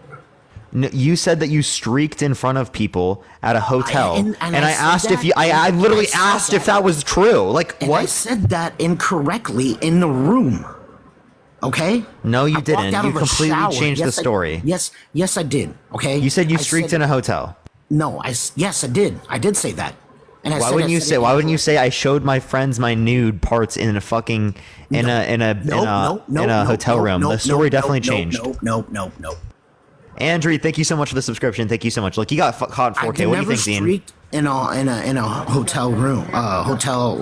No, you said that you streaked in front of people at a hotel, and and I I said asked if that, you. I and literally I said asked if that. that was true. Like And I what? said that incorrectly in the room. Okay? No, you I walked didn't. out You of a completely shower. changed the Yes, story. Yes, I did. Okay? You said you I streaked said- in a hotel. No, yes, I did. I did say that. And I Why said wouldn't I you said say? it Why wouldn't you say I showed my friends my nude parts in a fucking in a hotel room? The story definitely changed. No. Andrew, thank you so much for the subscription. Thank you so much. Look, you got caught 4K. What do you never think, Dean? streaked in a hotel room, hotel.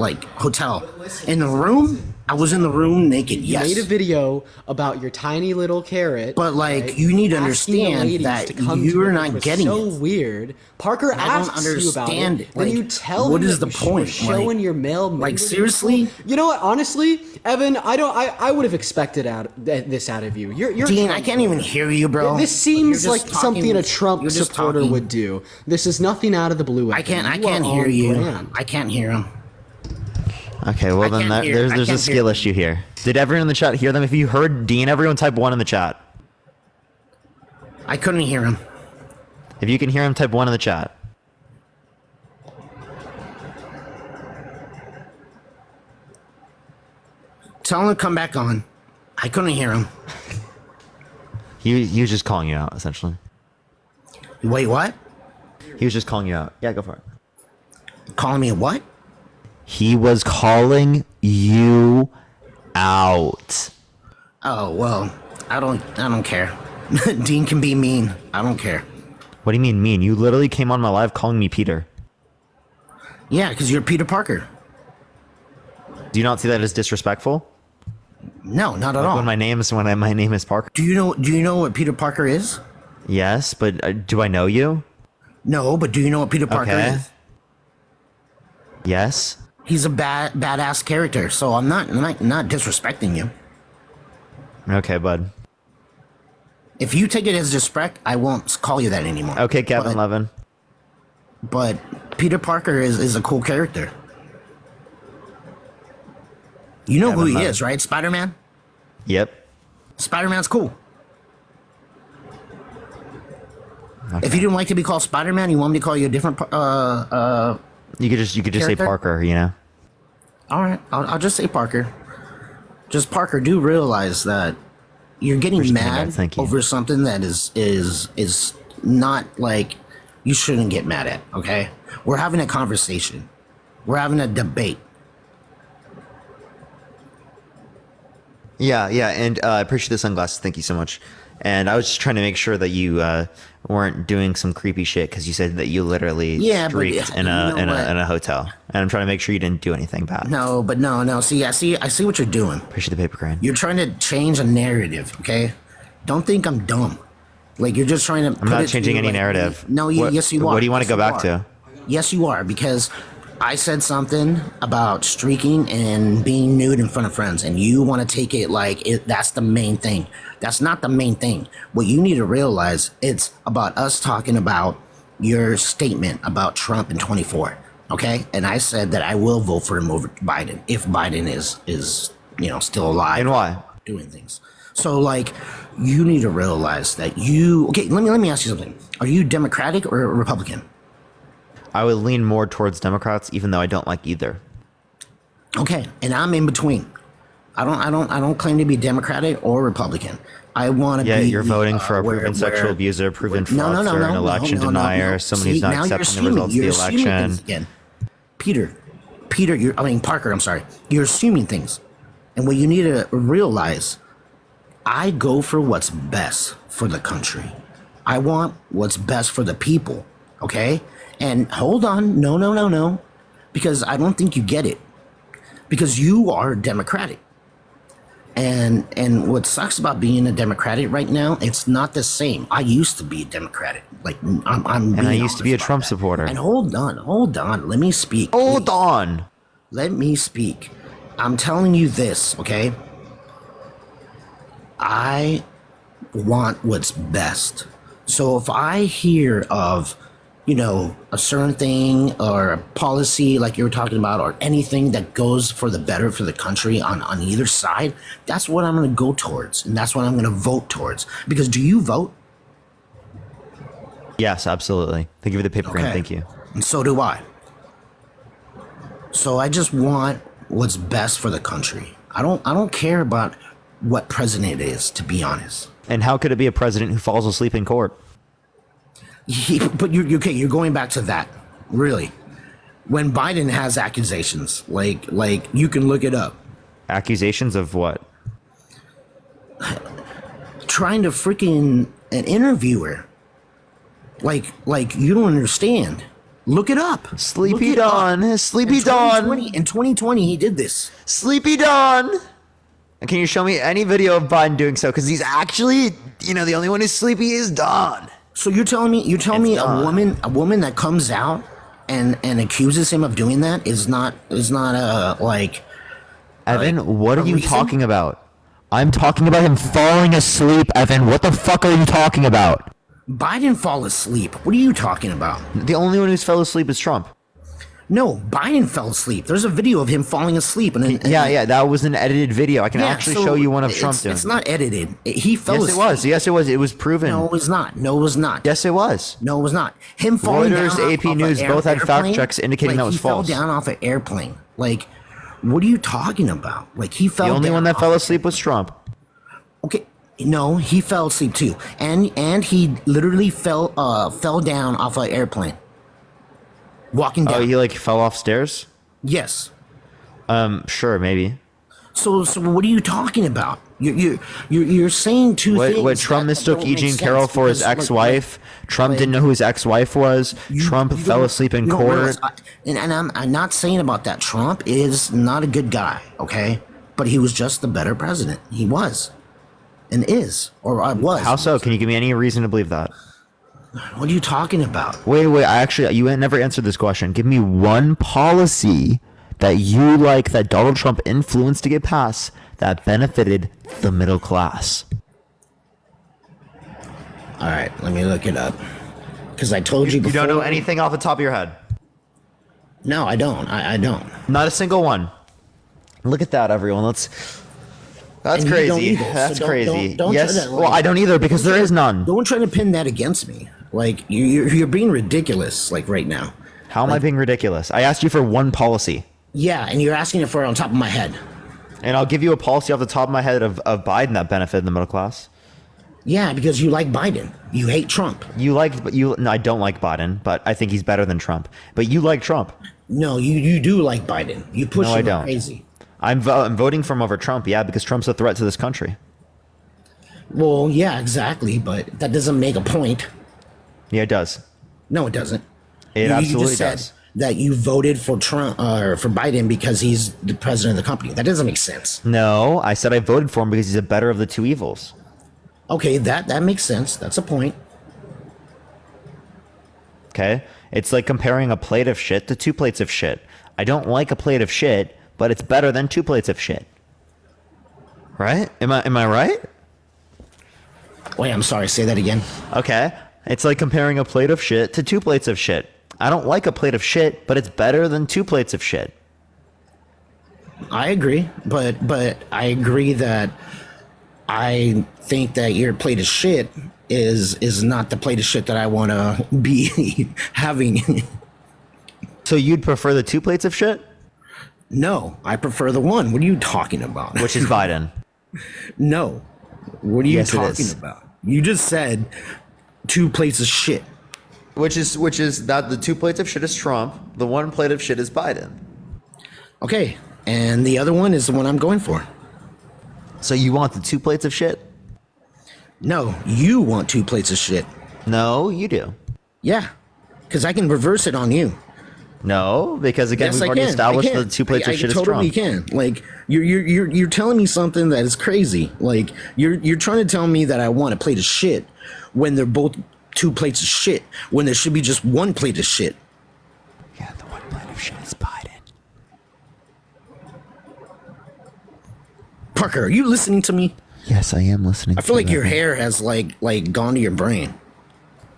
In the room, I was in the room naked. You Yes. made a video about your tiny little carrot. But, like, right? you need to Asking the understand ladies that to come you're to it, not which was getting so it. weird. Parker I don't asks you about understand it. it. Then Like, you tell what him is that the you were point? showing Like- your male member like, to seriously? people. You know what? Honestly, Evan, I would have expected this out of you. You're Dean, Trump I can't even hear you, bro. This seems You're like just talking- something a Trump you're just supporter talking. would do. This is nothing out of the blue. I can't Evan. You are hear on you. brand. I can't hear him. Okay, well then can't hear- there's I a can't skill hear. issue here. Did everyone in the chat hear them? If you heard Dean, everyone type 1 in the chat. I couldn't hear him. If you can hear him, type 1 in the chat. Tell him to come back on. I couldn't hear him. He was just calling you out, essentially. Wait, what? He was just calling you out. Yeah, go for it. Calling me a what? He was calling you out. Oh well, I don't care. Dean can be mean. I don't care. What do you mean mean? You literally came on my live calling me Peter. Yeah, because you're Peter Parker. Do you not see that as disrespectful? No, not at Like all. when my name is Parker. Do you know what Peter Parker is? Yes, but do I know you? No, but do you know what Peter Parker Okay. is? Yes. He's a badass character, so I'm not disrespecting you. Okay, bud. If you take it as disrespect, I won't call you that anymore. Okay, Kevin Levin. But Peter Parker is a cool character. You know who he Levin. is, right? Spider-Man? Yep. Spider-Man's cool. Okay. If you didn't like to be called Spider-Man, you want me to call you a different You could just say character? Parker, you know. All right, I'll just say Parker. Just Parker, do realize that you're getting Appreciate mad that, thank you. over something that is not like you shouldn't get mad at, okay? We're having a conversation. We're having a debate. Yeah, and I appreciate the sunglasses. Thank you so much. And I was just trying to make sure that you weren't doing some creepy shit because you said that you literally streaked in a hotel, and I'm trying to make sure you didn't do anything bad. No, but no. See, I see what you're doing. Appreciate the paper crane. You're trying to change a narrative, okay? Don't think I'm dumb. Like you're just trying to. I'm not changing any narrative. No, yes you are. What do you want to Yes, go back you are. to? Yes, you are, because I said something about streaking and being nude in front of friends, and you want to take it like that's the main thing. That's not the main thing. What you need to realize, it's about us talking about your statement about Trump in 24, okay? And I said that I will vote for him over Biden if Biden is still alive. And why? Doing things. So like, you need to realize that you. Okay, let me ask you something. Are you Democratic or Republican? I would lean more towards Democrats, even though I don't like either. Okay, and I'm in between. I don't claim to be Democratic or Republican. I want to be. Yeah, you're voting for a proven sexual abuser, proven fraudster, an election denier, someone who's not accepting the results of the election. Again. Peter, Parker, I'm sorry. You're assuming things. And what you need to realize, I go for what's best for the country. I want what's best for the people, okay? And hold on, no, because I don't think you get it. Because you are Democratic. And what sucks about being a Democratic right now, it's not the same. I used to be a Democratic. Like I'm and I used to be a Trump supporter. And hold on. Let me speak. Hold on. Let me speak. I'm telling you this, okay? I want what's best. So if I hear of, a certain thing or a policy like you were talking about, or anything that goes for the better for the country on either side, that's what I'm going to go towards. And that's what I'm going to vote towards. Because do you vote? Yes, absolutely. Thank you for the paper crane. Thank you. And so do I. So I just want what's best for the country. I don't care about what president it is, to be honest. And how could it be a president who falls asleep in court? But you're going back to that, really. When Biden has accusations, like you can look it up. Accusations of what? Trying to freaking an interviewer. Like you don't understand. Look it up. Sleepy Dawn. Sleepy Dawn. In 2020, he did this. Sleepy Dawn. And can you show me any video of Biden doing so? Because he's actually, the only one who's sleepy is Dawn. So you're telling me a woman that comes out and accuses him of doing that is not like. Evan, what are you talking about? I'm talking about him falling asleep, Evan. What the fuck are you talking about? Biden fall asleep. What are you talking about? The only one who's fell asleep is Trump. No, Biden fell asleep. There's a video of him falling asleep. Yeah, that was an edited video. I can actually show you one of Trump doing. It's not edited. He fell asleep. Yes, it was. It was proven. No, it was not. Yes, it was. No, it was not. Him falling down Reuters, AP News both had fact checks indicating that was false. He fell down off an airplane. Like, what are you talking about? Like, he fell down. The only one that fell asleep was Trump. Okay. No, he fell asleep too. And he literally fell down off an airplane. Walking down. Oh, he fell off stairs? Yes. Sure, maybe. So what are you talking about? You're saying two things. What Trump mistook E. Jean Carroll for his ex-wife. Trump didn't know who his ex-wife was. Trump fell asleep in court. And I'm not saying about that. Trump is not a good guy, okay? But he was just the better president. He was. And is. Or I was. How so? Can you give me any reason to believe that? What are you talking about? Wait. You never answered this question. Give me one policy that you like that Donald Trump influenced to get passed that benefited the middle class. All right, let me look it up. Because I told you before. You don't know anything off the top of your head? No, I don't. I don't. Not a single one. Look at that, everyone. That's crazy. That's crazy. Yes. Well, I don't either because there is none. Don't try to pin that against me. Like you're being ridiculous. Like right now. How am I being ridiculous? I asked you for one policy. Yeah, and you're asking it for on top of my head. And I'll give you a policy off the top of my head of Biden that benefited the middle class. Yeah, because you like Biden. You hate Trump. No, I don't like Biden, but I think he's better than Trump. But you like Trump. No, you do like Biden. You push him I don't. crazy. I'm voting for him over Trump, yeah, because Trump's a threat to this country. Well, yeah, exactly, but that doesn't make a point. Yeah, it does. No, it doesn't. It You absolutely just said does. that you voted for Trump or for Biden because he's the president of the company. That doesn't make sense. No, I said I voted for him because he's the better of the two evils. Okay, that makes sense. That's a point. Okay? It's like comparing a plate of shit to two plates of shit. I don't like a plate of shit, but it's better than two plates of shit. Right? Am I right? Wait, I'm sorry. Say that again. Okay. It's like comparing a plate of shit to two plates of shit. I don't like a plate of shit, but it's better than two plates of shit. I agree, but I agree that I think that your plate of shit is not the plate of shit that I want to be having. So you'd prefer the two plates of shit? No, I prefer the one. What are you talking about? Which is Biden. No. What are you Yes, it talking is. about? You just said two plates of shit. Which is that the two plates of shit is Trump, the one plate of shit is Biden. Okay, and the other one is the one I'm going for. So you want the two plates of shit? No, you want two plates of shit. No, you do. Yeah, because I can reverse it on you. No, because again, Yes, we've I already can. established I can. that two plates I of shit is totally Trump. can. Like you're telling me something that is crazy. Like you're trying to tell me that I want a plate of shit when they're both two plates of shit. When there should be just one plate of shit. Yeah, the one plate of shit is Biden. Parker, are you listening to me? Yes, I am listening. I feel to like your that. hair has like gone to your brain.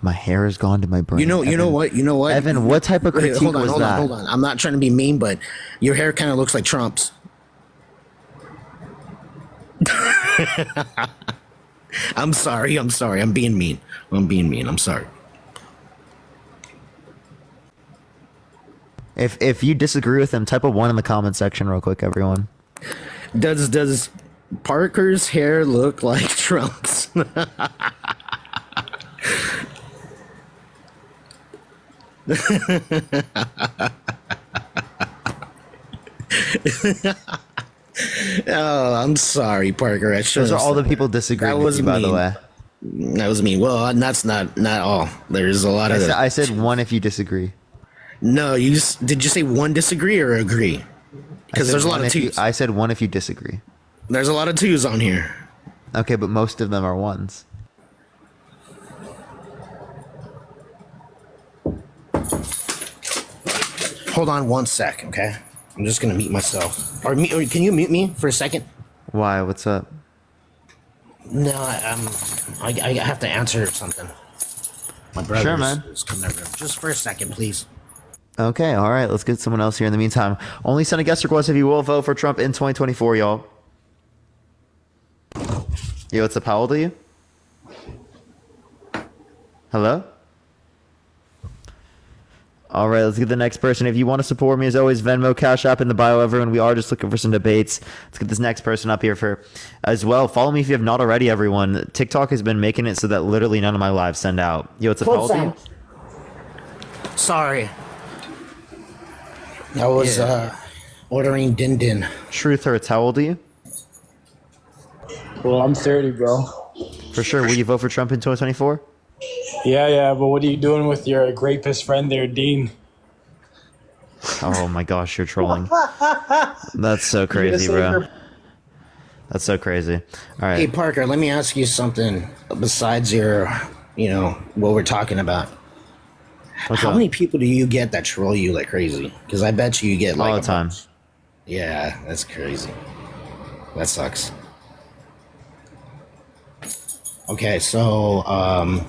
My hair has gone to my brain. You know what? Evan, what type of critique hold on, was hold that? on, hold on. I'm not trying to be mean, but your hair kind of looks like Trump's. I'm sorry. I'm being mean. I'm sorry. If you disagree with him, type a 1 in the comment section real quick, everyone. Does Parker's hair look like Trump's? Oh, I'm sorry, Parker. Those are all the people disagreeing with you, by the way. That was me. Well, that's not all. There's a lot of. I said 1 if you disagree. No, did you say 1 disagree or agree? Because there's a lot of twos. I said 1 if you disagree. There's a lot of twos on here. Okay, but most of them are 1s. Hold on 1 sec, okay? I'm just gonna mute myself. Or can you mute me for a second? Why? What's up? No, I have to answer something. My brother Sure, man. is coming over. Just for a second, please. Okay, all right. Let's get someone else here in the meantime. Only send a guest request if you will vote for Trump in 2024, y'all. Yo, what's up? How old are you? Hello? All right, let's get the next person. If you want to support me, as always, Venmo, Cash App in the bio, everyone. We are just looking for some debates. Let's get this next person up here for as well. Follow me if you have not already, everyone. TikTok has been making it so that literally none of my lives send out. Yo, what's up? How old are you? Sorry. I was ordering Din Din. Truth hurts. How old are you? Well, I'm 30, bro. For sure. Will you vote for Trump in 2024? Yeah, but what are you doing with your rapist friend there, Dean? Oh my gosh, you're trolling. That's so crazy, bro. That's so crazy. All right. Hey, Parker, let me ask you something besides your, what we're talking about. How many people do you get that troll you like crazy? Because I bet you get like all the time. Yeah, that's crazy. That sucks. Okay, so, I'm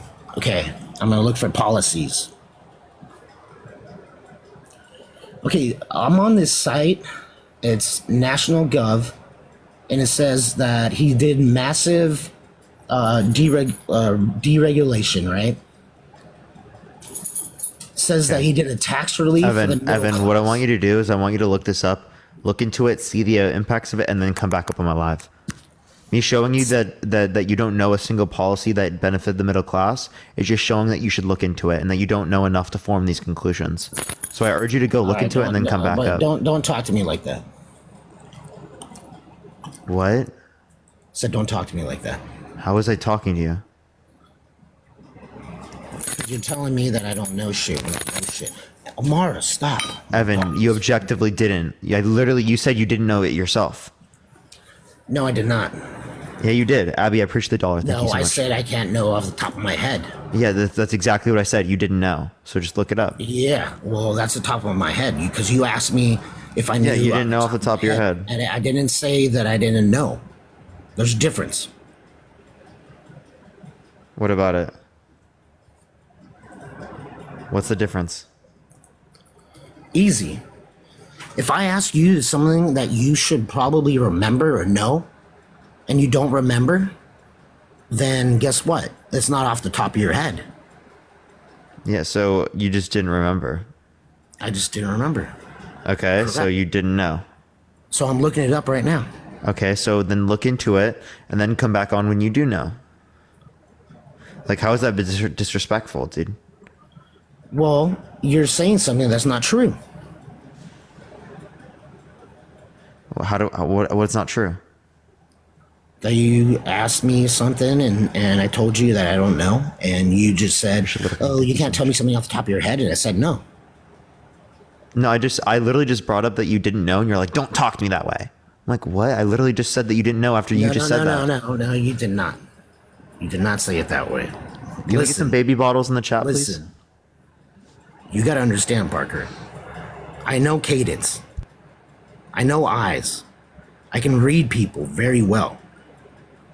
going to look for policies. Okay, I'm on this site. It's National Gov, and it says that he did massive deregulation, right? Says that he did a tax relief. Evan, what I want you to do is I want you to look this up, look into it, see the impacts of it, and then come back up on my live. Me showing you that you don't know a single policy that benefit the middle class is just showing that you should look into it and that you don't know enough to form these conclusions. So I urge you to go look into it and then come back up. Don't talk to me like that. What? Said don't talk to me like that. How was I talking to you? You're telling me that I don't know shit when I know shit. Amara, stop. Evan, you objectively didn't. You said you didn't know it yourself. No, I did not. Yeah, you did. Abby, I appreciate the dollar. Thank you No, so I much. said I can't know off the top of my head. Yeah, that's exactly what I said. You didn't know. So just look it up. Yeah, well, that's the top of my head because you asked me if I knew. Yeah, you didn't know off the top of your head. And I didn't say that I didn't know. There's a difference. What about it? What's the difference? Easy. If I ask you something that you should probably remember or know, and you don't remember, then guess what? It's not off the top of your head. Yeah, so you just didn't remember. I just didn't remember. Okay, Correct. so you didn't know. So I'm looking it up right now. Okay, so then look into it and then come back on when you do know. Like, how is that disrespectful, dude? Well, you're saying something that's not true. What's not true? That you asked me something and I told you that I don't know, and you just said, oh, you can't tell me something off the top of your head, and I said no. No, I literally just brought up that you didn't know, and you're like, don't talk to me that way. I'm like, what? I literally just said that you didn't know after you just said that. No, you did not. You did not say it that way. Can we get some baby bottles in the chat, please? Listen, you got to understand, Parker. I know cadence. I know eyes. I can read people very well.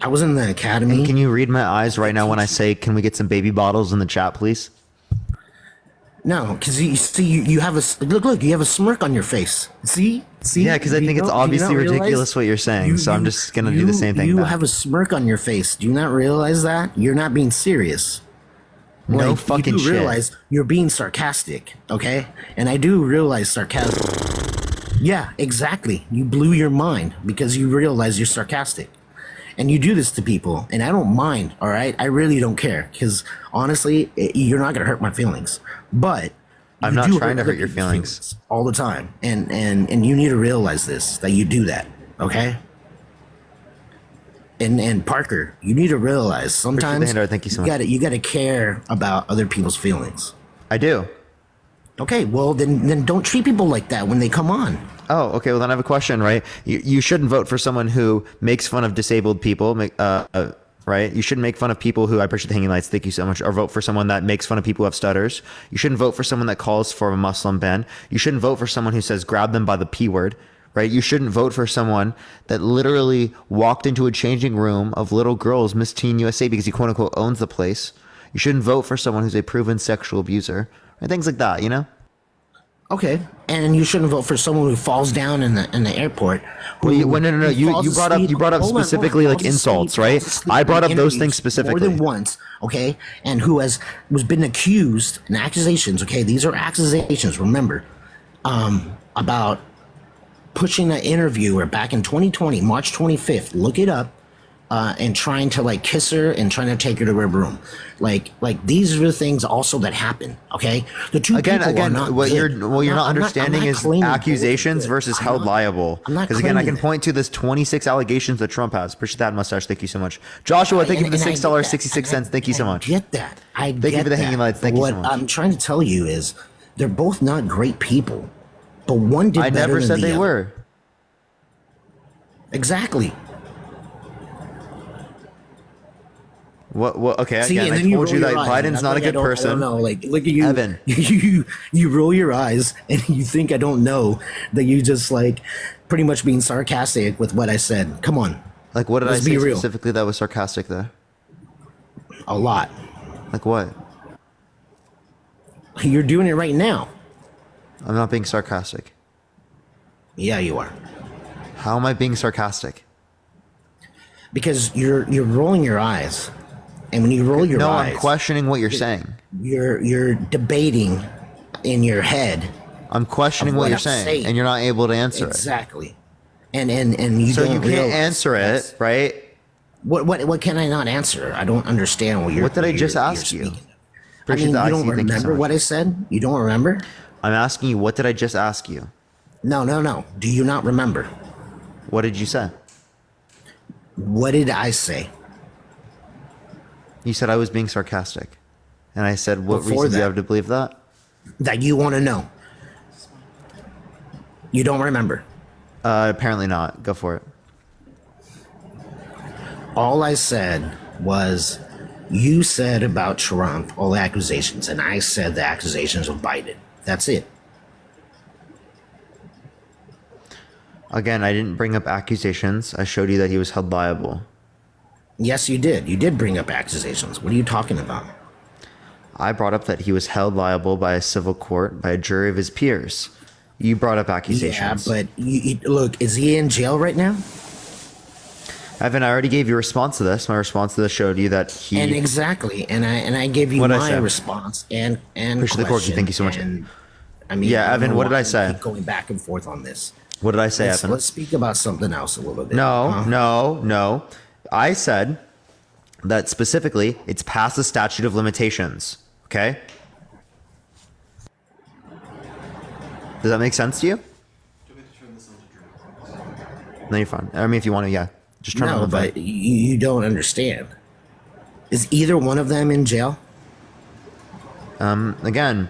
I was in the academy. And can you read my eyes right now when I say, can we get some baby bottles in the chat, please? No, because you see, you have a look. You have a smirk on your face. See. Yeah, because I think it's obviously ridiculous what you're saying. So I'm just gonna do the same thing. You back. have a smirk on your face. Do you not realize that you're not being serious? No fucking you do shit. realize you're being sarcastic, okay? And I do realize sarcasm. Yeah, exactly. You blew your mind because you realize you're sarcastic. And you do this to people, and I don't mind, all right? I really don't care, because honestly, you're not going to hurt my feelings. But I'm not trying to hurt your feelings all the time. And you need to realize this, that you do that, okay? And Parker, you need to realize sometimes Thank you so much. you gotta care about other people's feelings. I do. Okay, well then don't treat people like that when they come on. Oh, okay. Well, then I have a question, right? You shouldn't vote for someone who makes fun of disabled people, right? You shouldn't make fun of people who, I appreciate the hanging lights, thank you so much, or vote for someone that makes fun of people who have stutters. You shouldn't vote for someone that calls for a Muslim ban. You shouldn't vote for someone who says grab them by the P word, right? You shouldn't vote for someone that literally walked into a changing room of little girls, Miss Teen USA, because he quote unquote owns the place. You shouldn't vote for someone who's a proven sexual abuser, right? Things like that, you know? Okay, and you shouldn't vote for someone who falls down in the airport. Well, you brought up specifically like insults, right? I brought up those things specifically more than once, okay, and who was been accused and accusations. Okay, these are accusations. Remember, about pushing an interviewer back in 2020, March 25th. Look it up. And trying to like kiss her and trying to take her to her room, like these are the things also that happen. Okay, the two people are not what good. you're not understanding is accusations versus held liable. Because again, I can point to this 26 allegations that Trump has. Appreciate that mustache. Thank you so much, Joshua. Thank you for the $6.66. Thank you so much. Get that? Thank you for the hanging lights. Thank you so much. What I'm trying to tell you is they're both not great people, but one did better than the other. I never said they were. Exactly. What? Okay, See, again, I told you that Biden's not a good person. I don't know. Like, look at you, Evan. You roll your eyes and you think I don't know that you just like pretty much being sarcastic with what I said. Come on. Like, what did I say specifically that was sarcastic there? A lot. Like what? You're doing it right now. I'm not being sarcastic. Yeah, you are. How am I being sarcastic? Because you're rolling your eyes. And when you roll your eyes, I'm questioning what you're saying. You're debating in your head. I'm questioning what you're saying, and you're not able to answer it. Exactly. And you so don't you can't answer it, right? What can I not answer? I don't understand what you're. What did I just ask you? I mean, you don't remember what I said? You don't remember? I'm asking you, what did I just ask you? No. Do you not remember? What did you say? What did I say? You said I was being sarcastic. And I said, what Before reason do you that. have to believe that? That you want to know. You don't remember. Apparently not. Go for it. All I said was, you said about Trump, all the accusations, and I said the accusations of Biden. That's it. Again, I didn't bring up accusations. I showed you that he was held liable. Yes, you did. You did bring up accusations. What are you talking about? I brought up that he was held liable by a civil court by a jury of his peers. You brought up accusations. Yeah, but look, is he in jail right now? Evan, I already gave you a response to this. My response to this showed you that he... And exactly, and I gave you What'd I my say? response and Push the corky. Thank you so much. and, I mean, Yeah, I don't Evan, know what did why I we say? keep going back and forth on this. What did I say, Evan? Let's speak about something else a little bit. No, huh? no. I said that specifically, it's past the statute of limitations. Okay? Does that make sense to you? No, you're fine. I mean, if you want to, yeah. Just turn it No, on. but you don't understand. Is either one of them in jail? Again,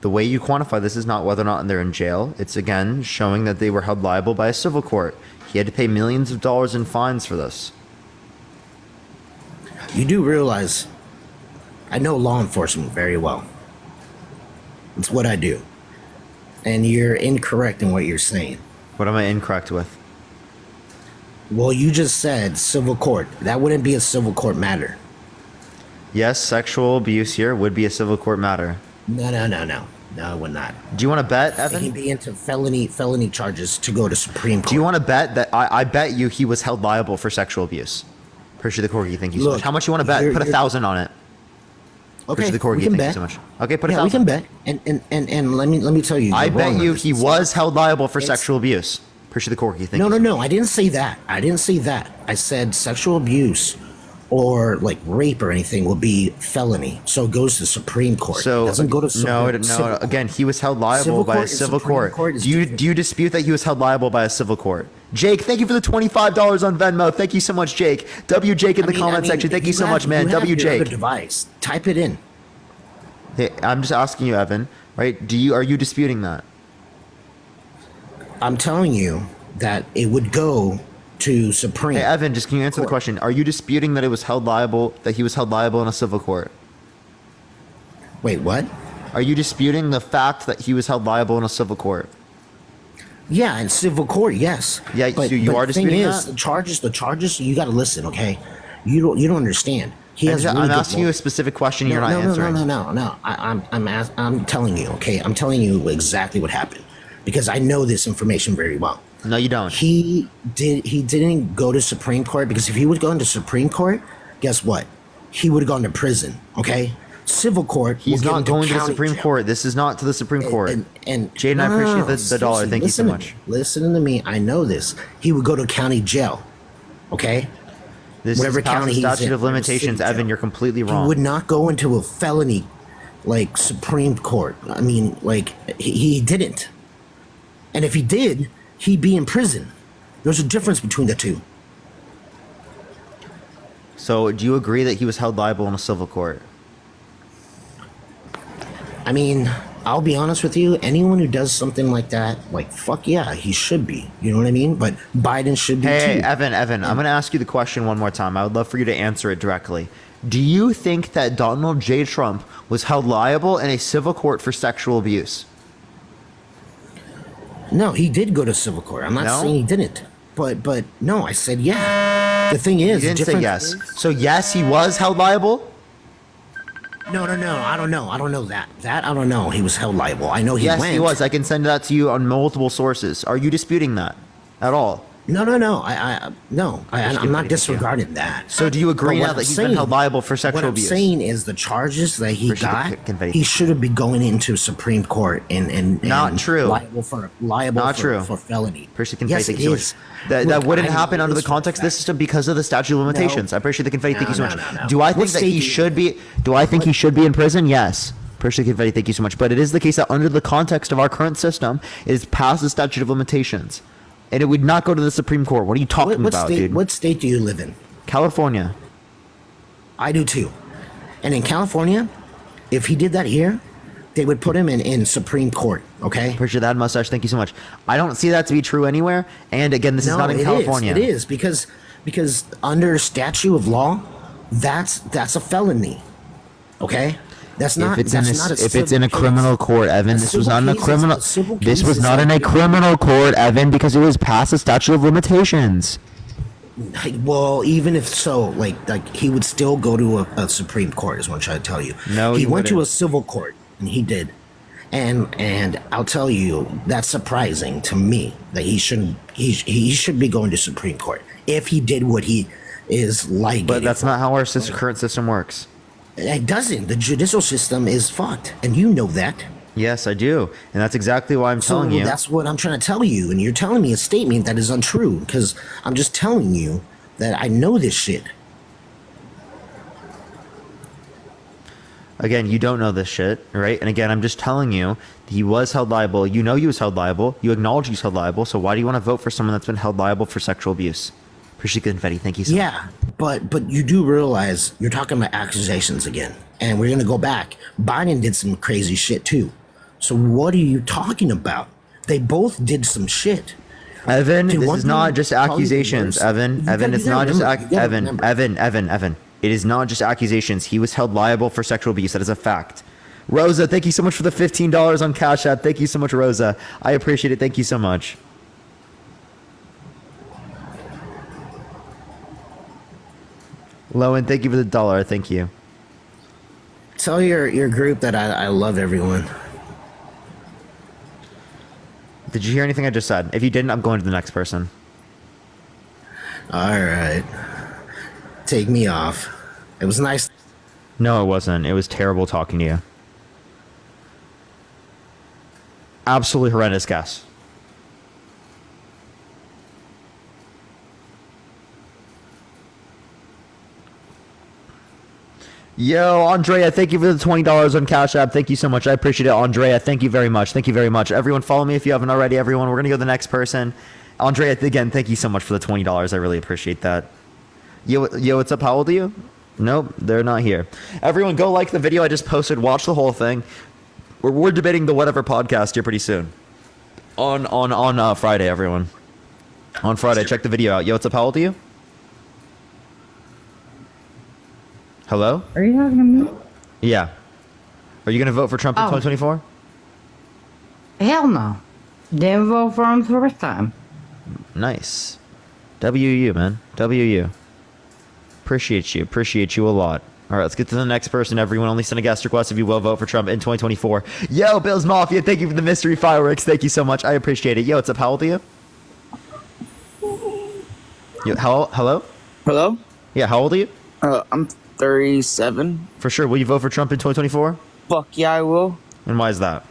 the way you quantify this is not whether or not they're in jail. It's, again, showing that they were held liable by a civil court. He had to pay millions of dollars in fines for this. You do realize I know law enforcement very well. It's what I do. And you're incorrect in what you're saying. What am I incorrect with? Well, you just said civil court. That wouldn't be a civil court matter. Yes, sexual abuse here would be a civil court matter. No. No, it would not. Do you want to bet, Evan? He'd be into felony charges to go to Supreme Court. Do you want to bet that I bet you he was held liable for sexual abuse? Appreciate the corgi. Thank you so Look, much. How much you want to bet? you're- Put you're- 1,000 on it. Okay, Appreciate the corgi. we can Thank bet. you so much. Okay, put Yeah, 1,000. we can bet. And let me tell you. I you're bet wrong you on this. he was held liable for sexual abuse. Appreciate the corgi. Thank you. No. I didn't say that. I didn't say that. I said sexual abuse or like rape or anything will be felony. So it goes to Supreme Court. So it doesn't go to no. civil- Again, he was held liable Civil by a court and civil Supreme court. Court is Do you dispute that he was held liable by a civil court? Jake, thank you for the $25 on Venmo. Thank you so much, Jake. W Jake in the comment section. Thank you so much, man. You have W your other Jake. device. Type it in. Hey, I'm just asking you, Evan. Right? Are you disputing that? I'm telling you that it would go to Supreme. Hey, Evan, just can you answer the question? Are you disputing that he was held liable in a civil court? Wait, what? Are you disputing the fact that he was held liable in a civil court? Yeah, in civil court, yes. Yeah, so you are the thing disputing is, that? the charges. You got to listen, okay? You don't understand. He has. I'm really good asking you a lawyers. specific question. You're No, not answering. No. I'm telling you, okay? I'm telling you exactly what happened because I know this information very well. No, you don't. He didn't go to Supreme Court because if he would go into Supreme Court, guess what? He would have gone to prison, okay? Civil court. He's will get him not going to the county Supreme jail. Court. This is not to the Supreme Court. And Jaden, I appreciate the dollar. Listen, Thank you so listen to much. me. Listen to me. I know this. He would go to county jail, okay? This Whatever is past county the he's statute in, of whatever city limitations, jail. Evan. You're completely He wrong. would not go into a felony like Supreme Court. I mean, like he didn't. And if he did, he'd be in prison. There's a difference between the two. So, do you agree that he was held liable in a civil court? I mean, I'll be honest with you. Anyone who does something like that, like fuck yeah, he should be. You know what I mean? But Biden should be Hey, too. Evan, I'm going to ask you the question one more time. I would love for you to answer it directly. Do you think that Donald J. Trump was held liable in a civil court for sexual abuse? No, he did go to civil court. I'm not No? saying he didn't. But no, I said yeah. The thing is, You didn't the say difference yes. is- So, yes, he was held liable? No. I don't know. I don't know that. That I don't know. He was held liable. I know he Yes, went. he was. I can send that to you on multiple sources. Are you disputing that at all? No. I'm not disregarding that. So do you agree But what now that I'm he's saying- been held liable for What sexual I'm abuse? saying is the charges that he Appreciate the got, confetti. he should have been going into Supreme Court and Not true. liable Not true. for felony. Appreciate the confetti. Yes, Thank it you so is. much. That Look, wouldn't I happen know under the this for a context of this fact. system because of the statute of limitations. I appreciate the confetti. Thank you so much. No. Do I think What that state he do you should be? Do I think he should be in prison? Yes. Appreciate the confetti. Thank you so much. But it is the case that under the context of our current system, it is past the statute of limitations, and it would not go to the Supreme Court. What are you talking What about, state? dude? What state do you live in? California. I do too. And in California, if he did that here, they would put him in Supreme Court, okay? Appreciate that mustache. Thank you so much. I don't see that to be true anywhere. And again, this is not in California. It is because under statute of law, that's a felony, okay? That's not. If it's in a case. criminal court, Evan, this was not in a civil criminal. case, a civil This case was is not in a criminal court, Evan, because it was past the statute of limitations. Well, even if so, like he would still go to a Supreme Court, is what I'm trying to tell you. No, he went to a wouldn't. civil court, and he did. And I'll tell you, that's surprising to me that he should be going to Supreme Court if he did what he is like. But that's not how our current system works. It doesn't. The judicial system is fucked, and you know that. Yes, I do, and that's exactly why I'm telling you. That's what I'm trying to tell you, and you're telling me a statement that is untrue because I'm just telling you that I know this shit. Again, you don't know this shit, right? And again, I'm just telling you, he was held liable. You know he was held liable. You acknowledge he's held liable. So why do you want to vote for someone that's been held liable for sexual abuse? Appreciate the confetti. Thank you so much. Yeah, but you do realize you're talking about accusations again, and we're gonna go back. Biden did some crazy shit too. So what are you talking about? They both did some shit. Evan, Dude, this one is thing not just I'll tell you accusations. is- Evan, you Evan, gotta it's not just remember, you gotta remember. Evan. It is not just accusations. He was held liable for sexual abuse. That is a fact. Rosa, thank you so much for the $15 on Cash App. Thank you so much, Rosa. I appreciate it. Thank you so much. Lowen, thank you for the $1. Thank you. Tell your group that I love everyone. Did you hear anything I just said? If you didn't, I'm going to the next person. All right, take me off. It was nice. No, it wasn't. It was terrible talking to you. Absolutely horrendous guess. Yo, Andrea, thank you for the $20 on Cash App. Thank you so much. I appreciate it, Andrea. Thank you very much. Thank you very much. Everyone, follow me if you haven't already. Everyone, we're going to go to the next person. Andrea, again, thank you so much for the $20. I really appreciate that. Yo, what's up? How old are you? Nope, they're not here. Everyone, go like the video I just posted. Watch the whole thing. We're debating the Whatever podcast here pretty soon. On Friday, everyone. On Friday, check the video out. Yo, what's up? How old are you? Hello? Are you talking to me? Yeah. Are you going to vote for Trump in 2024? Hell no. Didn't vote for him the first time. Nice. WU, man. WU. Appreciate you a lot. All right, let's get to the next person. Everyone, only send a guest request if you will vote for Trump in 2024. Yo, Bills Mafia, thank you for the mystery fireworks. Thank you so much. I appreciate it. Yo, what's up? How old are you? Yo, hello? Hello? Yeah, how old are you? I'm 37. For sure. Will you vote for Trump in 2024? Fuck yeah, I will. And why is that?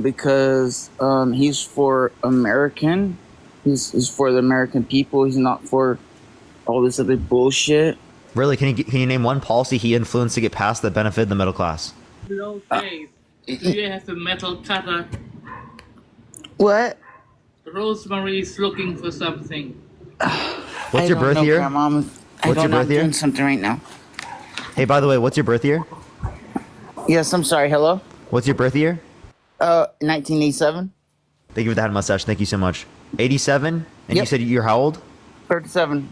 Because he's for American. He's for the American people. He's not for all this other bullshit. Really? Can you name one policy he influenced to get passed that benefited the middle class? Okay. Do you have a metal cutter? What? Rosemary is looking for something. What's your birth year? What's your birth year? I'm doing something right now. Hey, by the way, what's your birth year? Yes, I'm sorry. Hello? What's your birth year? 1987. Thank you for the hat mustache. Thank you so much. 87? And you said you're how old? 37.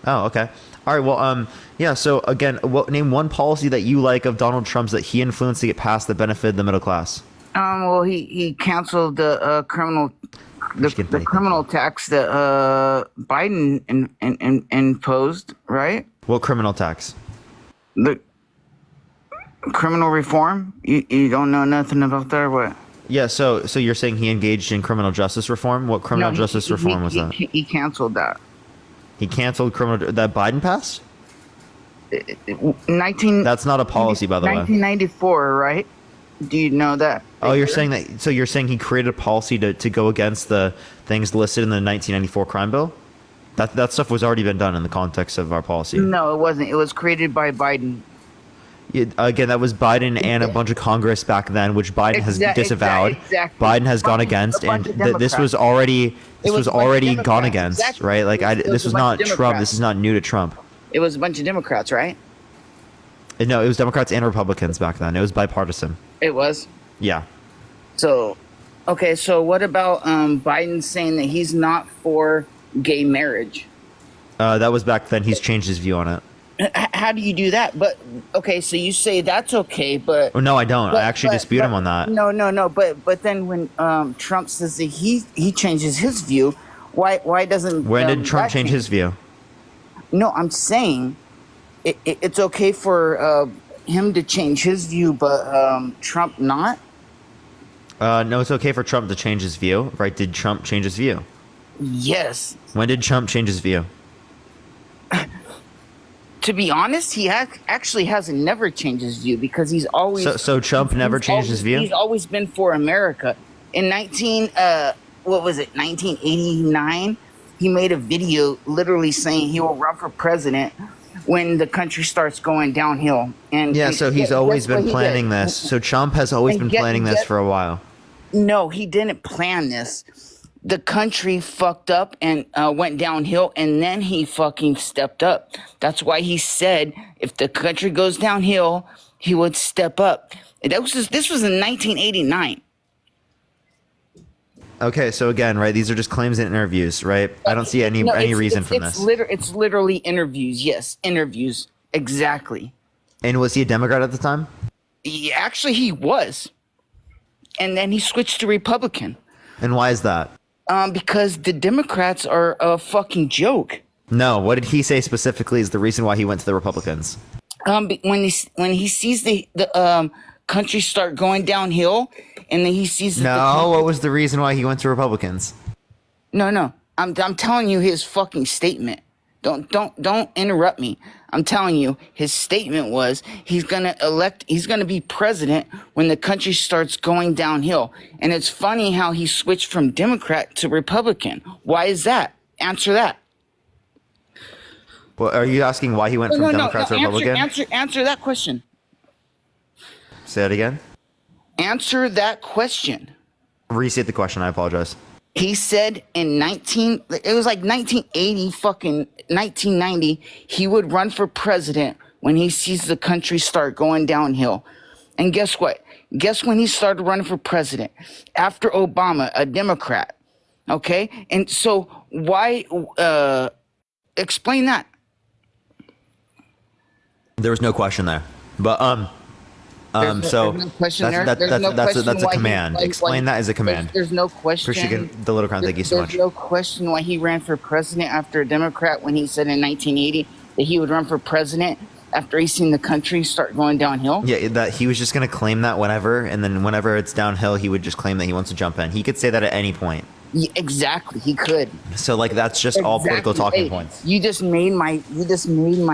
Oh, okay. All right, well, yeah, so again, name one policy that you like of Donald Trump's that he influenced to get passed that benefited the middle class. Well, he canceled the criminal tax that Biden imposed, right? What criminal tax? The criminal reform? You don't know nothing about that, or what? Yeah, so you're saying he engaged in criminal justice reform? What criminal justice reform was that? He canceled that. He canceled criminal that Biden passed? 19. That's not a policy, by the way. 1994, right? Do you know that? Oh, you're saying that? So you're saying he created a policy to go against the things listed in the 1994 crime bill? That stuff was already been done in the context of our policy. No, it wasn't. It was created by Biden. Again, that was Biden and a bunch of Congress back then, which Biden has disavowed. Exactly. Biden has gone against, and this was already gone against, right? Like this was not Trump. This is not new to Trump. It was a bunch of Democrats, right? No, it was Democrats and Republicans back then. It was bipartisan. It was. Yeah. So, okay. So what about Biden saying that he's not for gay marriage? That was back then. He's changed his view on it. How do you do that? But okay, so you say that's okay, but Oh, no, I don't. I actually dispute him on that. No. But then when Trump says that he changes his view, why doesn't When did Trump that change his view? No, I'm saying it's okay for him to change his view, but Trump not. No, it's okay for Trump to change his view, right? Did Trump change his view? Yes. When did Trump change his view? To be honest, he actually hasn't never changed his view because he's always. So Trump never changed his view? He's always been for America. In 1989, he made a video literally saying he will run for president when the country starts going downhill. And Yeah, so he's always been planning this. So Trump has always been planning this for a while. No, he didn't plan this. The country fucked up and went downhill, and then he fucking stepped up. That's why he said if the country goes downhill, he would step up. This was in 1989. Okay, so again, right, these are just claims and interviews, right? I don't see any reason for this. It's literally interviews. Yes, interviews. Exactly. And was he a Democrat at the time? Actually, he was. And then he switched to Republican. And why is that? Because the Democrats are a fucking joke. No, what did he say specifically is the reason why he went to the Republicans? When he sees the country start going downhill, and then he sees that what was the reason why he went to Republicans? No. I'm telling you his fucking statement. Don't interrupt me. I'm telling you his statement was he's gonna be president when the country starts going downhill. And it's funny how he switched from Democrat to Republican. Why is that? Answer that. Well, are you asking why he went from Democrat to Republican? Answer that question. Say it again. Answer that question. Restate the question. I apologize. He said it was like 1980, fucking 1990, he would run for president when he sees the country start going downhill. And guess what? Guess when he started running for president? After Obama, a Democrat. Okay? And so why, explain that. There was no question there. But, that's a command. Explain that as a command. There's no question. Appreciate the little crown. Thank you so much. There's no question why he ran for president after a Democrat when he said in 1980 that he would run for president after he seen the country start going downhill. Yeah, that he was just going to claim that whenever, and then whenever it's downhill, he would just claim that he wants to jump in. He could say that at any point. Yeah, exactly, he could. So like that's just all political talking points. You just made my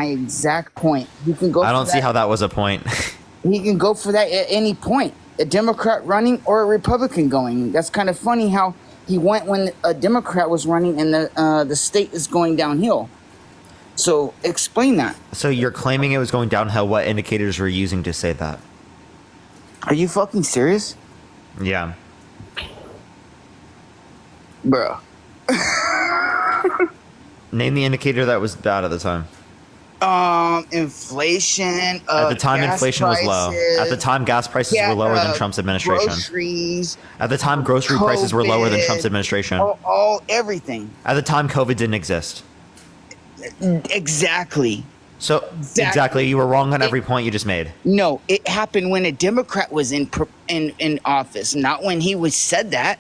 exact point. You can go. I don't see how that was a point. He can go for that at any point. A Democrat running or a Republican going. That's kind of funny how he went when a Democrat was running and the state is going downhill. So explain that. So you're claiming it was going downhill. What indicators were you using to say that? Are you fucking serious? Yeah. Bro. Name the indicator that was bad at the time. Inflation. At the time, inflation was low. At the time, gas prices were lower than Trump's administration. Groceries. At the time, grocery prices were lower than Trump's administration. Everything. At the time, COVID didn't exist. Exactly. So exactly, you were wrong on every point you just made. No, it happened when a Democrat was in office, not when he said that.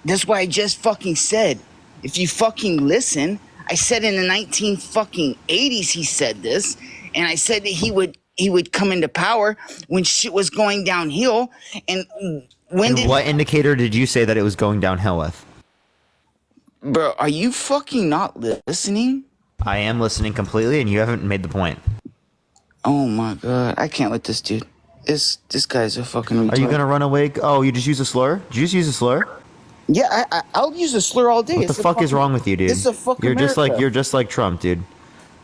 That's why I just fucking said. If you fucking listen. I said in the 1980s he said this, and I said that he would come into power when shit was going downhill. And what indicator did you say that it was going downhill with? Bro, are you fucking not listening? I am listening completely, and you haven't made the point. Oh my god, I can't with this dude. This guy's a fucking retard. Are you gonna run away? Oh, you just use a slur? Did you just use a slur? Yeah, I'll use a slur all day. What the fuck is wrong with you, dude? It's a fucking you're just like Trump, dude.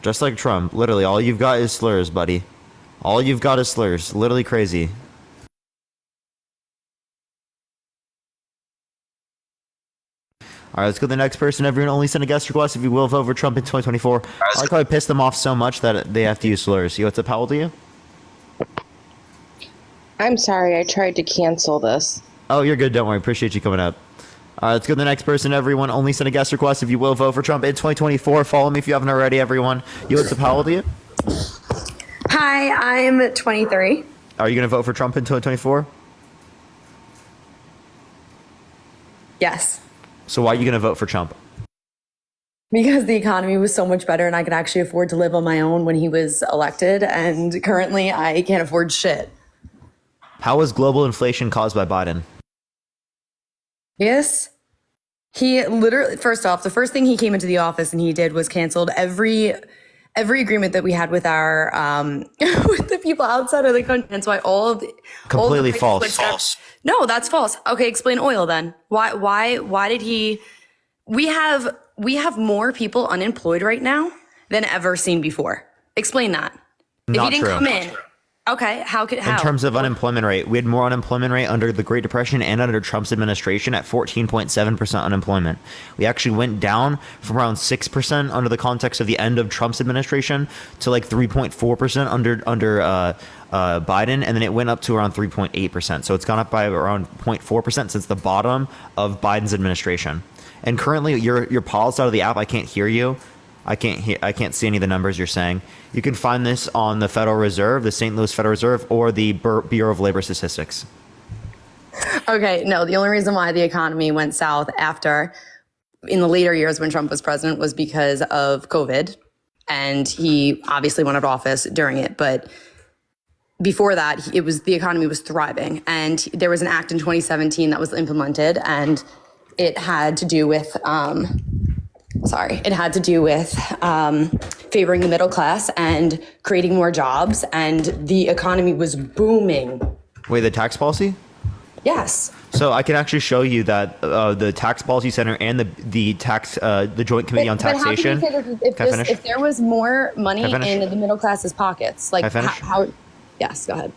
Just like Trump. Literally, all you've got is slurs, buddy. All you've got is slurs. Literally crazy. All right, let's go to the next person. Everyone only send a guest request if you will vote for Trump in 2024. I like how I pissed them off so much that they have to use slurs. Yo, what's up? How old are you? I'm sorry, I tried to cancel this. Oh, you're good. Don't worry. Appreciate you coming up. All right, let's go to the next person, everyone. Only send a guest request if you will vote for Trump in 2024. Follow me if you haven't already, everyone. What's how old are you? Hi, I'm 23. Are you going to vote for Trump in 2024? Yes, So why are you going to vote for Trump? because the economy was so much better and I could actually afford to live on my own when he was elected, and currently I can't afford shit. How was global inflation caused by Biden? Yes. He literally, first off, the first thing he came into the office and he did was canceled every agreement that we had with our with the people outside of the country. That's why Completely false. No, that's false. Okay, explain oil then. Why did he? We have more people unemployed right now than ever seen before. Explain that. If Not he didn't true. come in, okay, how? In terms of unemployment rate, we had more unemployment rate under the Great Depression and under Trump's administration at 14.7% unemployment. We actually went down from around 6% under the context of the end of Trump's administration to like 3.4% under Biden, and then it went up to around 3.8%. So it's gone up by around 0.4% since the bottom of Biden's administration. And currently, you're paused out of the app. I can't hear you. I can't see any of the numbers you're saying. You can find this on the Federal Reserve, the St. Louis Federal Reserve, or the Bureau of Labor Statistics. Okay, no, the only reason why the economy went south after, in the later years when Trump was president, was because of COVID. And he obviously wanted office during it. But before that, the economy was thriving. And there was an act in 2017 that was implemented, and it had to do with, favoring the middle class and creating more jobs. And the economy was booming. Wait, the tax policy? Yes. So I can actually show you that the Tax Policy Center and the Joint Committee on Taxation. But how can you say that if there was more money in the middle class's pockets, like Can I finish? how? Yes, go ahead.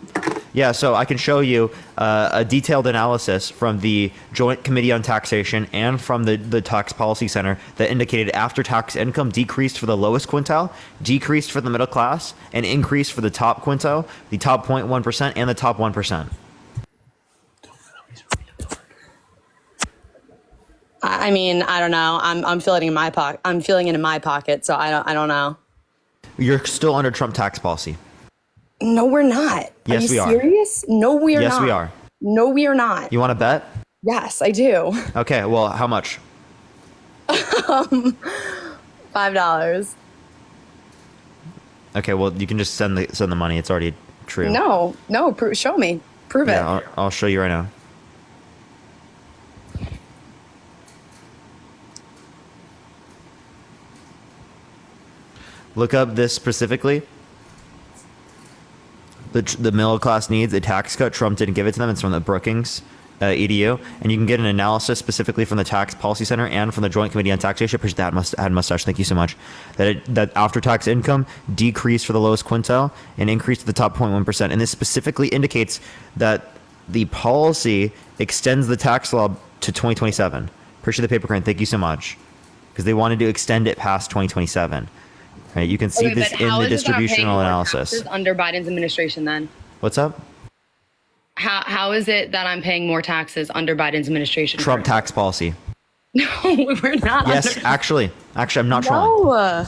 Yeah, so I can show you a detailed analysis from the Joint Committee on Taxation and from the Tax Policy Center that indicated after-tax income decreased for the lowest quintile, decreased for the middle class, and increased for the top quintile, the top 0.1%, and the top 1%. I mean, I don't know. I'm feeling it in my pocket. I'm feeling it in my pocket, so I don't know. You're still under Trump tax policy. No, we're not. Yes, we are. Are you serious? No, we are not. Yes, we are. No, we are not. You want to bet? Yes, I do. Okay, well, how much? $5. Okay, well, you can just send the money. It's already true. No, show me. Prove it. Yeah, I'll show you right now. Look up this specifically. The middle class needs a tax cut. Trump didn't give it to them. It's from the Brookings EDU, and you can get an analysis specifically from the Tax Policy Center and from the Joint Committee on Taxation. Appreciate that, mustache. Thank you so much. That after-tax income decreased for the lowest quintile and increased to the top 0.1%. And this specifically indicates that the policy extends the tax law to 2027. Appreciate the paper crane. Thank you so much, because they wanted to extend it past 2027. Right, you can see this in the distributional analysis. Under Biden's administration, then. What's up? How is it that I'm paying more taxes under Biden's administration? Trump tax policy. No, we're not. Yes, actually, I'm not trolling. No.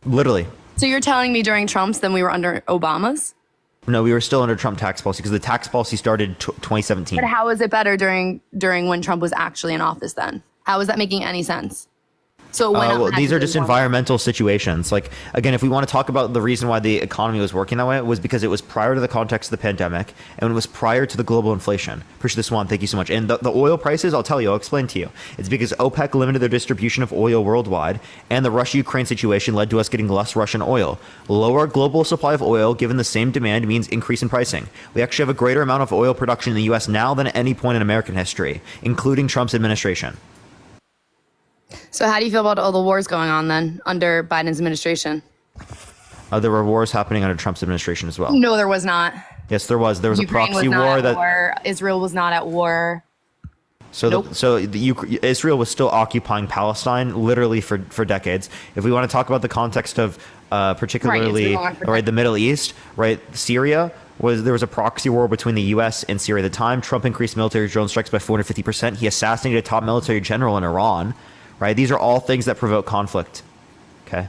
Literally. So you're telling me during Trump's, then we were under Obama's? No, we were still under Trump tax policy because the tax policy started 2017. But how is it better during when Trump was actually in office? Then how is that making any sense? So these are just environmental situations. Like, again, if we want to talk about the reason why the economy was working that way, it was because it was prior to the context of the pandemic and it was prior to the global inflation. Appreciate this one. Thank you so much. And the oil prices, I'll explain to you. It's because OPEC limited their distribution of oil worldwide, and the Russia-Ukraine situation led to us getting less Russian oil. Lower global supply of oil given the same demand means increase in pricing. We actually have a greater amount of oil production in the U.S. now than at any point in American history, including Trump's administration. So how do you feel about all the wars going on then under Biden's administration? There were wars happening under Trump's administration as well. No, there was not. Yes, there was. There was Ukraine a proxy was not war at that war. Israel was not at war. So, Israel was still occupying Palestine literally for decades. If we want to talk about the context of particularly the Middle East, right? Syria was there was a proxy war between the U.S. and Syria at the time. Trump increased military drone strikes by 450%. He assassinated a top military general in Iran, right? These are all things that provoke conflict. Okay.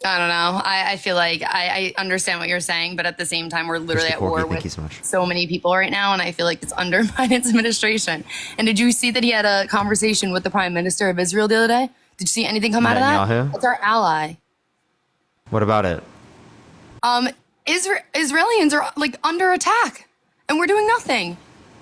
I don't know. I feel like I understand what you're saying, but at the same time, we're literally at war with so many people right now, and I feel like it's under Biden's administration. And did you see that he had a conversation with the Prime Minister of Israel the other day? Did you see anything come out of that? Netanyahu? It's our ally. What about it? Israelians are like under attack, and we're doing nothing.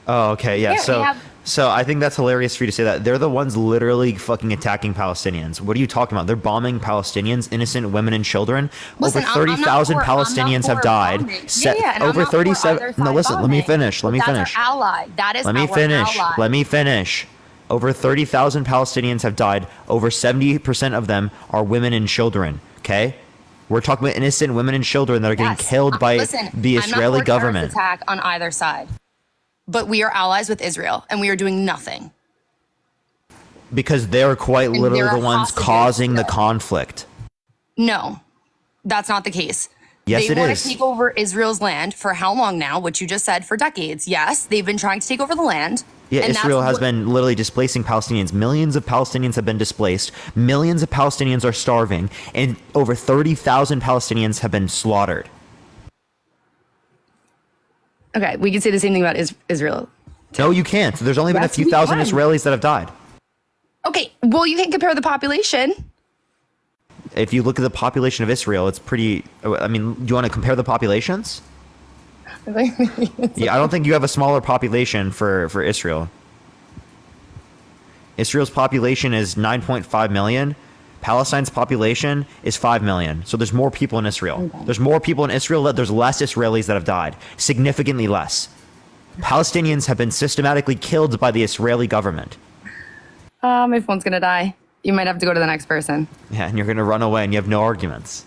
Oh, okay, yeah. Yeah, So I think that's hilarious for you to say that. They're the ones literally fucking attacking Palestinians. What are you talking about? They're bombing Palestinians, innocent women and children. Listen, over 30,000 Palestinians have died. Over 37. No, listen. Let me finish. Let me finish. That's our ally. That is Let me finish. Ally. Let me finish. Over 30,000 Palestinians have died. Over 70% of them are women and children. Okay. We're talking about innocent women and children that are getting killed by the Israeli government. Attack on either side, but we are allies with Israel, and we are doing nothing because they're quite literally the ones causing the conflict. No, that's not the case. Yes, they it want is. to take over Israel's land for how long now? Which you just said, for decades. Yes, they've been trying to take over the land. Yeah, and Israel that's has been literally displacing Palestinians. Millions of Palestinians have been displaced. Millions of Palestinians are starving. And over 30,000 Palestinians have been slaughtered. Okay, we can say the same thing about Israel. No, you can't. There's only been a few thousand Israelis that have died. Okay, well, you can compare the population. If you look at the population of Israel, it's pretty... I mean, do you want to compare the populations? Yeah, I don't think you have a smaller population for Israel. Israel's population is 9.5 million. Palestine's population is 5 million. So there's more people in Israel. Okay. There's more people in Israel. There's less Israelis that have died. Significantly less. Palestinians have been systematically killed by the Israeli government. My phone's going to die. You might have to go to the next person. Yeah, and you're going to run away and you have no arguments.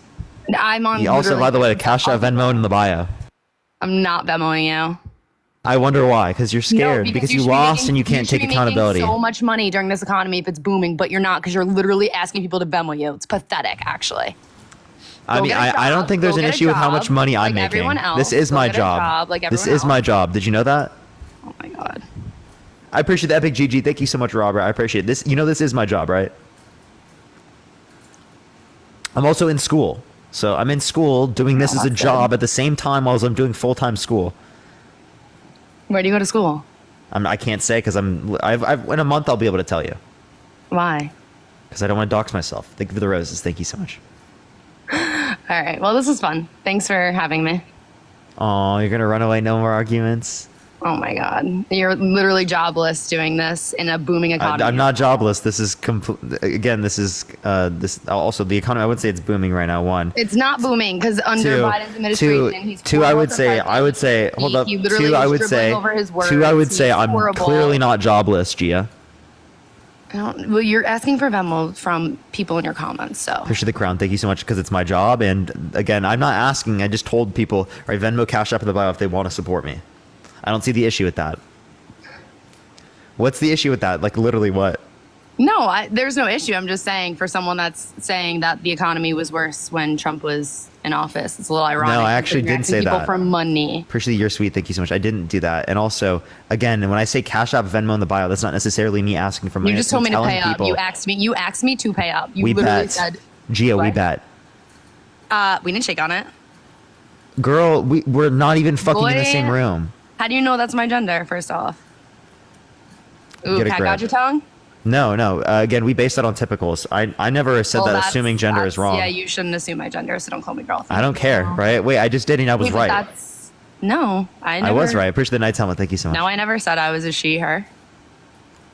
I'm on... You also, by the way, Cash App, Venmo in the bio. I'm not Venmoing you. I wonder why, because you're scared, No, because you should be lost making- and you can't take should be accountability. making so much money during this economy if it's booming, but you're not, because you're literally asking people to Venmo you. It's pathetic, actually. I mean, I don't think there's an issue with how much money I'm making. everyone else. This is Go my get a job. job like This everyone is my job. Did you know that? Oh my god. I appreciate the epic GG. Thank you so much, Robert. I appreciate this. You know, this is my job, right? I'm also in school. So I'm in school doing this as a job at the same time while I'm doing full-time school. Where do you go to school? I can't say because in a month I'll be able to tell you. Why? Because I don't want to dox myself. Thank you for the roses. Thank you so much. All right. Well, this was fun. Thanks for having me. Oh, you're going to run away? No more arguments? Oh my god. You're literally jobless doing this in a booming economy. I'm not jobless. This is again. This is this also the economy. I would say it's booming right now. One. It's not booming because under Biden's administration, he's two. I would say. Hold up. He literally Two. I is would dribbling say. over his words. Two. I would say He's I'm horrible. clearly not jobless, Gia. Well, you're asking for Venmo from people in your comments, so. Appreciate the crown. Thank you so much because it's my job. And again, I'm not asking. I just told people, right? Venmo, Cash App in the bio if they want to support me. I don't see the issue with that. What's the issue with that? Like literally what? No, there's no issue. I'm just saying for someone that's saying that the economy was worse when Trump was in office, it's a little ironic. No, I actually didn't say people that. for money. Appreciate you're sweet. Thank you so much. I didn't do that. And also, again, when I say Cash App, Venmo in the bio, that's not necessarily me asking for money. You just told me to telling pay up. people, You asked me to pay up. You we literally bet. said, Gia, we what? bet. We didn't shake on it. Girl, we're not even fucking in the Boy. same room. How do you know that's my gender, first off? Ooh, Get a Pat grip. got your tongue? No. Again, we base that on typicals. I never said that assuming gender is wrong. Yeah, you shouldn't assume my gender, so don't call me girl. I don't care, right? Wait, I just did and I was Wait, but right. No, I never. I was right. Appreciate the night's helmet. Thank you so much. No, I never said I was a she, her.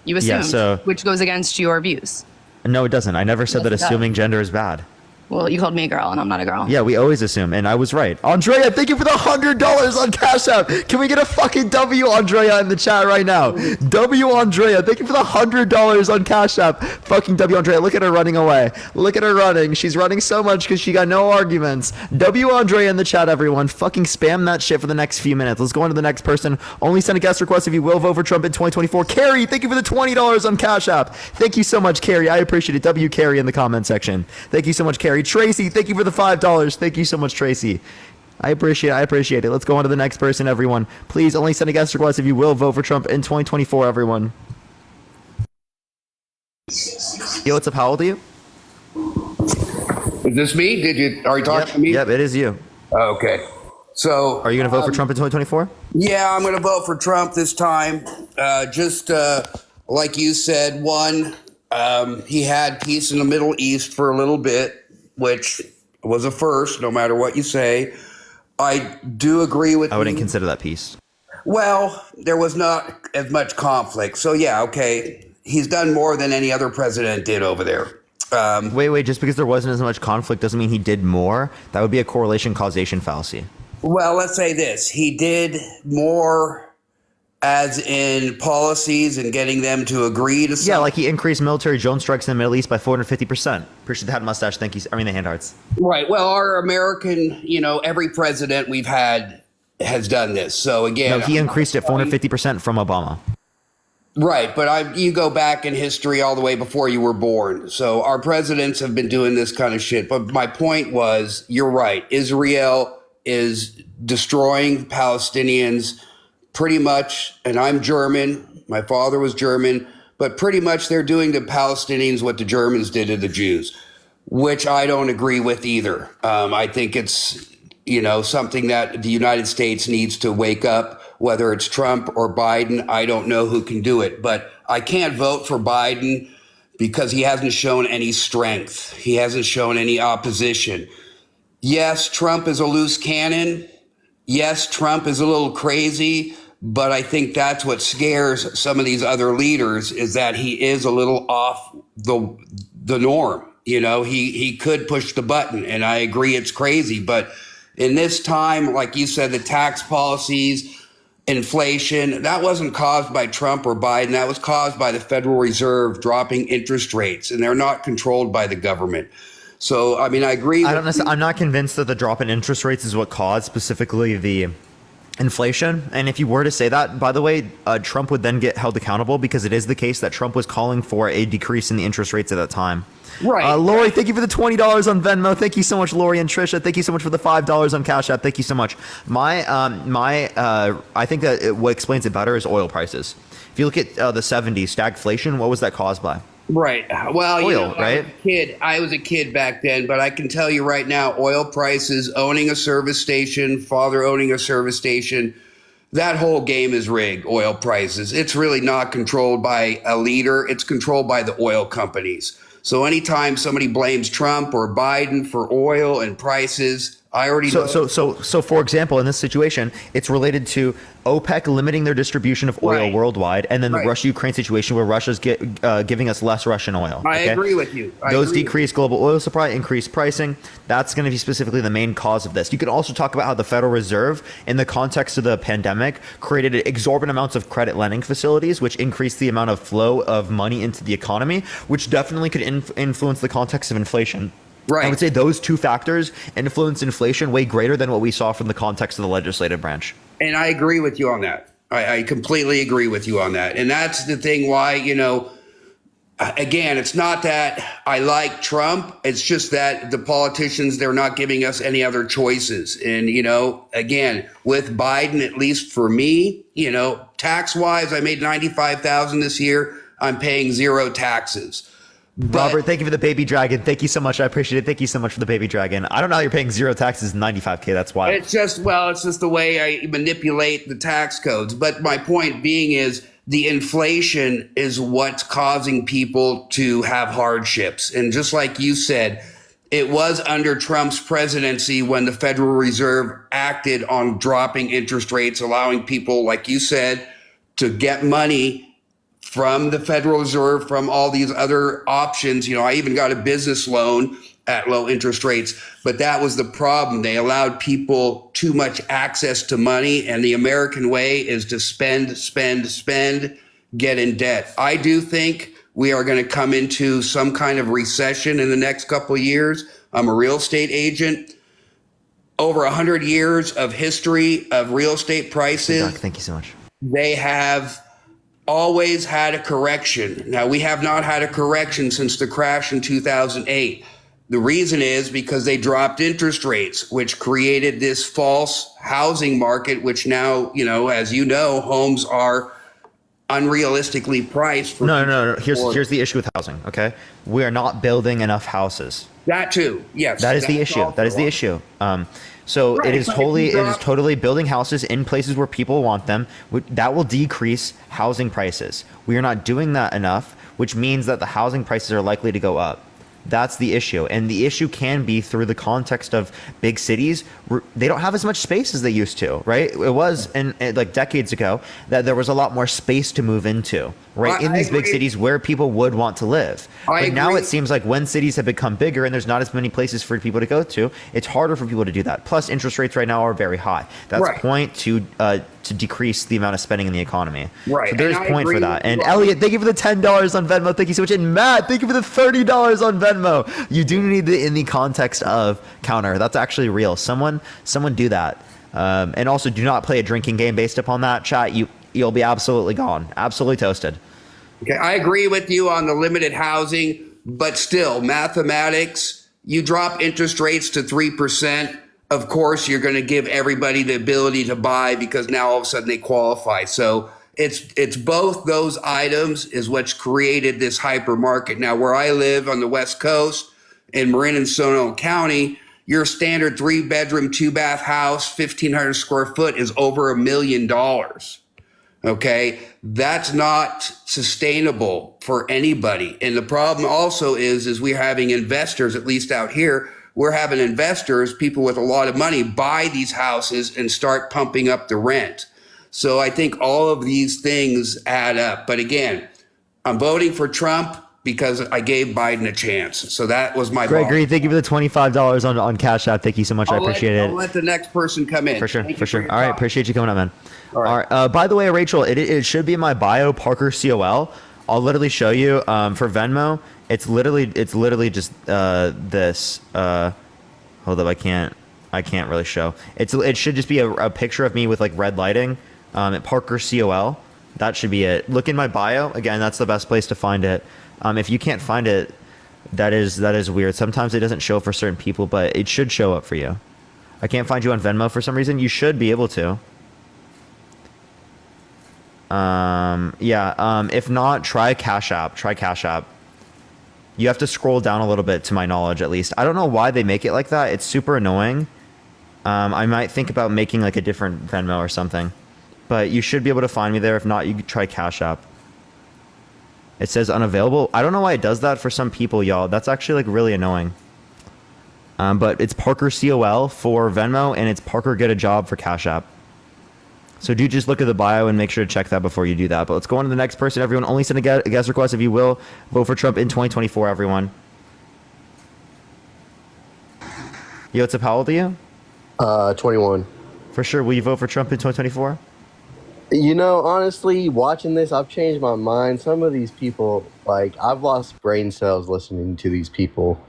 You Yeah, assumed, so- which goes against your views. No, it doesn't. I never said Yes, that it does. assuming gender is bad. Well, you called me a girl, and I'm not a girl. Yeah, we always assume, and I was right. Andrea, thank you for the $100 on Cash App. Can we get a fucking W, Andrea, in the chat right now? W, Andrea, thank you for the $100 on Cash App. Fucking W, Andrea, look at her running away. Look at her running. She's running so much because she got no arguments. W, Andrea in the chat, everyone. Fucking spam that shit for the next few minutes. Let's go on to the next person. Only send a guest request if you will vote for Trump in 2024. Carrie, thank you for the $20 on Cash App. Thank you so much, Carrie. I appreciate it. W, Carrie in the comment section. Thank you so much, Carrie. legendary. Tracy, thank you for the $5. Thank you so much, Tracy. I appreciate it. Let's go on to the next person, everyone. Please only send a guest request if you will vote for Trump in 2024, everyone. Yo, what's up? How old are you? Is this me? Are you talking to me? Yep, it is you. Okay. So, are you going to vote for Trump in 2024? Yeah, I'm going to vote for Trump this time. Just like you said, one, he had peace in the Middle East for a little bit, which was a first, no matter what you say. I do agree with you. I wouldn't consider that peace. Well, there was not as much conflict. So, yeah, okay. He's done more than any other president did over there. Wait. Just because there wasn't as much conflict doesn't mean he did more. That would be a correlation causation fallacy. Well, let's say this. He did more as in policies and getting them to agree to something. Yeah, like he increased military drone strikes in the Middle East by 450%. Appreciate the hat mustache. Thank you. I mean, the hand hearts. Right. Well, our American, every president we've had has done this. So again, no, he increased it 450% from Obama. Right, but you go back in history all the way before you were born. So our presidents have been doing this kind of shit. But my point was, you're right. Israel is destroying Palestinians pretty much. And I'm German. My father was German. But pretty much they're doing to Palestinians what the Germans did to the Jews, which I don't agree with either. I think it's, something that the United States needs to wake up. Whether it's Trump or Biden, I don't know who can do it. But I can't vote for Biden because he hasn't shown any strength. He hasn't shown any opposition. Yes, Trump is a loose cannon. Yes, Trump is a little crazy. But I think that's what scares some of these other leaders, is that he is a little off the norm. He could push the button. And I agree it's crazy. But in this time, like you said, the tax policies, inflation, that wasn't caused by Trump or Biden. That was caused by the Federal Reserve dropping interest rates, and they're not controlled by the government. So, I mean, I agree. I'm not convinced that the drop in interest rates is what caused specifically the inflation. And if you were to say that, by the way, Trump would then get held accountable, because it is the case that Trump was calling for a decrease in the interest rates at that time. Right. Lori, thank you for the $20 on Venmo. Thank you so much, Lori and Trisha. Thank you so much for the $5 on Cash App. Thank you so much. I think that what explains it better is oil prices. If you look at the 70s, stagflation, what was that caused by? Right. Well, oil, right? I was a kid back then, but I can tell you right now, oil prices, owning a service station, father owning a service station, that whole game is rigged, oil prices. It's really not controlled by a leader. It's controlled by the oil companies. So anytime somebody blames Trump or Biden for oil and prices, I already know. So for example, in this situation, it's related to OPEC limiting their distribution of oil worldwide, and then the Russia-Ukraine situation where Russia's giving us less Russian oil. I agree with you. Those decrease global oil supply, increase pricing. That's going to be specifically the main cause of this. You can also talk about how the Federal Reserve, in the context of the pandemic, created exorbitant amounts of credit lending facilities, which increased the amount of flow of money into the economy, which definitely could influence the context of inflation. Right. I would say those two factors influence inflation way greater than what we saw from the context of the legislative branch. And I agree with you on that. I completely agree with you on that. And that's the thing why, again, it's not that I like Trump. It's just that the politicians, they're not giving us any other choices. And, again, with Biden, at least for me, tax wise, I made $95,000 this year. I'm paying zero taxes. Robert, thank you for the baby dragon. Thank you so much. I appreciate it. Thank you so much for the baby dragon. I don't know how you're paying zero taxes, 95K. That's why. It's just the way I manipulate the tax codes. But my point being is the inflation is what's causing people to have hardships. And just like you said, it was under Trump's presidency when the Federal Reserve acted on dropping interest rates, allowing people, like you said, to get money from the Federal Reserve, from all these other options. I even got a business loan at low interest rates, but that was the problem. They allowed people too much access to money, and the American way is to spend, get in debt. I do think we are going to come into some kind of recession in the next couple of years. I'm a real estate agent. Over 100 years of history of real estate prices. Doc, thank you so much. They have always had a correction. Now, we have not had a correction since the crash in 2008. The reason is because they dropped interest rates, which created this false housing market, which now, as you know, homes are unrealistically priced. For No. Here's the issue with housing. Okay, we are not building enough houses. That too, yes. That is the issue. That is the issue. So Right, it is but if totally, you it is totally building houses in places where people want them. That will decrease housing prices. We are not doing that enough, which means that the housing prices are likely to go up. That's the issue. And the issue can be through the context of big cities. They don't have as much space as they used to, right? It was like decades ago that there was a lot more space to move into, right? In these big cities where people would want to live. But now it seems like when cities have become bigger and there's not as many places for people to go to, it's harder for people to do that. Plus interest rates right now are very high. That's a point to decrease the amount of spending in the economy. Right. So there's And I point for agree that. with And you. Elliot, thank you for the $10 on Venmo. Thank you so much. And Matt, thank you for the $30 on Venmo. You do need it in the context of counter. That's actually real. Someone do that. And also do not play a drinking game based upon that. Chat, you'll be absolutely gone. Absolutely toasted. Okay, I agree with you on the limited housing, but still, mathematics, you drop interest rates to 3%. Of course, you're going to give everybody the ability to buy because now all of a sudden they qualify. So it's both those items is what's created this hyper market. Now, where I live on the West Coast in Marin and Sonoma County, your standard 3-bedroom, 2-bath house, 1,500 square foot is over $1 million. Okay, that's not sustainable for anybody. And the problem also is we're having investors, at least out here, we're having investors, people with a lot of money, buy these houses and start pumping up the rent. So I think all of these things add up. But again, I'm voting for Trump because I gave Biden a chance. So that was my Gregory, thank you for the $25 on Cash App. Thank you so much. I appreciate it. I'll let the next person come in. For sure, Thank for you sure. your All right, time. appreciate you coming up, man. All right. By the way, Rachel, it should be in my bio, Parker COL. I'll literally show you for Venmo. It's literally just this. Hold up, I can't really show. It should just be a picture of me with like red lighting. At Parker COL. That should be it. Look in my bio. Again, that's the best place to find it. If you can't find it, that is weird. Sometimes it doesn't show for certain people, but it should show up for you. I can't find you on Venmo for some reason. You should be able to. If not, try Cash App. Try Cash App. You have to scroll down a little bit, to my knowledge, at least. I don't know why they make it like that. It's super annoying. I might think about making like a different Venmo or something. But you should be able to find me there. If not, you could try Cash App. It says unavailable. I don't know why it does that for some people, y'all. That's actually like really annoying. But it's Parker COL for Venmo, and it's Parker Get a Job for Cash App. So do just look at the bio and make sure to check that before you do that. But let's go on to the next person. Everyone, only send a guest request if you will. Vote for Trump in 2024, everyone. Yo, what's up? How old are you? 21. For sure. Will you vote for Trump in 2024? You know, honestly, watching this, I've changed my mind. Some of these people, like, I've lost brain cells listening to these people.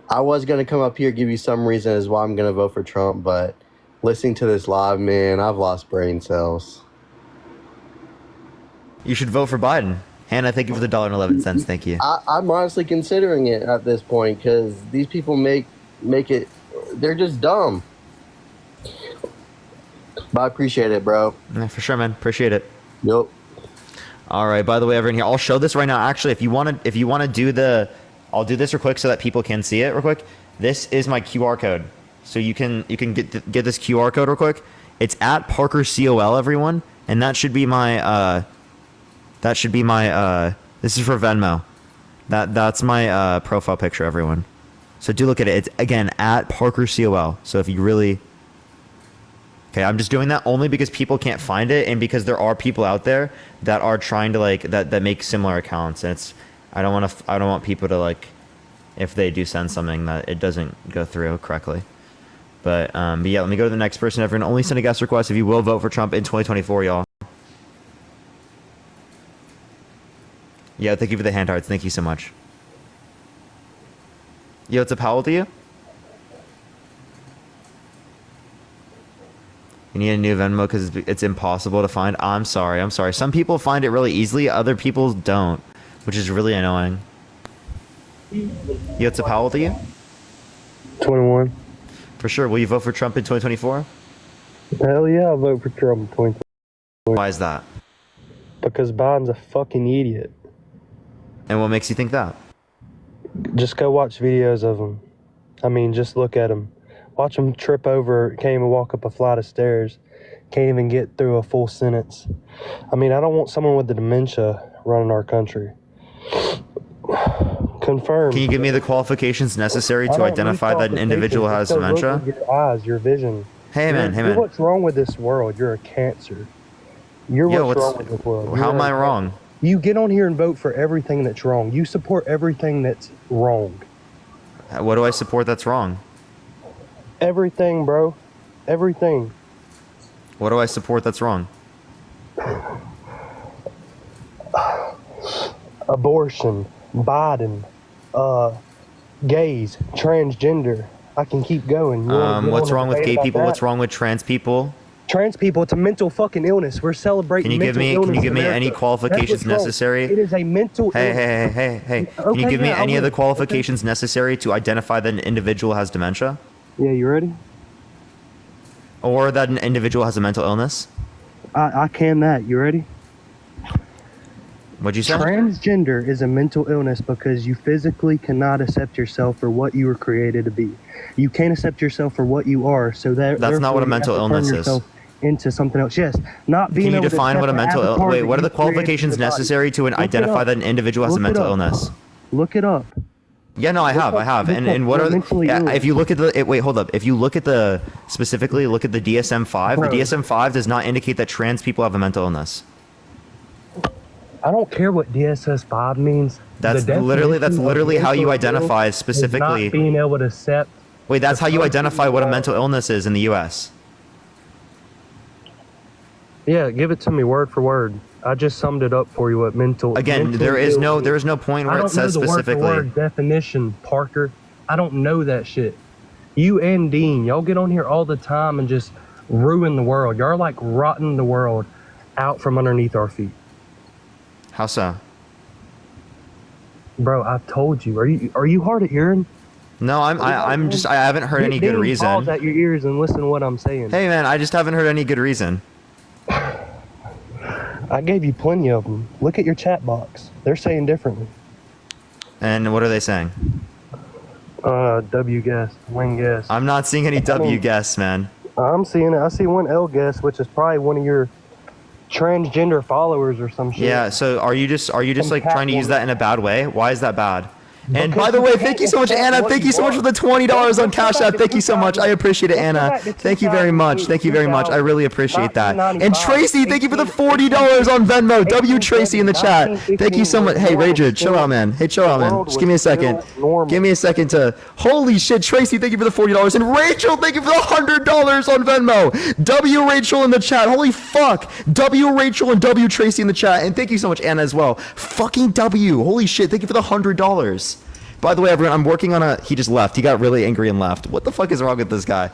I was going to come up here, give you some reason as why I'm going to vote for Trump, but listening to this live, man, I've lost brain cells. You should vote for Biden. Hannah, thank you for the $1.11. Thank you. I'm honestly considering it at this point because these people make it, they're just dumb. But I appreciate it, bro. Yeah, for sure, man. Appreciate it. Yep. All right. By the way, everyone here, I'll show this right now. Actually, if you want to do I'll do this real quick so that people can see it real quick. This is my QR code, so you can get this QR code real quick. It's at Parker COL, everyone, and that should be my this is for Venmo. That's my profile picture, everyone. So do look at it. It's again at Parker COL. So if you really Okay, I'm just doing that only because people can't find it and because there are people out there that are trying to like that make similar accounts, and it's I don't want people to like if they do send something that it doesn't go through correctly. But yeah, let me go to the next person. Everyone, only send a guest request if you will vote for Trump in 2024, y'all. Yeah, thank you for the hand hearts. Thank you so much. Yo, what's up? How old are you? You need a new Venmo because it's impossible to find. I'm sorry. Some people find it really easily. Other people don't, which is really annoying. Yotzep, how old are you? 21. For sure. Will you vote for Trump in 2024? Hell yeah, I'll vote for Trump in 2024. Why is that? Because Biden's a fucking idiot. And what makes you think that? Just go watch videos of him. I mean, just look at him. Watch him trip over, can't even walk up a flight of stairs. Can't even get through a full sentence. I mean, I don't want someone with the dementia running our country. Confirm. Can you give me the qualifications necessary to identify that an individual has dementia? Your eyes, your vision. Hey man, You're what's wrong with this world? You're a cancer. You're what's wrong with this world. How am I wrong? You get on here and vote for everything that's wrong. You support everything that's wrong. What do I support that's wrong? Everything, bro. Everything. What do I support that's wrong? Abortion, Biden, gays, transgender. I can keep going. What's wrong with gay people? What's wrong with trans people? Trans people, it's a mental fucking illness. We're celebrating. Can you give me any qualifications necessary? It is a mental illness. Hey. Can you give me any of the qualifications necessary to identify that an individual has dementia? Yeah, you ready? Or that an individual has a mental illness? I can that. You ready? What'd you say? Transgender is a mental illness because you physically cannot accept yourself for what you were created to be. You can't accept yourself for what you are, so that's not what a mental illness is. Into something else. Yes, not being. Can you able define to what a mental illness? Wait, what are the qualifications necessary to identify that an individual has a mental illness? Look it up. Yeah, no, I have. And what are if you look at the wait, hold up. If you look at the specifically look at the DSM-5, the DSM-5 does not indicate that trans people have a mental illness. I don't care what DSS-5 means. That's literally how you identify specifically. Not being able to accept. Wait, that's how you identify what a mental illness is in the U.S. Yeah, give it to me word for word. I just summed it up for you. What mental? Again, there is no point where it says specifically. I don't know the word definition, Parker. I don't know that shit. You and Dean, y'all get on here all the time and just ruin the world. Y'all like rotting the world out from underneath our feet. How so? Bro, I've told you. Are you hard of hearing? No, I haven't heard any good reason. Pause at your ears and listen to what I'm saying. Hey man, I just haven't heard any good reason. I gave you plenty of them. Look at your chat box. They're saying differently. And what are they saying? W guess, wing guess. I'm not seeing any W guess, man. I'm seeing it. I see one L guess, which is probably one of your transgender followers or some shit. Yeah, so are you just like trying to use that in a bad way? Why is that bad? And by the way, thank you so much, Anna. Thank you so much for the $20 on Cash App. Thank you so much. I appreciate it, Anna. Thank you very much. Thank you very much. I really appreciate that. And Tracy, thank you for the $40 on Venmo. W Tracy in the chat. Thank you so much. Hey, Rager, chill out, man. Hey, chill out, man. Just give me a second. Give me a second to. Holy shit, Tracy, thank you for the $40. And Rachel, thank you for the $100 on Venmo. W Rachel in the chat. Holy fuck. W Rachel and W Tracy in the chat. And thank you so much, Anna, as well. Fucking W. Holy shit, thank you for the $100. By the way, everyone, I'm working on he just left. He got really angry and left. What the fuck is wrong with this guy?